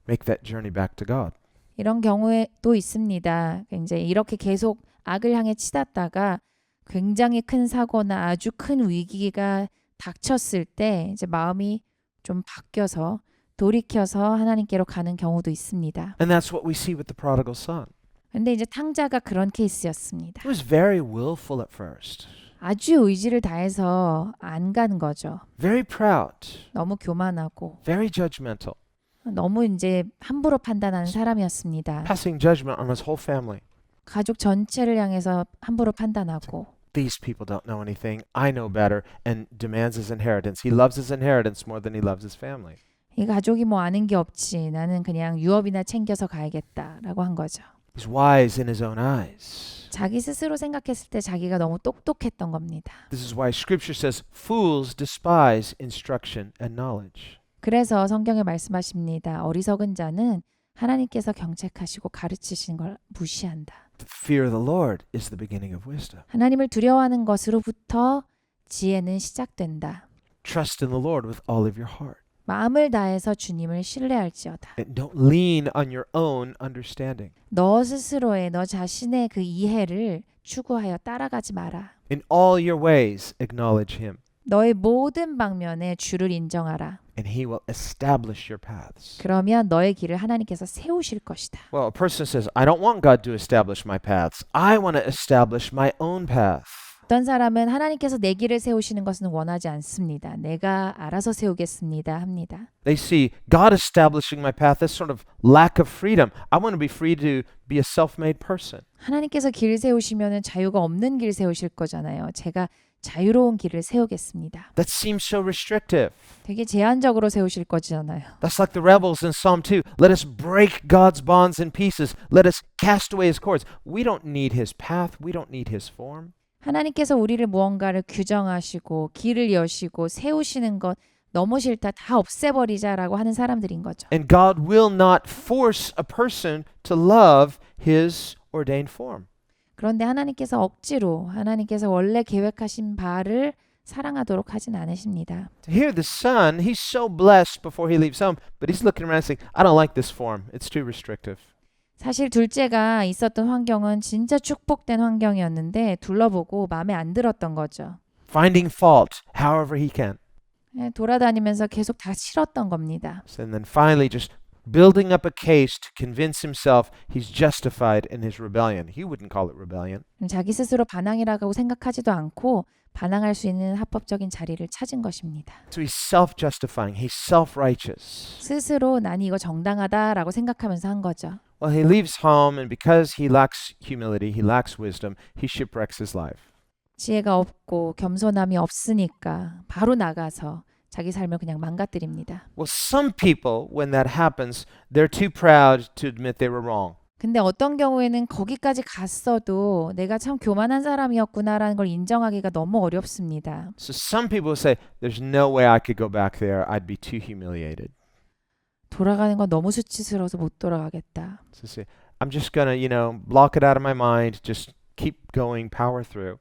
make that journey back to God. 이런 경우에도 있습니다. 이제 이렇게 계속 악을 향해 치닫다가 굉장히 큰 사고나 아주 큰 위기가 닥쳤을 때 이제 마음이 좀 바뀌어서 돌이켜서 하나님께로 가는 경우도 있습니다. And that's what we see with the prodigal son. 근데 이제 탕자가 그런 케이스였습니다. He was very willful at first, 아주 의지를 다해서 안 가는 거죠. very proud, 너무 교만하고 very judgmental, 너무 이제 함부로 판단하는 사람이었습니다. passing judgment on his whole family. 가족 전체를 향해서 함부로 판단하고 These people don't know anything. I know better, and demands his inheritance. He loves his inheritance more than he loves his family. 이 가족이 뭐 아는 게 없지. 나는 그냥 유업이나 챙겨서 가야겠다라고 한 거죠. He's wise in his own eyes. 자기 스스로 생각했을 때 자기가 너무 똑똑했던 겁니다. This is why Scripture says, fools despise instruction and knowledge. 그래서 성경에 말씀하십니다. 어리석은 자는 하나님께서 경책하시고 가르치신 걸 무시한다. The fear of the Lord is the beginning of wisdom. 하나님을 두려워하는 것으로부터 지혜는 시작된다. Trust in the Lord with all of your heart. 마음을 다해서 주님을 신뢰할지어다. And don't lean on your own understanding. 너 스스로의 너 자신의 그 이해를 추구하여 따라가지 마라. In all your ways, acknowledge Him, 너의 모든 방면에 주를 인정하라. and He will establish your paths. 그러면 너의 길을 하나님께서 세우실 것이다. Well, a person says, I don't want God to establish my paths. I want to establish my own path. 어떤 사람은 하나님께서 내 길을 세우시는 것은 원하지 않습니다. 내가 알아서 세우겠습니다 합니다. They see God establishing my path as sort of lack of freedom. I want to be free to be a self-made person. 하나님께서 길 세우시면 자유가 없는 길 세우실 거잖아요. 제가 자유로운 길을 세우겠습니다. That seems so restrictive. 되게 제한적으로 세우실 거잖아요. That's like the rebels in Psalm 2. Let us break God's bonds in pieces. Let us cast away His cords. We don't need His path. We don't need His form. 하나님께서 우리를 무언가를 규정하시고 길을 여시고 세우시는 것 너무 싫다. 다 없애버리자라고 하는 사람들인 거죠. And God will not force a person to love His ordained form. 그런데 하나님께서 억지로 하나님께서 원래 계획하신 바를 사랑하도록 하진 않으십니다. Here the son, he's so blessed before he leaves home, but he's looking around saying, I don't like this form. It's too restrictive. 사실 둘째가 있었던 환경은 진짜 축복된 환경이었는데 둘러보고 마음에 안 들었던 거죠. Finding fault however he can. 돌아다니면서 계속 다 싫었던 겁니다. And then finally just building up a case to convince himself he's justified in his rebellion. He wouldn't call it rebellion. 자기 스스로 반항이라고 생각하지도 않고 반항할 수 있는 합법적인 자리를 찾은 것입니다. So he's self-justifying. He's self-righteous. 스스로 난 이거 정당하다라고 생각하면서 한 거죠. Well, he leaves home, and because he lacks humility, he lacks wisdom, he shipwrecks his life. 지혜가 없고 겸손함이 없으니까 바로 나가서 자기 삶을 그냥 망가뜨립니다. Well, some people, when that happens, they're too proud to admit they were wrong. 근데 어떤 경우에는 거기까지 갔어도 내가 참 교만한 사람이었구나라는 걸 인정하기가 너무 어렵습니다. So some people say, there's no way I could go back there. I'd be too humiliated. 돌아가는 건 너무 수치스러워서 못 돌아가겠다. So say, I'm just gonna, block it out of my mind. Just keep going, power through.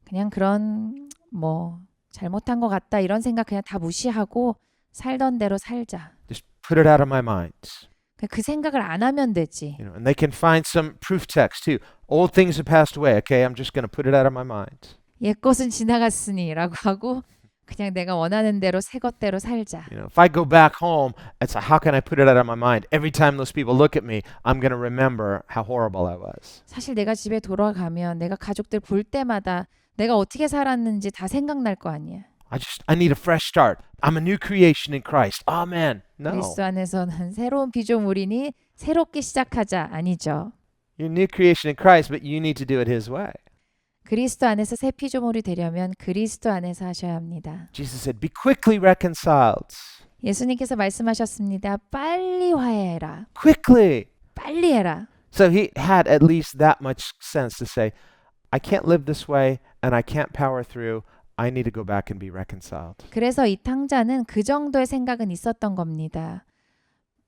그냥 그런 뭐 잘못한 것 같다 이런 생각 그냥 다 무시하고 살던 대로 살자. Just put it out of my mind. 그 생각을 안 하면 되지. And they can find some proof text too. Old things have passed away. Okay, I'm just going to put it out of my mind. 옛 것은 지나갔으니라고 하고 그냥 내가 원하는 대로 새 것대로 살자. If I go back home, it's like, how can I put it out of my mind? Every time those people look at me, I'm going to remember how horrible I was. 사실 내가 집에 돌아가면 내가 가족들 볼 때마다 내가 어떻게 살았는지 다 생각날 거 아니야. I need a fresh start. I'm a new creation in Christ. Amen. No. 그리스도 안에서는 새로운 피조물이니 새롭게 시작하자 아니죠. You're a new creation in Christ, but you need to do it His way. 그리스도 안에서 새 피조물이 되려면 그리스도 안에서 하셔야 합니다. Jesus said, be quickly reconciled. 예수님께서 말씀하셨습니다. 빨리 화해해라. Quickly. 빨리 해라. So He had at least that much sense to say, I can't live this way and I can't power through. I need to go back and be reconciled. 그래서 이 탕자는 그 정도의 생각은 있었던 겁니다.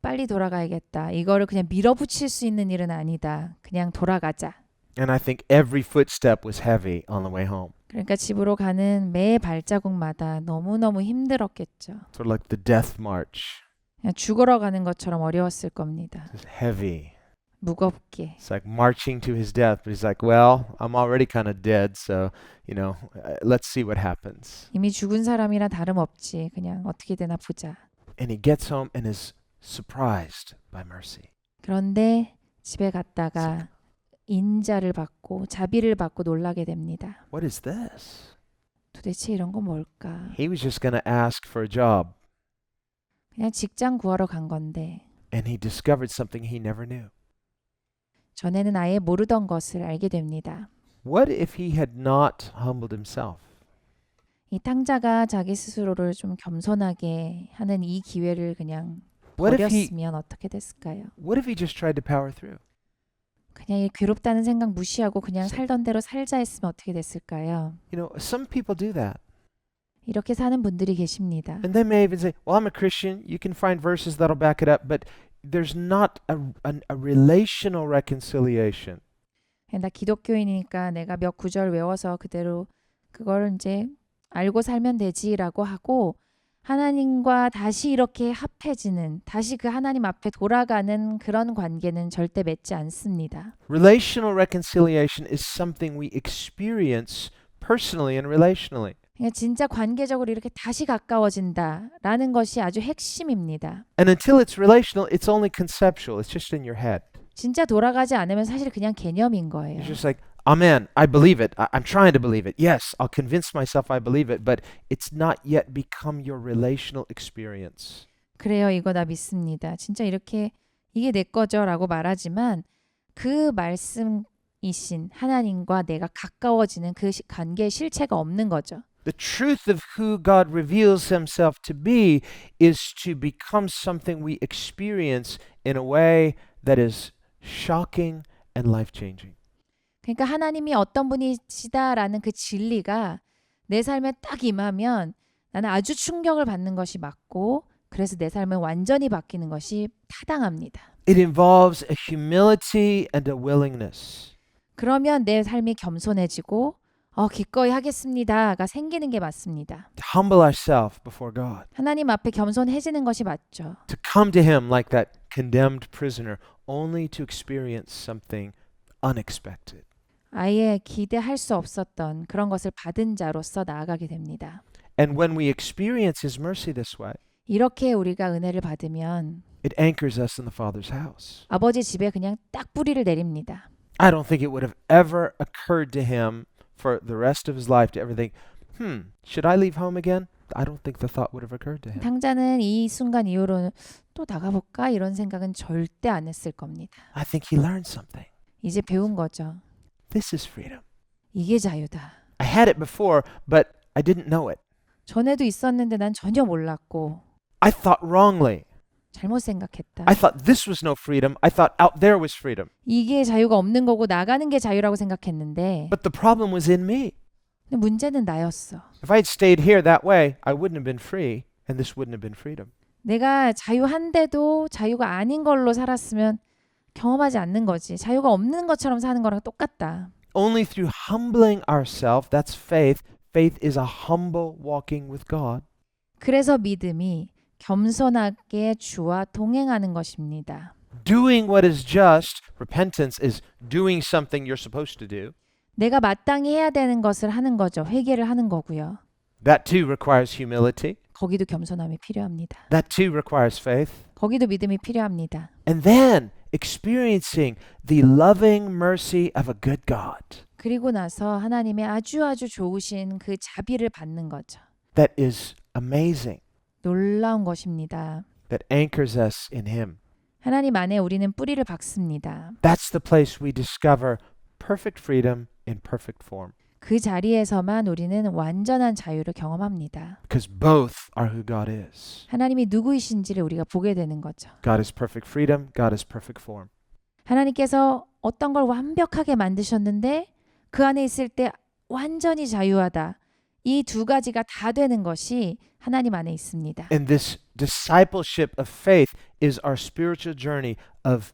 빨리 돌아가야겠다. 이거를 그냥 밀어붙일 수 있는 일은 아니다. 그냥 돌아가자. And I think every footstep was heavy on the way home. 그러니까 집으로 가는 매 발자국마다 너무너무 힘들었겠죠. Sort of like the death march. 그냥 죽으러 가는 것처럼 어려웠을 겁니다. It's heavy. 무겁게. It's like marching to his death, but he's like, well, I'm already kind of dead, so, let's see what happens. 이미 죽은 사람이라 다름없지. 그냥 어떻게 되나 보자. And he gets home and is surprised by mercy. 그런데 집에 갔다가 인자를 받고 자비를 받고 놀라게 됩니다. What is this? 도대체 이런 건 뭘까? He was just going to ask for a job, 그냥 직장 구하러 간 건데 and he discovered something he never knew. 전에는 아예 모르던 것을 알게 됩니다. What if he had not humbled himself? 이 탕자가 자기 스스로를 좀 겸손하게 하는 이 기회를 그냥 What if 버렸으면 어떻게 됐을까요? he just tried to power through? 그냥 이 괴롭다는 생각 무시하고 그냥 살던 대로 살자 했으면 어떻게 됐을까요? Some people do that. 이렇게 사는 분들이 계십니다. And they may even say, well, I'm a Christian. You can find verses that'll back it up, but there's not a relational reconciliation. 나 기독교인이니까 내가 몇 구절 외워서 그대로 그걸 이제 알고 살면 되지라고 하고 하나님과 다시 이렇게 합해지는, 다시 그 하나님 앞에 돌아가는 그런 관계는 절대 맺지 않습니다. Relational reconciliation is something we experience personally and relationally. 그러니까 진짜 관계적으로 이렇게 다시 가까워진다라는 것이 아주 핵심입니다. And until it's relational, it's only conceptual. It's just in your head. 진짜 돌아가지 않으면 사실 그냥 개념인 거예요. It's just like, Amen, I believe it. I'm trying to believe it. Yes, I'll convince myself I believe it, but it's not yet become your relational experience. 그래요, 이거 나 믿습니다. 진짜 이렇게 이게 내 거죠라고 말하지만 그 말씀이신 하나님과 내가 가까워지는 그 관계의 실체가 없는 거죠. The truth of who God reveals himself to be is to become something we experience in a way that is shocking and life-changing. 그러니까 하나님이 어떤 분이시다라는 그 진리가 내 삶에 딱 임하면 나는 아주 충격을 받는 것이 맞고 그래서 내 삶은 완전히 바뀌는 것이 타당합니다. It involves a humility and a willingness. 그러면 내 삶이 겸손해지고 기꺼이 하겠습니다가 생기는 게 맞습니다. To humble ourselves before God. 하나님 앞에 겸손해지는 것이 맞죠. To come to him like that condemned prisoner only to experience something unexpected. 아예 기대할 수 없었던 그런 것을 받은 자로서 나아가게 됩니다. And when we experience his mercy this way, 이렇게 우리가 은혜를 받으면 it anchors us in the Father's house. 아버지 집에 그냥 딱 뿌리를 내립니다. I don't think it would have ever occurred to him for the rest of his life to ever think, should I leave home again? I don't think the thought would have occurred to him. 탕자는 이 순간 이후로는 또 나가볼까 이런 생각은 절대 안 했을 겁니다. I think he learned something. 이제 배운 거죠. This is freedom. 이게 자유다. I had it before, but I didn't know it. 전에도 있었는데 난 전혀 몰랐고 I thought wrongly. 잘못 생각했다. I thought this was no freedom. I thought out there was freedom. 이게 자유가 없는 거고 나가는 게 자유라고 생각했는데 But the problem was in me. 근데 문제는 나였어. If I had stayed here that way, I wouldn't have been free, and this wouldn't have been freedom. 내가 자유한데도 자유가 아닌 걸로 살았으면 경험하지 않는 거지. 자유가 없는 것처럼 사는 거랑 똑같다. Only through humbling ourselves, that's faith, faith is a humble walking with God. 그래서 믿음이 겸손하게 주와 동행하는 것입니다. Doing what is just, repentance is doing something you're supposed to do. 내가 마땅히 해야 되는 것을 하는 거죠. 회개를 하는 거고요. That too requires humility. 거기도 겸손함이 필요합니다. That too requires faith. 거기도 믿음이 필요합니다. And then experiencing the loving mercy of a good God 그리고 나서 하나님의 아주 좋으신 그 자비를 받는 거죠. that is amazing, 놀라운 것입니다. that anchors us in Him. 하나님 안에 우리는 뿌리를 박습니다. That's the place we discover perfect freedom in perfect form. 그 자리에서만 우리는 완전한 자유를 경험합니다. Because both are who God is. 하나님이 누구이신지를 우리가 보게 되는 거죠. God is perfect freedom, God is perfect form. 하나님께서 어떤 걸 완벽하게 만드셨는데 그 안에 있을 때 완전히 자유하다. 이 두 가지가 다 되는 것이 하나님 안에 있습니다. And this discipleship of faith is our spiritual journey of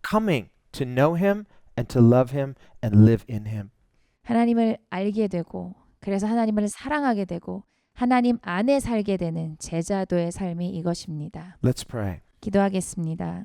coming to know Him and to love Him and live in Him. 하나님을 알게 되고 그래서 하나님을 사랑하게 되고 하나님 안에 살게 되는 제자도의 삶이 이것입니다. Let's pray. 기도하겠습니다.